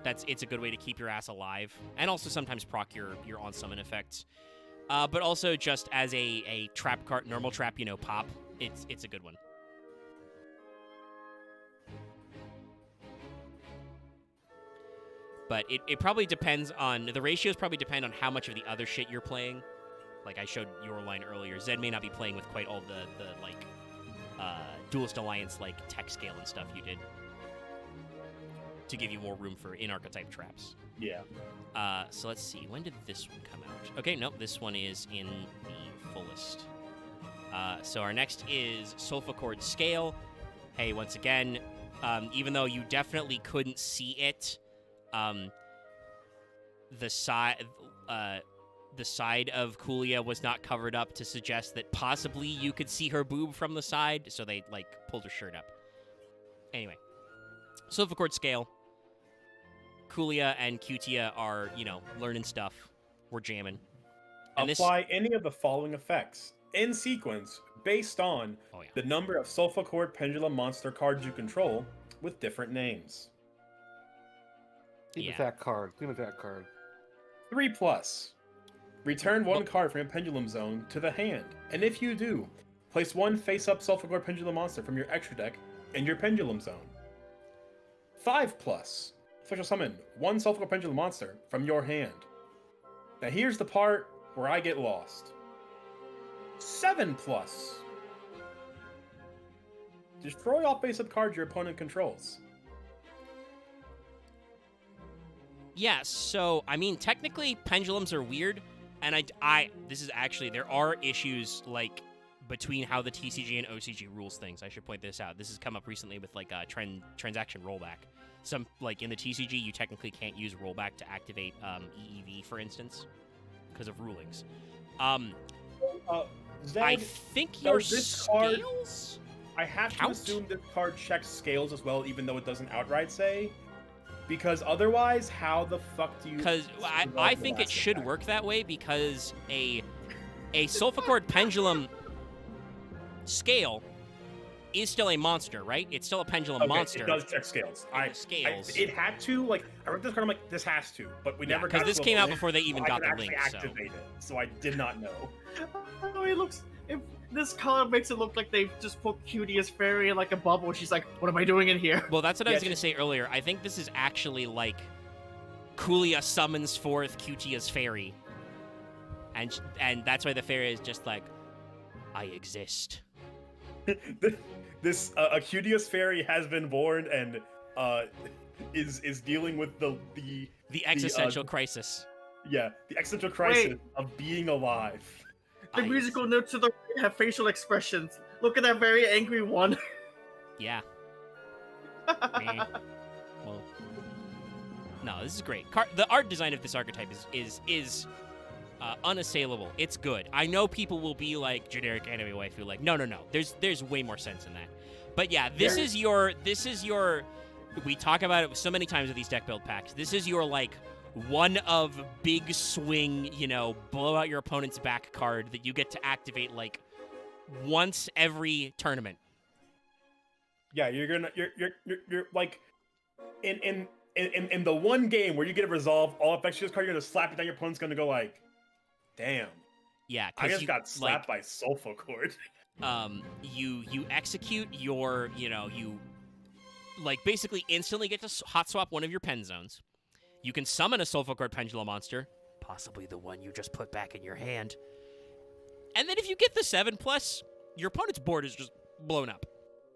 it's a good way to keep your ass alive. And also sometimes proc your on summon effects. But also just as a trap card, normal trap, pop, it's a good one. But it probably depends on... The ratios probably depend on how much of the other shit you're playing. Like I showed your line earlier. Zed may not be playing with quite all the Duelist Alliance, tech scale and stuff you did. To give you more room for in-archetype traps. Yeah. So let's see. When did this one come out? Okay, nope. This one is in the fullest. So our next is Sulfur Scale. Hey, once again, even though you definitely couldn't see it... the side of Kulia was not covered up to suggest that possibly you could see her boob from the side, so they pulled her shirt up. Anyway, Sulfur Scale. Kulia and Cutia are learning stuff. We're jamming. And apply any of the following effects in sequence based on the number of Sulfur Pendulum monster cards you control with different names. Team attack card. 3+. Return 1 card from your Pendulum Zone to the hand, and if you do, place 1 face-up Sulfur Pendulum monster from your extra deck in your Pendulum Zone. 5+. Special summon 1 Sulfur Pendulum monster from your hand. Now here's the part where I get lost. 7+. Destroy all face-up cards your opponent controls. Yeah, so, I mean, technically, pendulums are weird, and this is actually, there are issues, between how the TCG and OCG rules things. I should point this out. This has come up recently with, transaction rollback. Some, in the TCG, you technically can't use rollback to activate EEV, for instance, because of rulings. Zed, I think your scales I have count? to assume this card checks scales as well, even though it doesn't outright say. Because otherwise, how the fuck do you... Because I think it should work that way, because a Sulfur Pendulum scale is still a monster, right? It's still a pendulum Okay, monster. it does check scales. It had to, like, I read this card, I'm like, this has to, but we never got because this to came out link, before they even so got the I could link. actually activate it, so I did not know. Oh, it looks. If this color makes it look like they've just put Cutie as fairy in like a bubble. She's like, "What am I doing in here?" Well, that's what I Yeah, was gonna say earlier. I think this is actually like Kulia summons forth Cutia's fairy, and that's why the fairy is just like, I exist. This Acutius fairy has been born and is dealing with the existential crisis. the existential crisis of being alive. The musical notes to the right have facial expressions. Look at that very angry one. Yeah. Well, no, this is great. The art design of this archetype is unassailable. It's good. I know people will be like generic anime waifu, like no. There's way more sense in that. But yeah, this is your. We talk about it so many times with these deck build packs. This is your like one of big swing, blow out your opponent's back card that you get to activate like once every tournament. Yeah, you're like in the one game where you get it resolved, all effects you card, you're gonna slap it down. Your opponent's gonna go like, damn. Yeah, I just got slapped by Sulfur Cord. You execute your, you like basically instantly get to hot swap one of your pen zones. You can summon a Sulfur Cord Pendulum monster, possibly the one you just put back in your hand. And then if you get the 7+, your opponent's board is just blown up.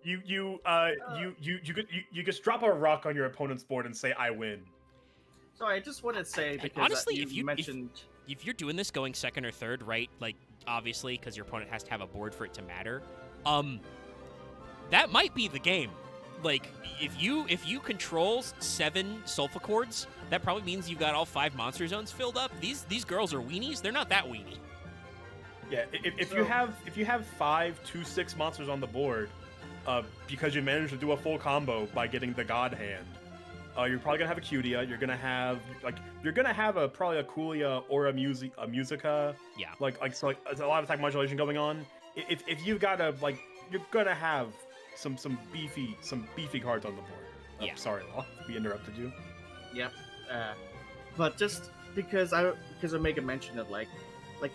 You just drop a rock on your opponent's board and say, I win. So I just want to say, because honestly, you mentioned... If you're doing this going second or third, right, like, obviously, because your opponent has to have a board for it to matter, that might be the game. Like, if you control 7 Sulfur Cords, that probably means you've got all 5 monster zones filled up. These girls are weenies. They're not that weenie. Yeah, if you have 5 2/6 monsters on the board, because you managed to do a full combo by getting the God Hand, you're probably gonna have a Cutia. You're gonna have probably a Kulia or a Musica. Yeah. Like there's a lot of attack modulation going on. If you've got you're gonna have some beefy cards on the board. Yeah. Sorry, we interrupted you. Yep. But just because Omega mentioned it, like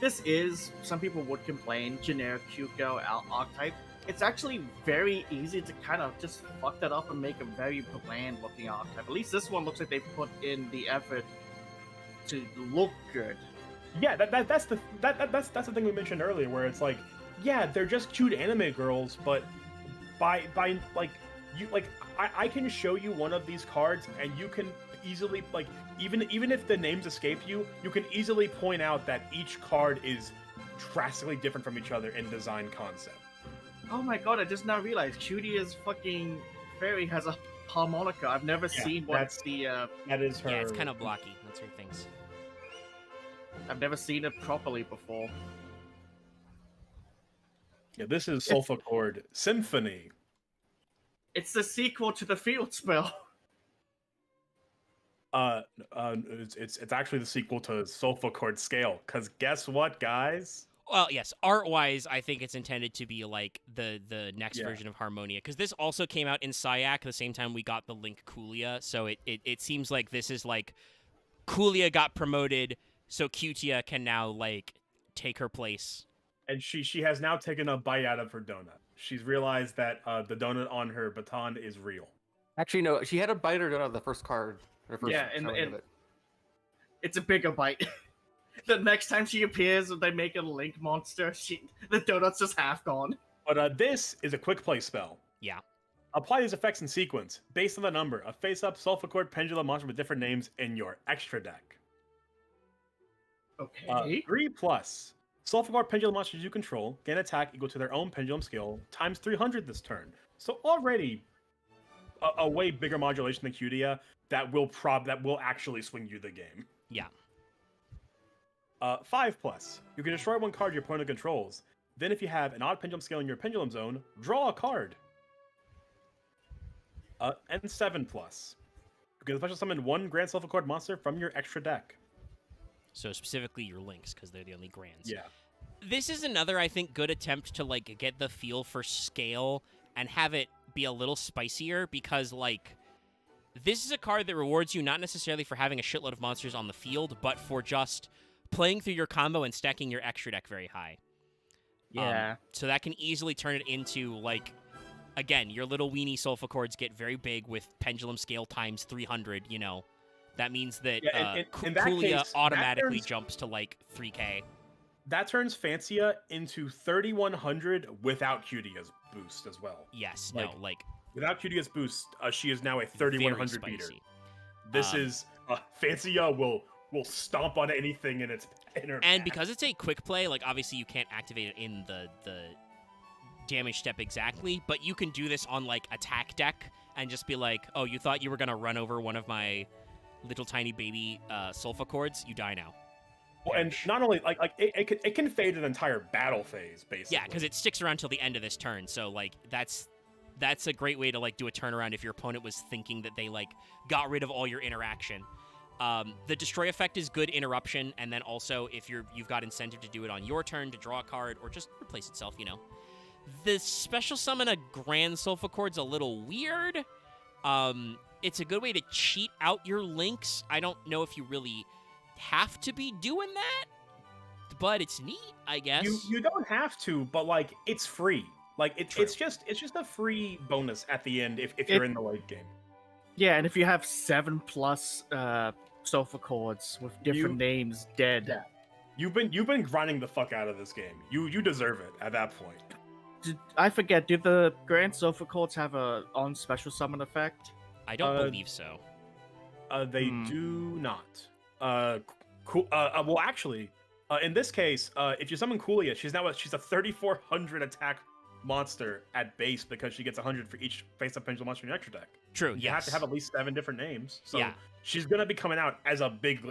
this is, some people would complain, generic cute girl archetype. It's actually very easy to kind of just fuck that up and make a very bland looking archetype. At least this one looks like they've put in the effort to look good. Yeah, that's the thing we mentioned earlier, where it's like, yeah, they're just cute anime girls, but by I can show you one of these cards and you can easily, like, even if the names escape you, you can easily point out that each card is drastically different from each other in design concept. Oh my god, I just now realized Cutia's fucking fairy has a harmonica. I've never seen what that is her. Yeah, it's kind of blocky. That's her things. I've never seen it properly before. Yeah, this is Sulfur Cord Symphony. It's the sequel to the field spell. It's actually the sequel to Sulfur Cord Scale. Cause guess what, guys? Well, yes, art-wise, I think it's intended to be like the next version of Harmonia, because this also came out in Syak the same time we got the Link Kulia, so it seems like this is like Kulia got promoted, so Cutia can now like take her place. And she has now taken a bite out of her donut. She's realized that the donut on her baton is real. Actually, no, she had a bite or donut of the first card. And it's a bigger bite. The next time she appears, they make a Link monster. The donut's just half gone. But this is a quick play spell. Yeah. Apply these effects in sequence, based on the number of face-up Sulfur Cord Pendulum monster with different names in your extra deck. Okay. 3+. Sulfur Cord Pendulum monsters you control gain attack equal to their own pendulum skill times 300 this turn. So already a way bigger modulation than Cutia that will actually swing you the game. Yeah. 5+. You can destroy one card your opponent controls. Then if you have an odd pendulum scale in your pendulum zone, draw a card. And 7+. You can special summon one Grand Sulfur Cord monster from your extra deck. So specifically your links, because they're the only grands. Yeah. This is another, I think, good attempt to like get the feel for scale and have it be a little spicier because, like, this is a card that rewards you not necessarily for having a shitload of monsters on the field, but for just playing through your combo and stacking your extra deck very high. Yeah. So that can easily turn it into, like, again, your little weenie Sulfa Chords get very big with Pendulum Scale times 300, you know. That means that in that Kulia case, automatically jumps to, like, 3k. That turns Fancia into 3100 without Cudia's boost as well. Yes, Without Cudia's boost, she is now a 3100 beater. spicy. This is Fancia will stomp on anything in its inner. And because it's a quick play, like, obviously you can't activate it in the damage step exactly, but you can do this on, like, attack deck and just be like, oh, you thought you were gonna run over one of my little tiny baby Sulfa Chords? You die now. Well, and not only it can fade an entire battle phase basically. Yeah, because it sticks around till the end of this turn. So, like, that's a great way to, like, do a turnaround if your opponent was thinking that they, like, got rid of all your interaction. The destroy effect is good interruption, and then also if you've got incentive to do it on your turn to draw a card or just replace itself, you know. The special summon a Grand Sulfa Chord's a little weird. It's a good way to cheat out your links. I don't know if you really have to be doing that, but it's neat, I guess. You don't have to, but, like, it's free. Like, it's just a free bonus at the end if you're in the late game. Yeah, and if you have 7+ Sulfa Chords with different names dead. Yeah. You've been grinding the fuck out of this game. You deserve it at that point. I forget, did the Grand Sulfa Chords have a on special summon effect? I don't believe so. They do not. Cool. Well, actually, in this case, if you summon Kulia, she's a 3400 attack monster at base because she gets 100 for each face-up pendulum monster in your extra deck. True. You have to have at least 7 different names. So yeah. She's gonna be coming out as a big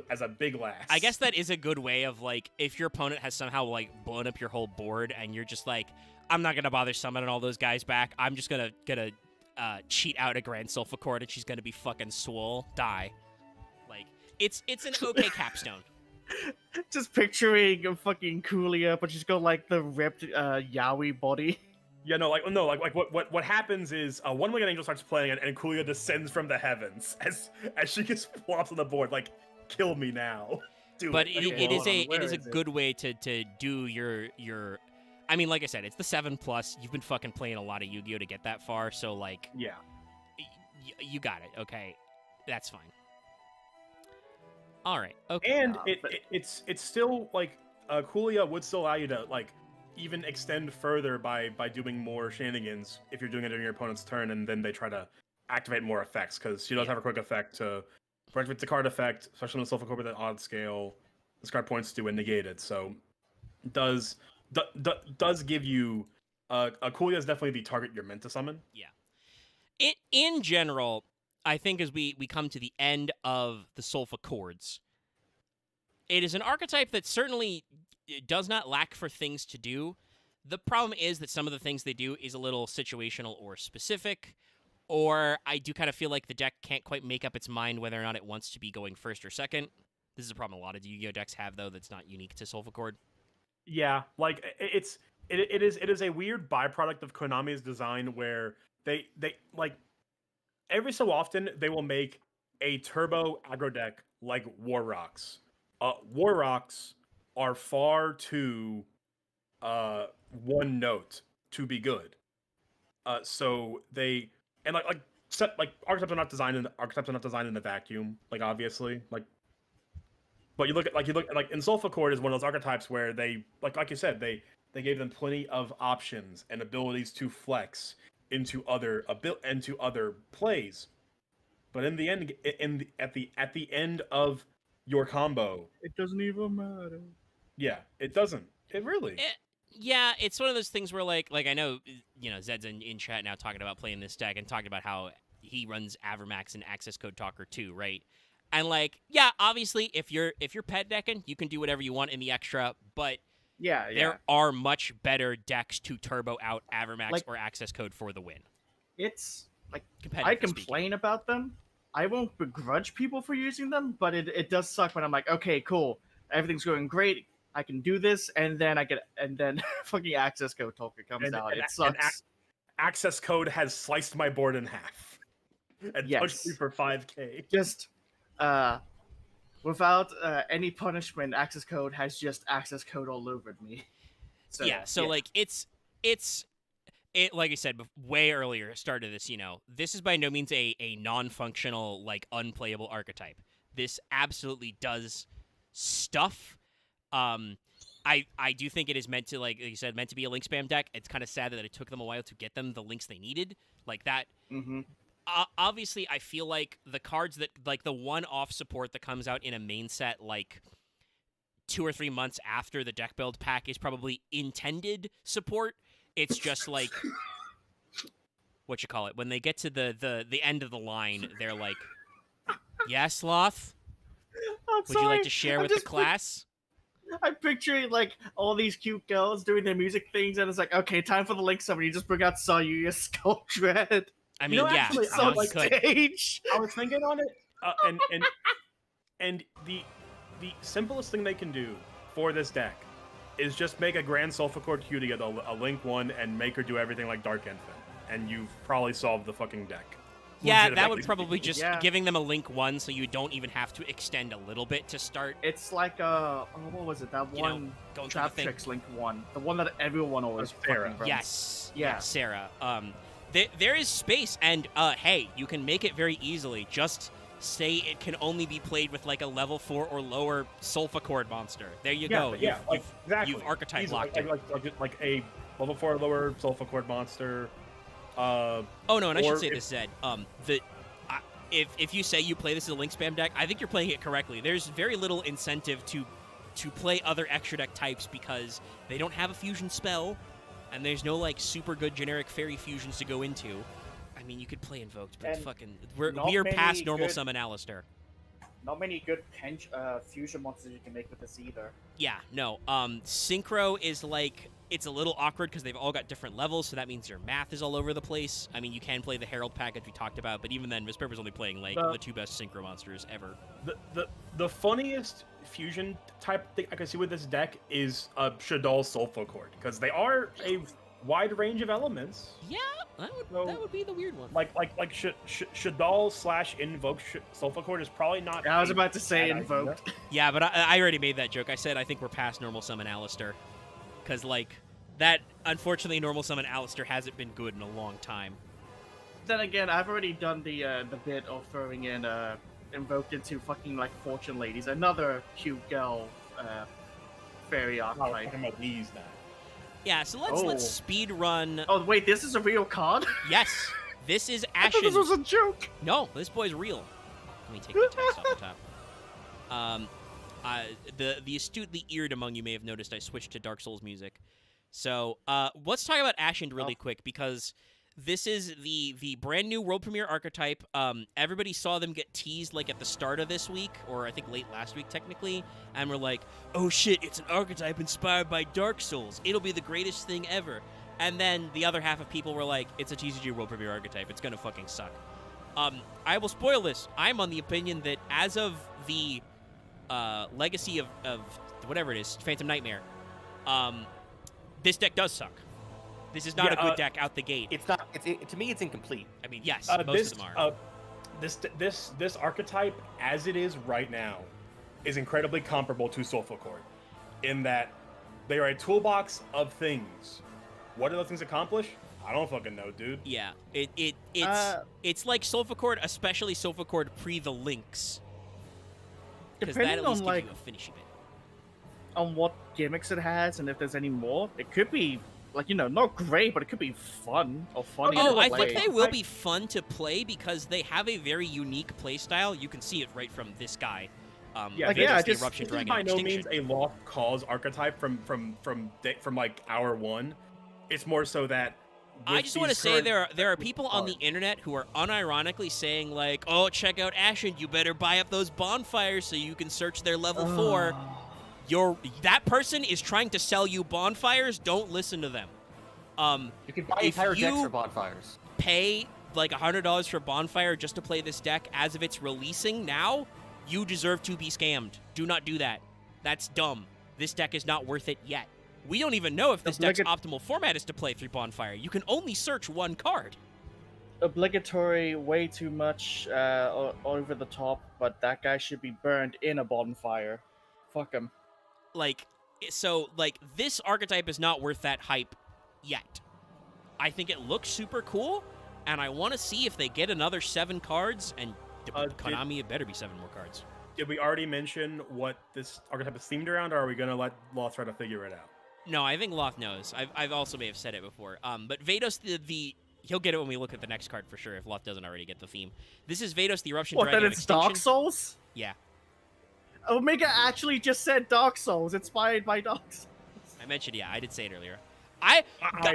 lass. I guess that is a good way of, like, if your opponent has somehow, like, blown up your whole board and you're just like, I'm not gonna bother summoning all those guys back. I'm just gonna cheat out a Grand Sulfa Chord and she's gonna be fucking swole. Die. Like, it's an okay capstone. Just picturing a fucking Kulia, but she's got, like, the ripped yaoi body. Yeah, what happens is one Winged Angel starts playing and Kulia descends from the heavens as she gets flopped on the board, like, kill me now. But it is a good way to do your I mean, like I said, it's the 7+. You've been fucking playing a lot of Yu-Gi-Oh to get that far, so, like, yeah, you got it. Okay, that's fine. All right. Okay. And it's still, like, Kulia would still allow you to, like, even extend further by doing more shenanigans if you're doing it during your opponent's turn, and then they try to activate more effects because she does have a quick effect to activate the card effect, especially when the Sulfa Chord with an odd scale. This card points to and negate it, so does give you Kulia is definitely the target you're meant to summon. Yeah. In general, I think as we come to the end of the Sulfa Chords, it is an archetype that certainly does not lack for things to do. The problem is that some of the things they do is a little situational or specific, or I do kind of feel like the deck can't quite make up its mind whether or not it wants to be going first or second. This is a problem a lot of Yu-Gi-Oh decks have, though, that's not unique to Sulfa Chord. Yeah, like, it is a weird byproduct of Konami's design where they like every so often they will make a turbo aggro deck like War Rocks. War Rocks are far too one note to be good. So they and like archetypes are not designed in a vacuum, like, obviously, like. But you look at in Sulfa Chord is one of those archetypes where they like you said they gave them plenty of options and abilities to flex into other plays. But in the end, at the end of your combo, it doesn't even matter. Yeah, it doesn't. It really. Yeah, it's one of those things where, like I know, you know, Zed's in chat now talking about playing this deck and talking about how he runs Avermax and Access Code Talker too, right? And, like, yeah, obviously, if you're pet decking, you can do whatever you want in the extra, but there are much better decks to turbo out Avermax, like, or Access Code for the win. It's like, I complain about them. I won't begrudge people for using them, but it does suck when I'm like, okay, cool, everything's going great, I can do this, and then fucking Access Code Talker comes out. It sucks. access code has sliced my board in half and pushed me Yes. for 5k. Just without any punishment, access code has just access code all over me. So yeah, so like it's like I said way earlier, start of this, this is by no means a non-functional, like unplayable archetype. This absolutely does stuff. I do think it is meant to, like you said, meant to be a link spam deck. It's kind of sad that it took them a while to get them the links they needed. Like that. Mm-hmm. Obviously, I feel like the cards that, like the one-off support that comes out in a main set, like 2 or 3 months after the deck build pack, is probably intended support. It's just like what you call it when they get to the end of the line, they're like, "Yes, Sloth, would you like to share with the class?" I'm picturing like all these cute girls doing their music things, and it's like, okay, time for the link summon. You just bring out Sayuya Skull Dread. I mean, yeah, actually, no, you could. Stage. I was thinking on it, and the simplest thing they can do for this deck is just make a Grand Sulfur Q to get a Link 1 and make her do everything like Dark Infant, and you've probably solved the fucking deck. Yeah, that Legitimately. would probably just Yeah. giving them a Link 1 so you don't even have to extend a little bit to start. It's like what was it? That You know, one going through the Trap thing. Tricks Link one, the one that everyone always That's Sarah. fucking runs. Yes. Yeah. Sarah. There is space, and hey, you can make it very easily. Just say it can only be played with like a level 4 or lower Sulfur monster. There you go. Yeah, exactly. You've archetype Easily, locked it. like a level 4 lower Sulfur monster. Oh no, and I or should say if- this, Zed. If you say you play this as a link spam deck, I think you're playing it correctly. There's very little incentive to play other extra deck types because they don't have a fusion spell, and there's no like super good generic fairy fusions to go into. I mean, you could play Invoked, but And we're not past many normal good- summon Alistair. Not many good fusion monsters you can make with this either. Yeah, no. Synchro is like, it's a little awkward because they've all got different levels, so that means your math is all over the place. I mean, you can play the Herald package we talked about, but even then, Miss Pepper's only playing like the 2 best Synchro monsters ever. The funniest fusion type thing I can see with this deck is Shaddoll Sulfur because they are a wide range of elements. Yeah, that So- would be the weird one. Like Shaddoll / Invoke Sulfur is probably not. I was a about to say bad invoked. idea. Yeah, but I already made that joke. I said I think we're past normal summon Alistair. Because, like, that, unfortunately, normal summon Alistair hasn't been good in a long time. Then again, I've already done the bit of throwing in invoked into fucking like Fortune Ladies, another cute girl fairy Oh, we're archetype. talking about these now. Yeah, so Oh. let's speed run. Oh wait, this is a real card? Yes, this is I thought this Ashen. was a joke. No, this boy's real. Let me take the text off the top. The astutely eared among you may have noticed I switched to Dark Souls music. So let's talk about Ashen really quick because this is the brand new world premiere archetype. Everybody saw them get teased like at the start of this week, or I think late last week technically, and we're like, oh shit, it's an archetype inspired by Dark Souls. It'll be the greatest thing ever. And then the other half of people were like, it's a TCG world premiere archetype. It's gonna fucking suck. I will spoil this. I'm on the opinion that as of the legacy of whatever it is, Phantom Nightmare, this deck does suck. This is not Yeah, a good deck out the gate. It's not. To me, it's incomplete. I mean, yes, most This of them are. this archetype, as it is right now, is incredibly comparable to Sulfur in that they are a toolbox of things. What do those things accomplish? I don't fucking know, dude. Yeah, it's it's like Sulfur, especially Sulfur pre the links, because that Depending at on least gives like you a finishing bit. on what gimmicks it has and if there's any more, it could be like not great, but it could be fun or funny. Oh, to I play. think they will be fun to play because they have a very unique play style. You can see it right from this guy. Yeah, Vegas, yeah, the just- Eruption This is Dragon by no Extinction. means a lost cause archetype from like hour one. It's more so that I with just want to these say current- there are people on the internet who are unironically saying like, "Oh, check out Ashen. You better buy up those bonfires so you can search their level 4." That person is trying to sell you bonfires. Don't listen to them. You can buy If entire decks you- for bonfires. Pay like $100 for bonfire just to play this deck as of it's releasing now. You deserve to be scammed. Do not do that. That's dumb. This deck is not worth it yet. We don't even know if this deck's Obligat- optimal format is to play 3 Bonfire. You can only search 1 card. Obligatory, way too much over the top, but that guy should be burned in a bonfire. Fuck him. Like, this archetype is not worth that hype yet. I think it looks super cool, and I want to see if they get another 7 cards, and Konami, it better be 7 more cards. Did we already mention what this archetype is themed around, or are we gonna let Loth try to figure it out? No, I think Loth knows. I've also may have said it before. But Vados, he'll get it when we look at the next card for sure, if Loth doesn't already get the theme. This is Vados, the Eruption What, Dragon then of it's Dark Extinction. Souls? Yeah, Omega actually just said Dark Souls, inspired by Dark Souls. I mentioned, I did say it earlier. I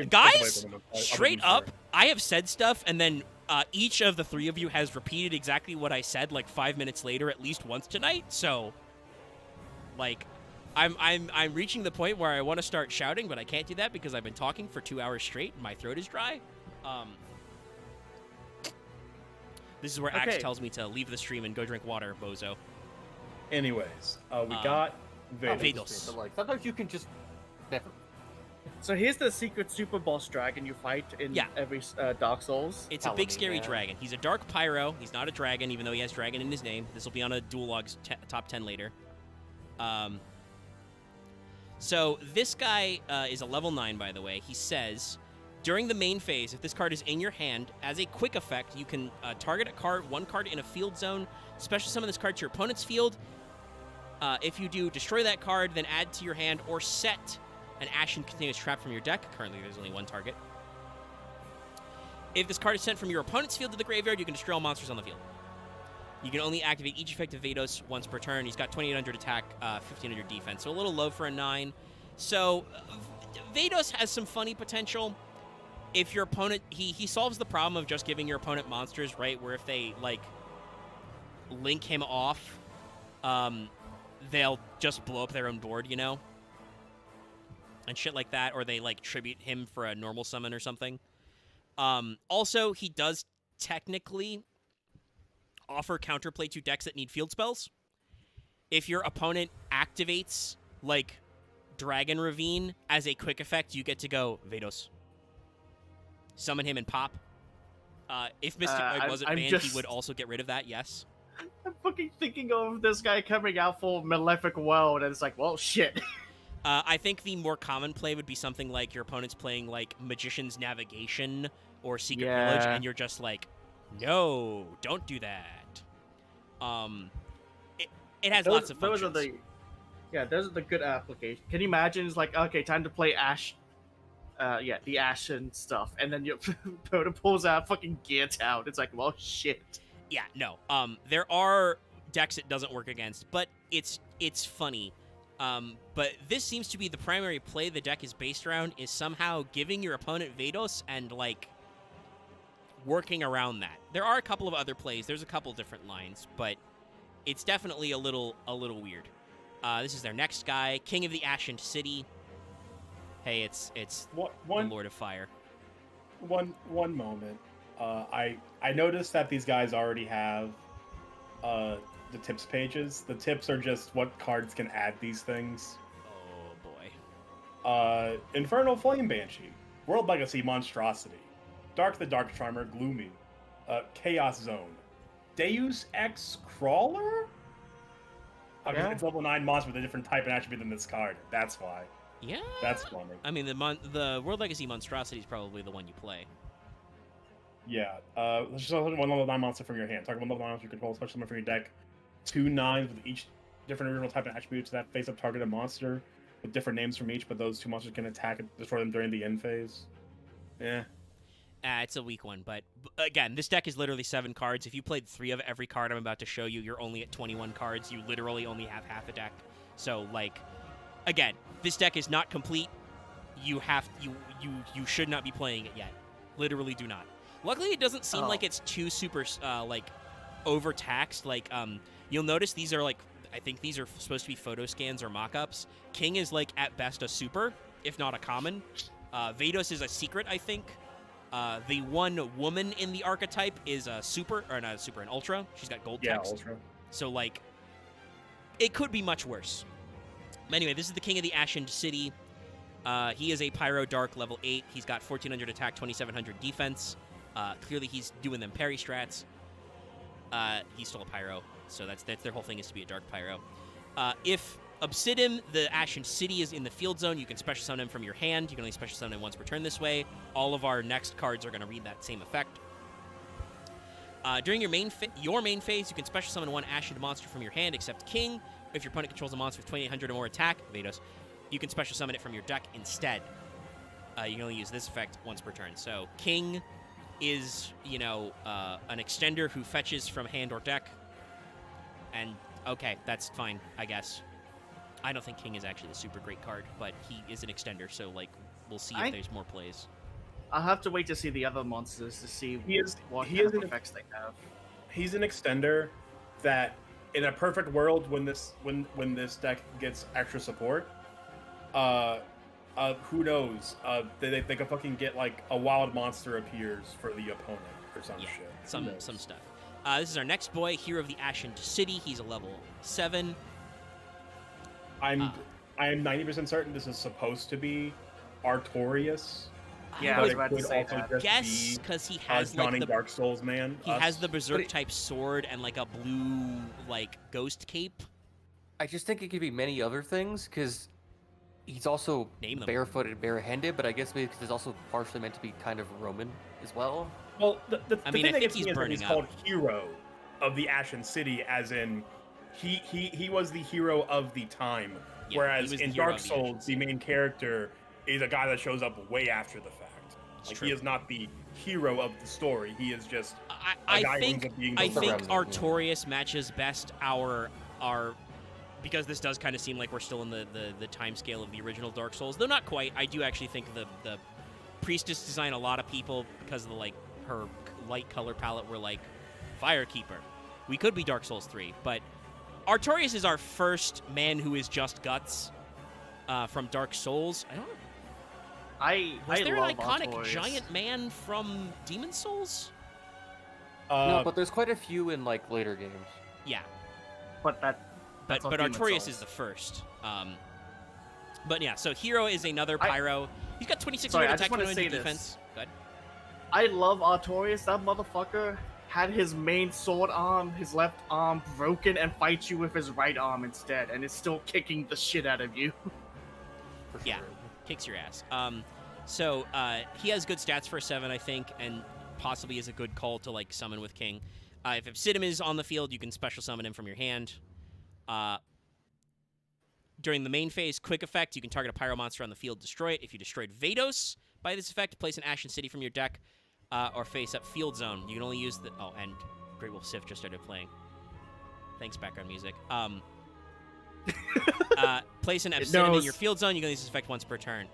Guys, I straight wasn't up, sure. I have said stuff, and then each of the 3 of you has repeated exactly what I said like 5 minutes later, at least once tonight. So, like, I'm reaching the point where I want to start shouting, but I can't do that because I've been talking for 2 hours straight and my throat is dry. This is where Axe Okay. tells me to leave the stream and go drink water, bozo. Anyways, we got Vados. Vados. But like sometimes you can just never. So here's the secret super boss dragon you fight in Yeah. every Dark Souls. It's a Telling big me, scary man. dragon. He's a dark pyro. He's not a dragon, even though he has dragon in his name. This will be on a Dual Logs top 10 later. So this guy is a level 9, by the way. He says, during the main phase, if this card is in your hand, as a quick effect, you can target one card in a field zone, special summon this card to your opponent's field. If you do, destroy that card, then add to your hand, or set an Ashen Continuous Trap from your deck. Currently, there's only 1 target. If this card is sent from your opponent's field to the graveyard, you can destroy all monsters on the field. You can only activate each effect of Vados once per turn. He's got 2,800 attack, 1,500 defense, so a little low for a 9. So, Vados has some funny potential. If your opponent... He solves the problem of just giving your opponent monsters, right? Where if they, like, link him off, they'll just blow up their own board, you know? And shit like that, or they, like, tribute him for a normal summon or something. Also, he does technically offer counterplay to decks that need field spells. If your opponent activates, like, Dragon Ravine as a quick effect, you get to go, Vados. Summon him and pop. If Mystic Void wasn't banned, he would also get rid of that, yes. I'm fucking thinking of this guy coming out full Malefic World, and it's like, well, shit. I think the more common play would be something like your opponent's playing, like, Magician's Navigation or Secret Village, and you're just like, no, don't do that. It has lots of functions. Those are the good applications. Can you imagine? It's like, okay, time to play Ash. The Ashen stuff, and then your opponent pulls out fucking Gear Town. It's like, well, shit. Yeah, no. There are decks it doesn't work against, but it's funny. But this seems to be the primary play the deck is based around, is somehow giving your opponent Vados and, like, working around that. There are a couple of other plays. There's a couple different lines, but it's definitely a little weird. This is their next guy, King of the Ashen City. Hey, it's the Lord of Fire. One moment. I noticed that these guys already have the tips pages. The tips are just what cards can add these things. Oh boy. Infernal Flame Banshee, World Legacy Monstrosity, Dark the Dark Charmer, Gloomy, Chaos Zone, Deus Ex Crawler? Okay, Yeah. it's level 9 monster with a different type and attribute than this card. That's why. Yeah. That's funny. I mean, the World Legacy Monstrosity is probably the one you play. Yeah. Let's just one level 9 monster from your hand. Target one level 9 monster you control, special summon from your deck. 2 9s with each different original type and attributes that face up targeted monster with different names from each, but those 2 monsters can attack and destroy them during the end phase. Yeah. It's a weak one, but again, this deck is literally 7 cards. If you played 3 of every card I'm about to show you, you're only at 21 cards. You literally only have half a deck. So, like, again, this deck is not complete. You should not be playing it yet. Literally do not. Luckily, it doesn't seem like it's too super, like, overtaxed. Like, you'll notice these are, like, I think these are supposed to be photo scans or mock-ups. King is, like, at best a super, if not a common. Vados is a secret, I think. The one woman in the archetype is a super, or not a super, an ultra. She's got gold text. Ultra. So, like, it could be much worse. Anyway, this is the King of the Ashen City. He is a Pyro Dark level 8. He's got 1400 attack, 2700 defense. Clearly, he's doing them parry strats. He's still a Pyro, so that's their whole thing is to be a Dark Pyro. If Obsidian, the Ashen City, is in the field zone, you can special summon him from your hand. You can only special summon him once per turn this way. All of our next cards are going to read that same effect. During your main phase, you can special summon one Ashen monster from your hand, except King. If your opponent controls a monster with 2800 or more attack, Vados, you can special summon it from your deck instead. You can only use this effect once per turn. So King is, an extender who fetches from hand or deck. And, okay, that's fine, I guess. I don't think King is actually a super great card, but he is an extender, so, we'll see if there's more plays. I'll have to wait to see the other monsters to see what kind of effects they have. He's an extender that, in a perfect world, when this deck gets extra support, who knows? They could fucking get a wild monster appears for the opponent or some shit. Some stuff. This is our next boy, Hero of the Ashen City. He's a level 7. I am 90% certain this is supposed to be Artorias. Yeah, I was about to say that. Guess because he has Johnny Dark Souls man. He has the Berserk type sword and a blue ghost cape. I just think it could be many other things because he's also barefooted, barehanded, but I guess maybe because it's also partially meant to be kind of Roman as well. Well, the thing that gets me is that he's up. called Hero of the Ashen City, as in he was the hero of the time, whereas in Dark Souls, the main character is a guy that shows up way after the fact. He is not the hero of the story. He is just a guy who ends up being the I think Artorias matches best our because this does kind of seem like we're still in the time scale of the original Dark Souls, though not quite. I do actually think the priestess design, a lot of people, because of her light color palette, were Firekeeper. We could be Dark Souls 3, but Artorias is our first man who is just guts from Dark Souls. I don't know. Was there an iconic Artorias. giant man from Demon Souls? No, but there's quite a few in later games. Yeah, But Artorias is the first. But yeah, so Hero is another Pyro. He's got 2600 attack, 2100 defense. Good. I love Artorias. That motherfucker had his main sword arm, his left arm broken, and fights you with his right arm instead, and is still kicking the shit out of you. For Yeah. sure. Kicks your ass. So he has good stats for a 7, I think, and possibly is a good call to summon with King. If Obsidian is on the field, you can special summon him from your hand. During the main phase, quick effect, you can target a Pyro monster on the field, destroy it. If you destroyed Vados by this effect, place an Ashen City from your deck, or face up field zone. You can only use the... Oh, and Great Wolf Sif just started playing. Thanks, background music. Place an Obsidian in your field zone. You can use this effect once per turn.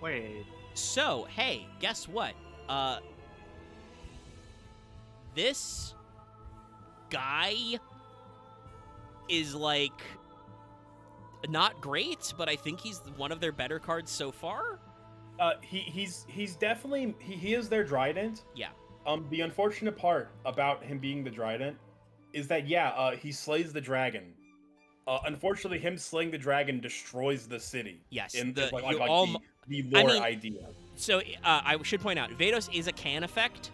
Wait. So, hey, guess what? This guy is not great, but I think he's one of their better cards so far. He's definitely he is their Trident. Yeah. The unfortunate part about him being the Trident is that he slays the dragon. Unfortunately, him slaying the dragon destroys the city. Yes. In the lore idea. So I should point out, Vados is a can effect.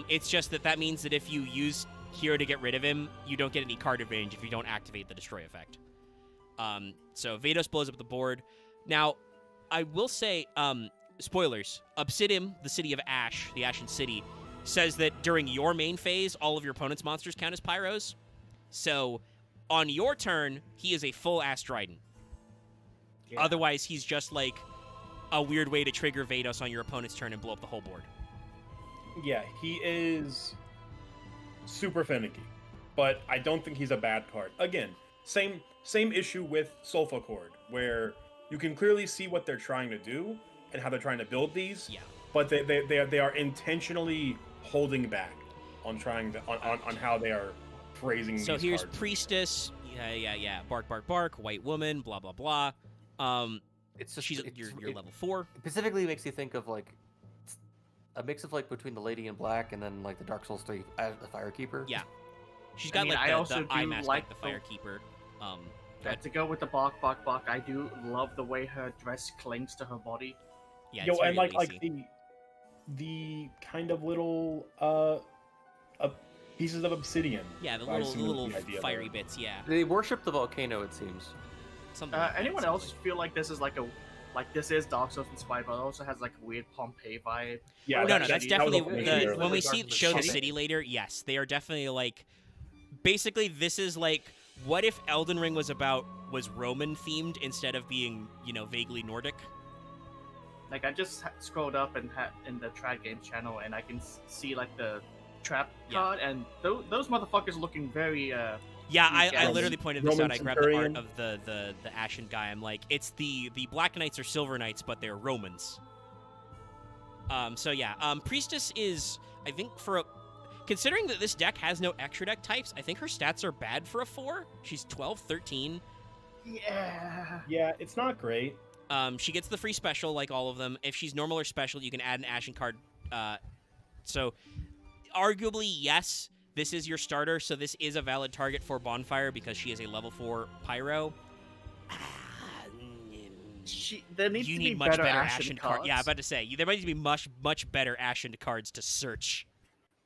It's just that means that if you use Hero to get rid of him, you don't get any card advantage if you don't activate the destroy effect. So Vados blows up the board. Now, I will say, spoilers, Obsidian, the city of Ash, the Ashen City, says that during your main phase, all of your opponent's monsters count as Pyros. So on your turn, he is a full-ass Trident. Yeah. Otherwise, he's just a weird way to trigger Vados on your opponent's turn and blow up the whole board. Yeah, he is super finicky, but I don't think he's a bad card. Again, same issue with Sulfa Cord, where you can clearly see what they're trying to do and how they're trying to build these. Yeah. But they are intentionally holding back on trying to on how they are phrasing these cards. So here's Priestess, yeah, bark, white woman, blah blah blah. It's just, you're level 4. Specifically, makes you think of a mix of between the Lady in Black and then the Dark Souls 3 as the Firekeeper. Yeah, she's got the eye mask like the Firekeeper. To go with the bark, bark, bark, I do love the way her dress clings to her body. Yeah, Yo, it's very and like lacy. the kind of little pieces of obsidian. Yeah, the I little, assume is little the idea fiery there. bits, yeah. They worship the volcano, it seems. Something like that, Anyone it else seems like. feel like this is like this is Dark Souls inspired, but it also has like a weird Pompeii vibe? Yeah, No, that- that's that was definitely what I mentioned the earlier. when we Dark see of the show the City. city later. Yes, they are definitely like. Basically, this is like what if Elden Ring was Roman themed instead of being vaguely Nordic. Like I just scrolled up and in the Trad Games channel, and I can see like the trap Yeah. card, and those motherfuckers looking very Yeah, Yeah, I Roman- literally pointed this Roman out. I grabbed the art centurion. of the Ashen guy. I'm like, it's the Black Knights or Silver Knights, but they're Romans. So yeah, Priestess is, I think, considering that this deck has no extra deck types, I think her stats are bad for a 4. She's 12, 13. yeah. Yeah, it's not great. She gets the free special like all of them. If she's normal or special, you can add an Ashen card. So arguably, yes, this is your starter, so this is a valid target for Bonfire because she is a level 4 Pyro. There needs You to need be much better better Ashen Ashen cards. cards. Yeah, I'm about to say there might need to be much better Ashen cards to search.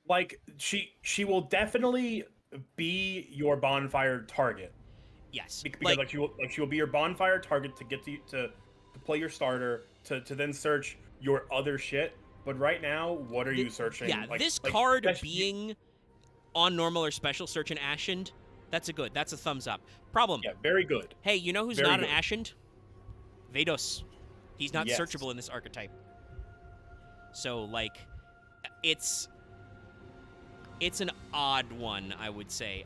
Like she will definitely be your bonfire target Yes, because she will be your bonfire target to get to play your starter to then search your other shit. But right now, what are you searching? Yeah, Like- this like, card that's- being on normal or special search and Ashened, that's a thumbs up. Problem. Yeah, very good. Hey, you know who's Very not good. an Ashened? Vados. He's not Yes. searchable in this archetype. So like, it's an odd one, I would say.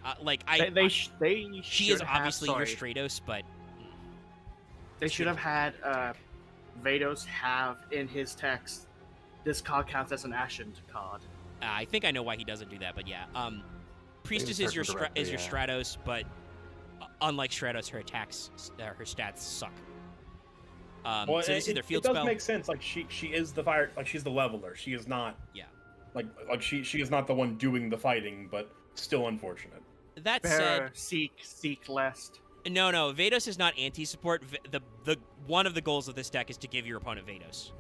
She is obviously your Stratos, but They should have had Vados have in his text. This card counts as an Ashen card. I think I know why he doesn't do that. But yeah, Priestess Maybe is your search her directly, your yeah. Stratos, but unlike Stratos, her her stats suck. Well, so this is their field it does spell. make sense. Like she is the fire. Like she's the leveler. She is not. Yeah. Like she is not the one doing the fighting, but still unfortunate. That Bear, said, seek lest. no, Vados is not anti-support. The one of the goals of this deck is to give your opponent Vados.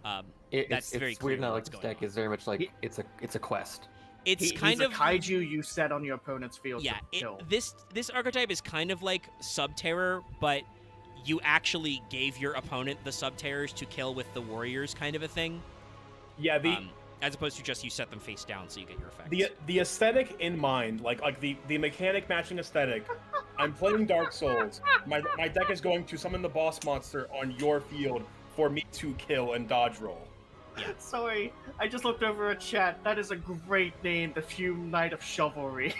That's It's very weird clearly now. Like what's this going deck on. is very much like it's a quest. It's He's kind a of kaiju you set on your opponent's field yeah. to kill. This archetype is kind of like Subterror, but you actually gave your opponent the Subterrors to kill with the warriors, kind of a thing. Yeah, As opposed to just you set them face down so you get your effects. the aesthetic in mind, like the mechanic matching aesthetic. I'm playing Dark Souls. My deck is going to summon the boss monster on your field for me to kill and dodge roll. Sorry, I just looked over a chat. That is a great name, the Fume Knight of Chivalry.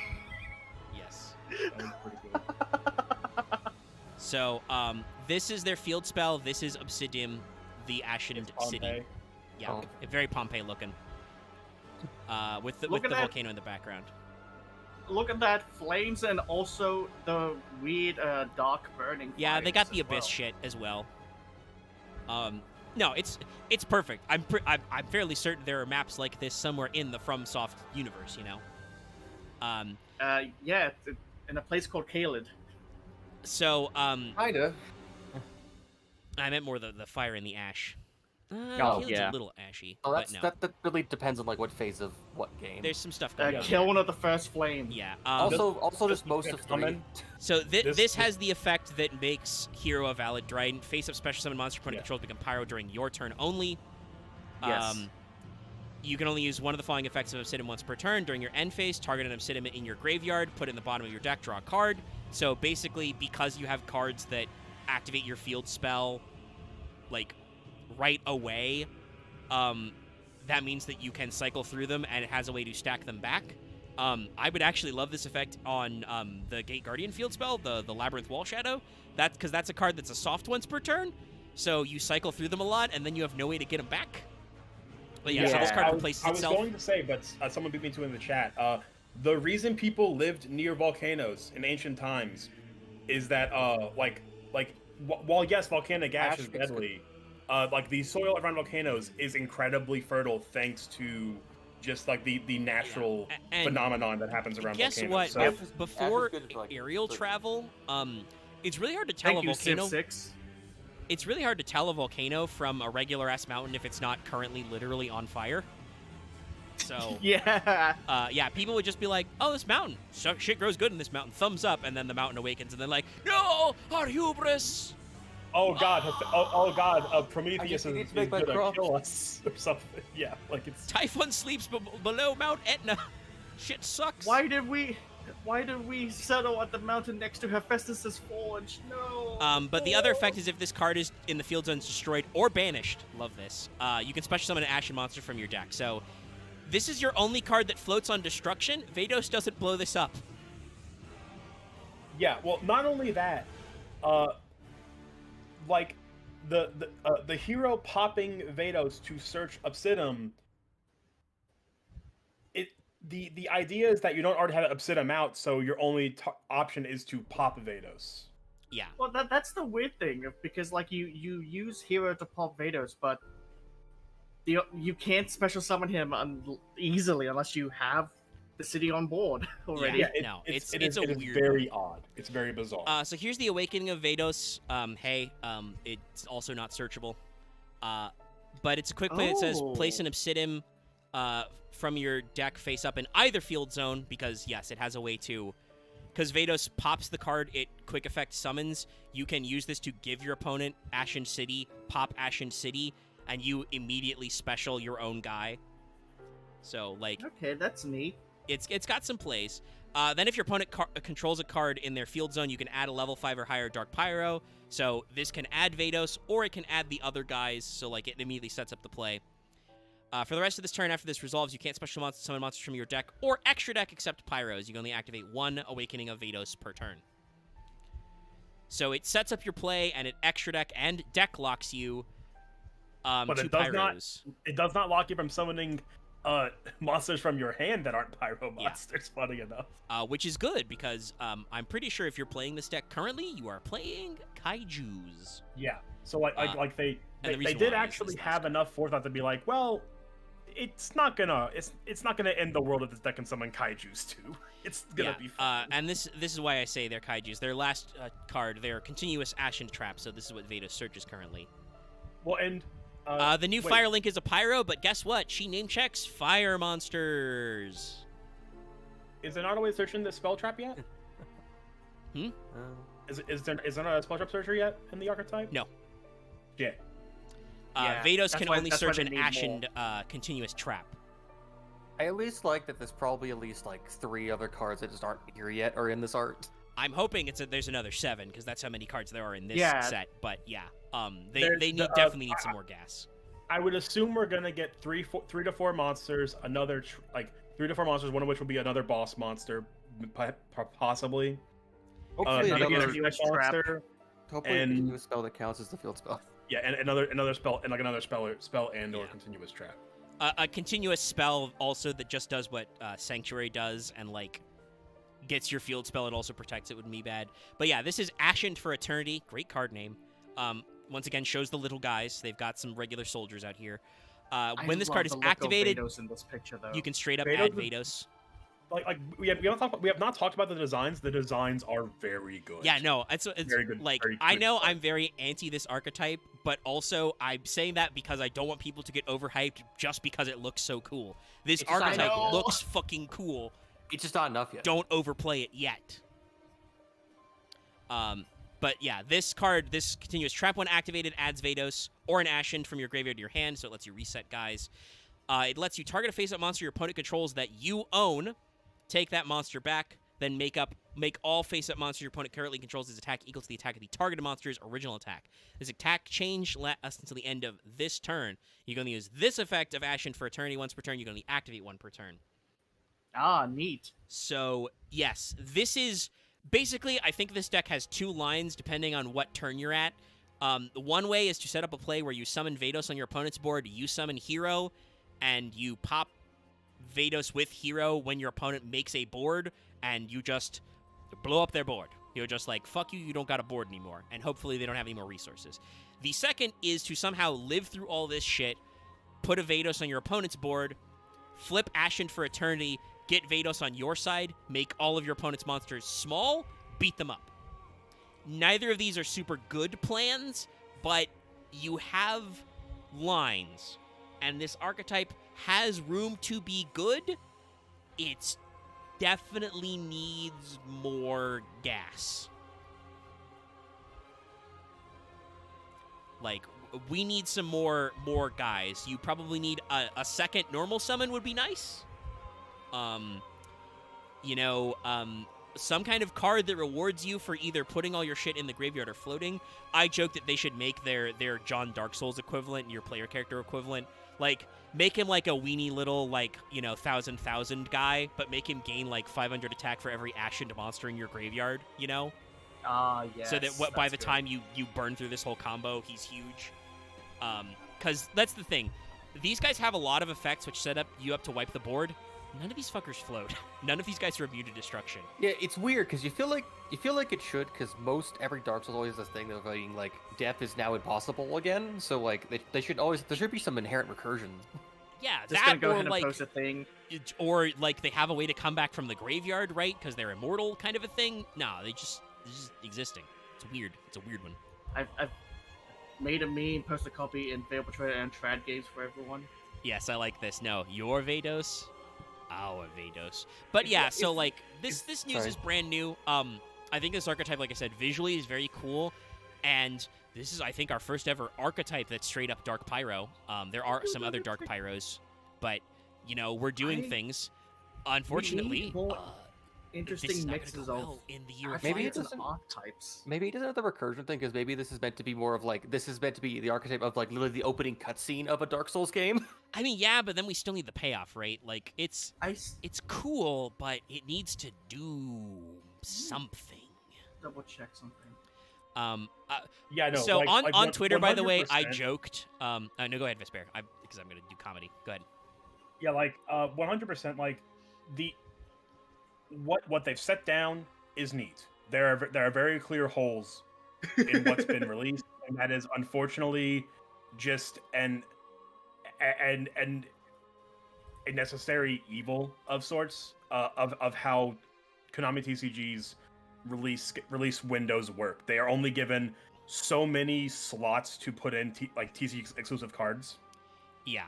Yes. That was pretty good. So, this is their field spell. This is Obsidian, the Ashen It's City. Pompeii. Yeah, Oh. very Pompeii looking. With the Look at that. volcano in the background. Look at that, flames and also the weird dark burning. Yeah, they got fires the as abyss well. shit as well. No, it's perfect. I'm fairly certain there are maps like this somewhere in the FromSoft universe. You know. Yeah, in a place called Kaled. So Kinda. I meant more the fire and the ash. Oh, Kaelin's yeah. a little ashy, Oh, but no. that really depends on like what phase of what game. There's some stuff going on. Kill one of the first flame. Yeah. also just most of Come three. in. So This- this has the effect that makes Hero a valid Trident. Face up special summon monster opponent Yeah. controls become Pyro during your turn only. Yes. You can only use one of the following effects of Obsidian once per turn. During your end phase, target an Obsidian in your graveyard, put it in the bottom of your deck, draw a card. So basically, because you have cards that activate your field spell, like, right away, that means that you can cycle through them, and it has a way to stack them back. I would actually love this effect on the Gate Guardian field spell, the Labyrinth Wall Shadow. That's because that's a card that's a soft once per turn, so you cycle through them a lot, and then you have no way to get them back. But yeah, so this card replaces I was itself. going to say, but someone beat me to it in the chat. The reason people lived near volcanoes in ancient times is that, while yes, volcanic ash is Ash makes deadly, like the soil around volcanoes is incredibly fertile thanks to just like the natural And phenomenon that happens around guess volcanoes. what? So, Ash is Before good for, like, aerial the- travel, It's really hard to tell Thank a you, Civ volcano. 6. It's really hard to tell a volcano from a regular ass mountain if it's not currently literally on fire. So Yeah. yeah, people would just be like, "Oh, this mountain, shit grows good in this mountain." Thumbs up, and then the mountain awakens, and then like, "No, our hubris." Oh God! Oh God! I Prometheus guess you is need to make my gonna crops. kill us or something. Yeah, like it's. Typhon sleeps below Mount Etna. Shit sucks. Why did we settle at the mountain next to Hephaestus' forge? No. But the other effect is if this card is in the field zone, it's destroyed or banished. Love this. You can special summon an Ashen monster from your deck. So this is your only card that floats on destruction. Vados doesn't blow this up. Yeah. Well, not only that, like the hero popping Vados to search Obsidian. The idea is that you don't already have Obsidian out, so your only option is to pop Vados. Yeah. Well, that's the weird thing because like you use hero to pop Vados, but you can't special summon him easily unless you have the city on board already. Yeah. Yeah, No, it's a it is weird very odd. It's very bizarre. So here's the Awakening of Vados. It's also not searchable. But it's a quick play that says place an Obsidian from your deck face up in either field zone, because yes, it has a way to. Because Vados pops the card it quick effect summons, you can use this to give your opponent Ashen City, pop Ashen City, and you immediately special your own guy. So like, Okay, that's neat. it's got some plays. Then if your opponent controls a card in their field zone, you can add a level 5 or higher Dark Pyro. So this can add Vados, or it can add the other guys, so like it immediately sets up the play. For the rest of this turn, after this resolves, you can't special summon monsters from your deck or extra deck except Pyros. You can only activate one Awakening of Vados per turn. So it sets up your play, and it extra deck and deck locks you But to it does Pyros. It does not lock you from summoning monsters from your hand that aren't pyro Yeah. monsters. Funny enough. Which is good, because I'm pretty sure if you're playing this deck currently, you are playing Kaijus. Yeah. So like and the they reason did why is actually this have enough forethought to be like, well, it's not gonna end the world if this deck can summon kaijus too. It's gonna be fine. And this is why I say they're Kaijus. Their last card, they're Continuous Ashen Trap, so this is what Vados searches currently. Well, and The new wait, Fire Link is a Pyro, but guess what? She name checks fire monsters. is there not a way to search in the spell trap yet? Is there not a spell trap searcher yet in the archetype? No. Yeah. Yeah, Vados that's can why- only that's why search they an need Ashen Continuous Trap. I at least like that there's probably at least like 3 other cards that just aren't here yet or in this art. I'm hoping there's another 7, because that's how many cards there are in this Yeah. set. But yeah, they There's definitely need some more gas. I would assume we're gonna get 3 to 4 monsters, another 3 to 4 monsters, one of which will be another boss monster, possibly. Hopefully maybe another, a Phoenix monster. hopefully and- a continuous spell that counts as the field spell. Yeah, and another spell, and like another spell and or Yeah. continuous trap. A continuous spell also that just does what Sanctuary does, and like gets your field spell. It also protects it, would be bad. But yeah, this is Ashened for Eternity. Great card name. Once again, shows the little guys. They've got some regular soldiers out here. When this I card love is the look of activated, Vados in this picture, though. you can straight up Vados add is- Vados. We have not talked about the designs. The designs are very good. Yeah, no, it's Very good, like very I good know card. I'm very anti this archetype, but also I'm saying that because I don't want people to get overhyped just because it looks so cool. This It's just- I archetype know. looks fucking cool. It's just not enough yet. Don't overplay it yet. But yeah, this card, this continuous trap, when activated, adds Vados or an Ashen from your graveyard to your hand, so it lets you reset guys. It lets you target a face-up monster your opponent controls that you own, take that monster back, then make all face-up monsters your opponent currently controls his attack equal to the attack of the targeted monster's original attack. This attack change lasts until the end of this turn. You're going to use this effect of Ashen for Eternity once per turn. You're going to activate 1 per turn. Ah, neat. So, yes, this is... Basically, I think this deck has 2 lines depending on what turn you're at. One way is to set up a play where you summon Vados on your opponent's board, you summon Hero, and you pop Vados with Hero when your opponent makes a board, and you just blow up their board. You're just like, fuck you, you don't got a board anymore. And hopefully they don't have any more resources. The second is to somehow live through all this shit, put a Vados on your opponent's board, flip Ashen for Eternity, get Vados on your side, make all of your opponent's monsters small, beat them up. neither of these are super good plans, but you have lines, and this archetype has room to be good. It definitely needs more gas. Like, we need some more guys. You probably need a second normal summon would be nice. Some kind of card that rewards you for either putting all your shit in the graveyard or floating. I joke that they should make their John Dark Souls equivalent, your player character equivalent. Like, make him like a weenie little, like, 1,000 guy, but make him gain like 500 attack for every ashened monster in your graveyard, Yes. so that by the time you burn through this whole combo, he's huge. Because that's the thing. These guys have a lot of effects which set you up to wipe the board. None of these fuckers float. None of these guys are immune to destruction. Yeah, it's weird because you feel like it should, because every Dark Souls always has this thing of being like death is now impossible again. So like there should be some inherent recursion. Yeah, Just that gonna go or ahead and like post a thing. or like they have a way to come back from the graveyard, right? Because they're immortal, kind of a thing. No, they're just existing. It's weird. It's a weird one. I've made a meme, post a copy in Veil Portrayal and Trad games for everyone. Yes, I like this. No, your Vados, our Vados. But yeah, so like this news sorry. is brand new. I think this archetype, like I said, visually is very cool, and this is, I think, our first ever archetype that's straight up Dark Pyro. There are some other Dark Pyros, but we're doing things. Unfortunately, Interesting this is not gonna mixes go of well in the year of Maybe fire. it's a- archetypes. Maybe it doesn't have the recursion thing because maybe this is meant to be more of like the archetype of like literally the opening cutscene of a Dark Souls game. I mean, yeah, but then we still need the payoff, right? Like it's cool, but it needs to do something. Double check something. Yeah, no. So like on Twitter, by the way, I 100%. joked. No, go ahead, Vesper. Because I'm gonna do comedy. Go ahead. Yeah, 100%. Like what they've set down is neat. There are very clear holes in what's been released, and that is unfortunately just a necessary evil of sorts of how Konami TCG's release windows work. They are only given so many slots to put in TCG exclusive cards. Yeah,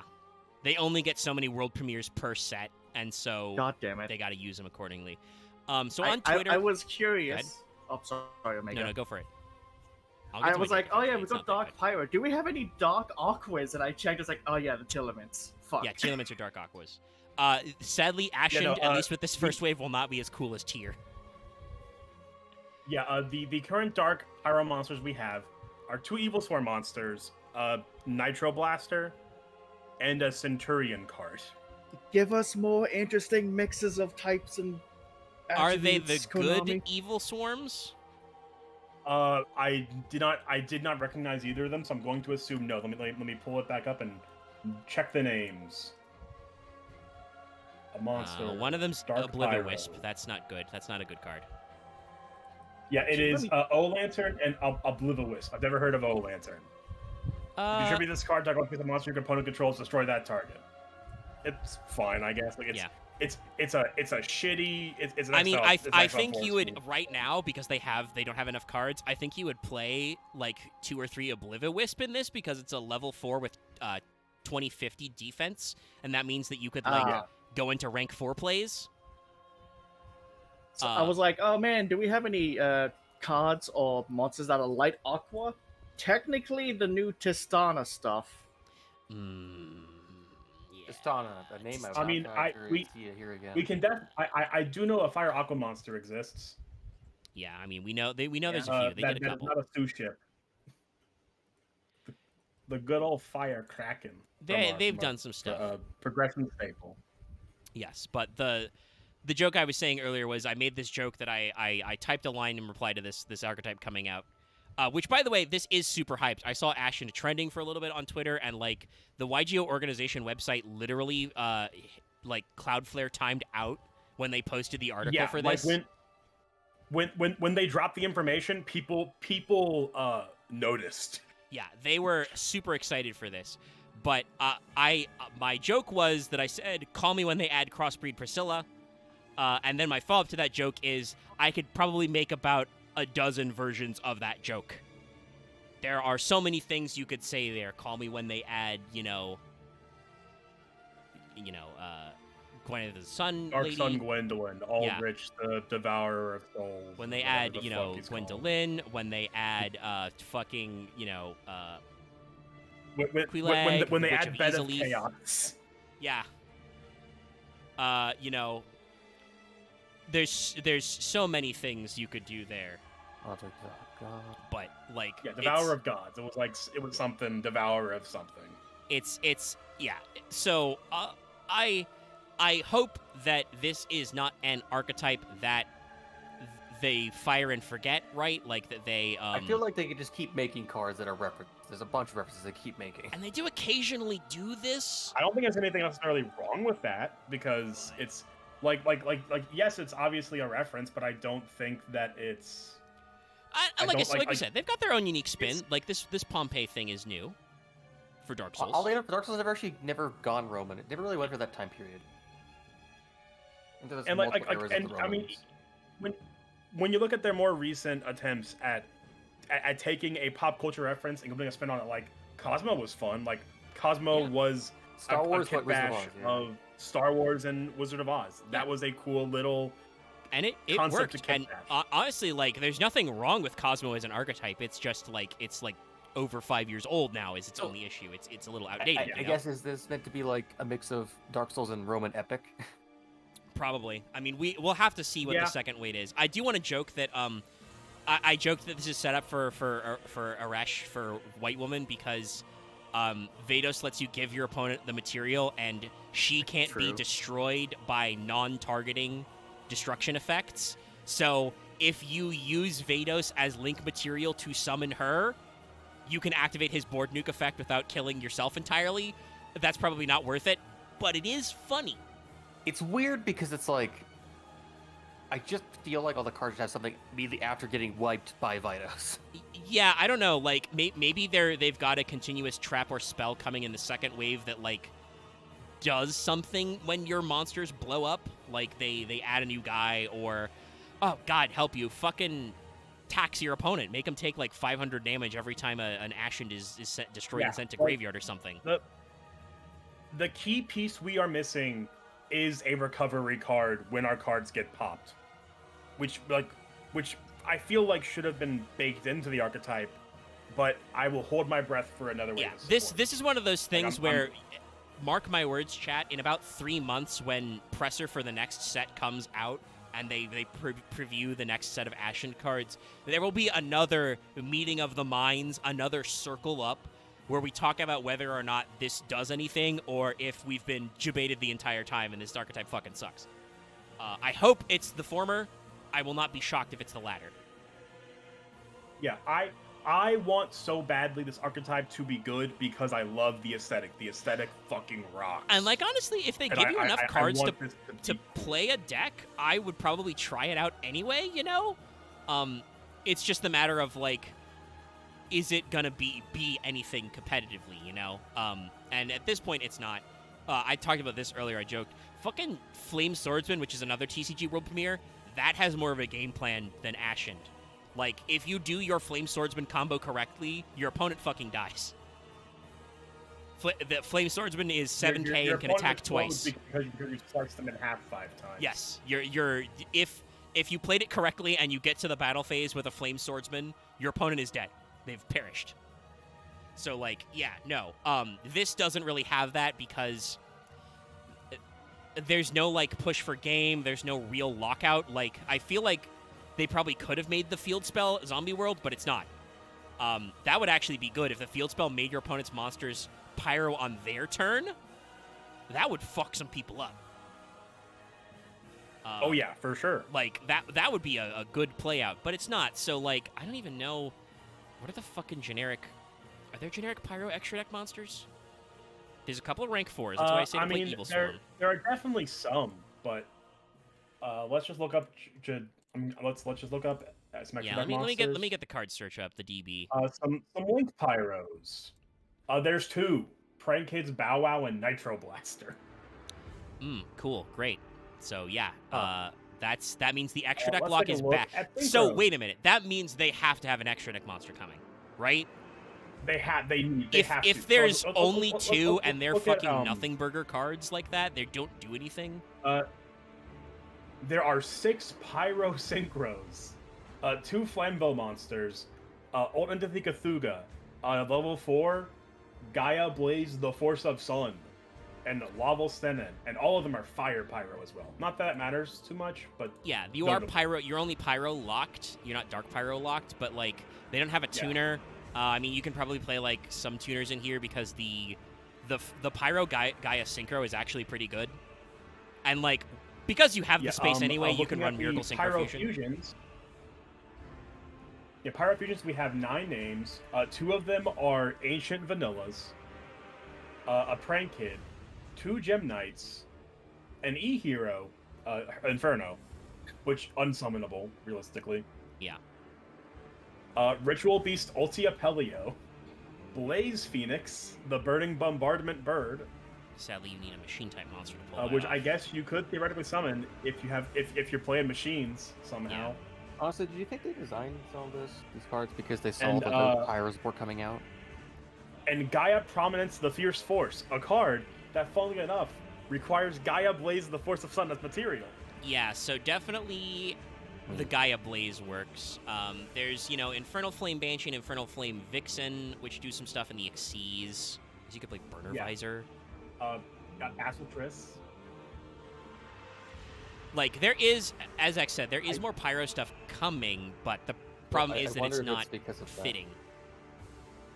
they only get so many world premieres per set, and so God damn it. they got to use them accordingly. So on Twitter, I was curious. Oh, sorry, Omega. no, go for it. I was like, oh yeah, we It's got not that Dark good. Pyro. Do we have any Dark Aquas? And I checked, it's like, oh yeah, the Tillaments. Fuck. Yeah, Telements are Dark Aquas. Sadly, Ashened, at least with this first wave, will not be as cool as Tier. Yeah, the current Dark Pyro monsters we have are 2 Evil Swarm monsters, Nitro Blaster, and a Centurion card. Give us more interesting mixes of types and Are they the attributes, good Konami. evil swarms? I did not recognize either of them, so I'm going to assume no. Let me pull it back up and check the names. A monster. One of them's Dark Obliviwisp. Pyro. That's not good. That's not a good card. Yeah, it is Let me- O-Lantern and Obliviwisp. I've never heard of O-Lantern. Distribute this card, target one piece of monster your opponent controls, destroy that target. It's fine, I guess. Like it's Yeah. it's a shitty. It's an I mean, XL, I it's think XL you would force. right now, because they don't have enough cards. I think you would play like 2 or 3 Obliviwisp in this because it's a level 4 with 2050 defense, and that means that you could like go into rank 4 plays. So I was like, oh man, do we have any cards or monsters that are light aqua? Technically, the new Tistana stuff. Yeah. Istana, a name I mean, we see it here again. we can I do know a fire aqua monster exists. Yeah, I mean, we know there's a few. They that did a is couple. not a sous ship. The good old fire kraken. They've done some stuff. Progression staple. Yes, but the joke I was saying earlier was I made this joke that I typed a line in reply to this archetype coming out. Which, by the way, this is super hyped. I saw Ashen trending for a little bit on Twitter, and like the YGO organization website literally like Cloudflare timed out when they posted the article for this. When they dropped the information, people noticed. Yeah, they were super excited for this. But my joke was that I said, call me when they add Crossbreed Priscilla. And then my follow-up to that joke is I could probably make about a dozen versions of that joke. There are so many things you could say there. Call me when they add, Gwen the Sun Dark Lady. Sun Gwendolyn, Aldrich the Devourer of Souls. When they whatever add, the fuck he's called. Gwendolyn. When they add, fucking, when they Witch add of Bed of Easelleaf. Chaos. Yeah. There's so many things you could do there. Oh, it's like, oh, God. But like, Yeah, Devourer of Gods. It was something Devourer of something. It's yeah. So I hope that this is not an archetype that they fire and forget, right? Like that they. I feel like they could just keep making cards that are references. There's a bunch of references they keep making. And they do occasionally do this. I don't think there's anything necessarily wrong with that because it's like yes, it's obviously a reference, but I don't think that it's. Like you said, they've got their own unique spin. Like this Pompeii thing is new for Dark Souls. All Dark Souls have never gone Roman. It never really went for that time period. I mean, when you look at their more recent attempts at taking a pop culture reference and putting a spin on it, like Cosmo was fun. Like Cosmo was Star Wars, a kitbash of Star Wars and Wizard of Oz. That was a cool little. And it worked. And honestly, like, there's nothing wrong with Cosmo as an archetype. It's just like it's like over 5 years old now is its only issue. It's a little outdated. I guess is this meant to be like a mix of Dark Souls and Roman epic? Probably. I mean, we'll have to see what the second weight is. I do want to joke that I joked that this is set up for Aresh for White Woman because Vados lets you give your opponent the material and she can't be destroyed by non-targeting destruction effects. So if you use Vados as link material to summon her, you can activate his board nuke effect without killing yourself entirely. That's probably not worth it, but it is funny. It's weird because it's like I just feel like all the cards have something immediately after getting wiped by Vados. Yeah, I don't know. Like maybe they've got a continuous trap or spell coming in the second wave that like does something when your monsters blow up. Like they add a new guy or, oh God, help you, fucking tax your opponent. Make him take like 500 damage every time an Ashen is destroyed and sent to graveyard or something. The key piece we are missing is a recovery card when our cards get popped. Which I feel like should have been baked into the archetype, but I will hold my breath for another way. Yeah, this is one of those things where, mark my words, chat, in about 3 months when presser for the next set comes out and they preview the next set of Ashen cards, there will be another meeting of the minds, another circle up, where we talk about whether or not this does anything or if we've been debated the entire time and this archetype fucking sucks. I hope it's the former. I will not be shocked if it's the latter. Yeah, I want so badly this archetype to be good because I love the aesthetic. The aesthetic fucking rocks. And like honestly, if they give you enough cards to play a deck, I would probably try it out anyway, you know? It's just a matter of like, is it gonna be anything competitively, you know? And at this point it's not. I talked about this earlier, I joked. Fucking Flame Swordsman, which is another TCG World Premiere, that has more of a game plan than Ashen. Like, if you do your Flame Swordsman combo correctly, your opponent fucking dies. The Flame Swordsman is 7k and can attack twice. Because you slice them in half 5 times. Yes, if you played it correctly and you get to the battle phase with a Flame Swordsman, your opponent is dead. They've perished. So, like, yeah, no. This doesn't really have that because there's no, like, push for game. There's no real lockout. Like, I feel like they probably could have made the field spell Zombie World, but it's not. That would actually be good if the field spell made your opponent's monsters pyro on their turn. That would fuck some people up. Oh yeah, for sure. Like that would be a good play out, but it's not. So like, I don't even know what are the fucking generic. Are there generic pyro extra deck monsters? There's a couple of rank 4s. That's why I say to play Evil Swarm. There are definitely some, but let's just look up. Let's just look up some extra deck monsters. Let me get the card search up. The DB. Some Link Pyros. There's 2. Prank Kids Bow Wow and Nitro Blaster. Cool, great. So yeah, That means the extra deck let's lock take a is look back. at So synchros. wait a minute. That means they have to have an extra deck monster coming, right? They have to. If So there's let's- only let's- two let's and they're look at, fucking nothing burger cards like that, they don't do anything. There are 6 Pyro Synchros, 2 Flambeau monsters, Old Entity Cthulhu, level 4, Gaia Blaze the Force of Sun, and Lava Stenen, and all of them are Fire Pyro as well. Not that it matters too much, but Yeah, you They're are the- pyro. You're only pyro locked. You're not dark pyro locked, but like they don't have a Yeah. tuner. I mean, you can probably play like some tuners in here because the pyro Gaia Synchro is actually pretty good, and like because you have the space anyway, you can looking run at the Miracle Synchro Pyro Fusion. Fusions. Yeah, Pyro Fusions, we have 9 names. 2 of them are Ancient Vanillas, a Prank Kid, 2 Gem Knights, an E-Hero, Inferno, which unsummonable, realistically. Yeah. Ritual Beast Ultia Pelio, Blaze Phoenix, the Burning Bombardment Bird, Sadly, you need a machine type monster to pull that which off. I guess you could theoretically summon if you're playing machines somehow. Honestly, do you think they designed some of these cards because they saw And, that the Pyros were coming out? And Gaia Prominence the Fierce Force, a card that, funnily enough, requires Gaia Blaze the Force of Sun as material. Yeah, so definitely the Gaia Blaze works. There's, Infernal Flame Banshee and Infernal Flame Vixen, which do some stuff in the Xyz. You could play Burner Yeah. Visor. Got Asphaltris. Like, there is, as X said, there is more Pyro stuff coming, but the problem is that it's not because of fitting.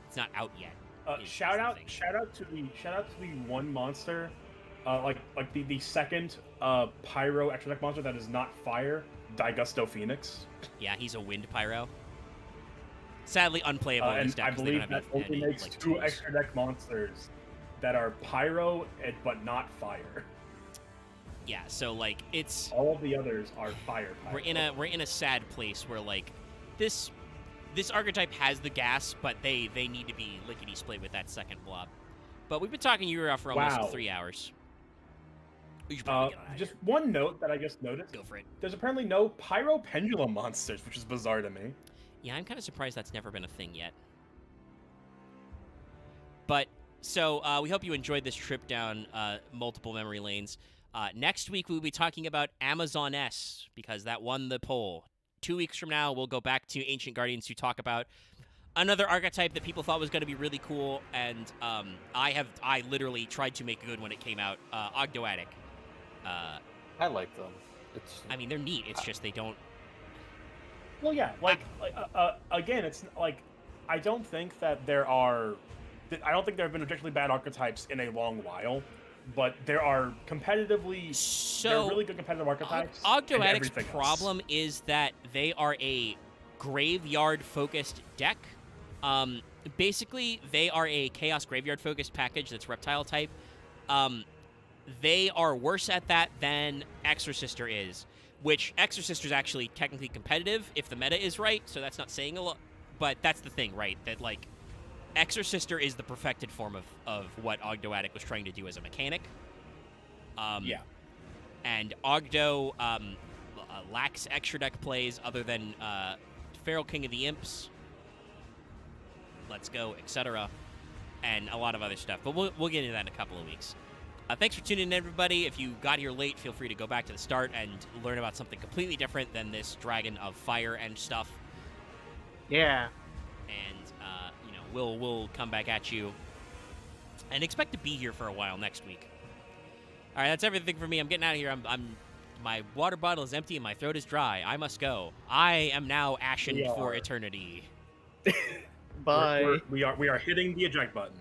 It's not out yet. is Shout the out thing. to the one monster, like the second Pyro extra deck monster that is not fire, Digusto Phoenix. Yeah, he's a Wind Pyro. Sadly, unplayable in And this deck I 'cause they believe don't that have only any, makes like, 2 tools. extra deck monsters that are Pyro but not fire. Yeah, so like it's All of the others are fire. Pyro. we're in a sad place where like this archetype has the gas, but they need to be lickety split with that second blob. But we've been talking Yu-Gi-Oh for almost Wow. 3 hours. We should probably get on out of Just here. one note that I just noticed. Go for it. There's apparently no Pyro Pendulum monsters, which is bizarre to me. Yeah, I'm kind of surprised that's never been a thing yet. But so we hope you enjoyed this trip down multiple memory lanes. Next week we'll be talking about Amazon S because that won the poll. 2 weeks from now we'll go back to Ancient Guardians to talk about another archetype that people thought was going to be really cool, and I literally tried to make good when it came out. Ogdoadic. I like them. It's I mean, they're neat. It's just they don't. Well, yeah, again, it's like I don't think that there have been objectively bad archetypes in a long while, but there are competitively there are really good competitive archetypes. and Ogdoadic's everything else. problem is that they are a graveyard-focused deck. Basically, they are a Chaos Graveyard-focused package that's Reptile type. They are worse at that than Exorcister is, which Exorcister is actually technically competitive if the meta is right, so that's not saying a lot. But that's the thing, right? That, like, Exorcister is the perfected form of what Ogdoadic was trying to do as a mechanic. Yeah. And Ogdo lacks extra deck plays other than Feral King of the Imps, Let's Go, etc., and a lot of other stuff. But we'll get into that in a couple of weeks. Thanks for tuning in, everybody. If you got here late, feel free to go back to the start and learn about something completely different than this Dragon of Fire and stuff. Yeah. And we'll come back at you and expect to be here for a while next week. All right, that's everything for me. I'm getting out of here. My water bottle is empty and my throat is dry. I must go. I am now ashen We for are. eternity. Bye. We are hitting the eject button.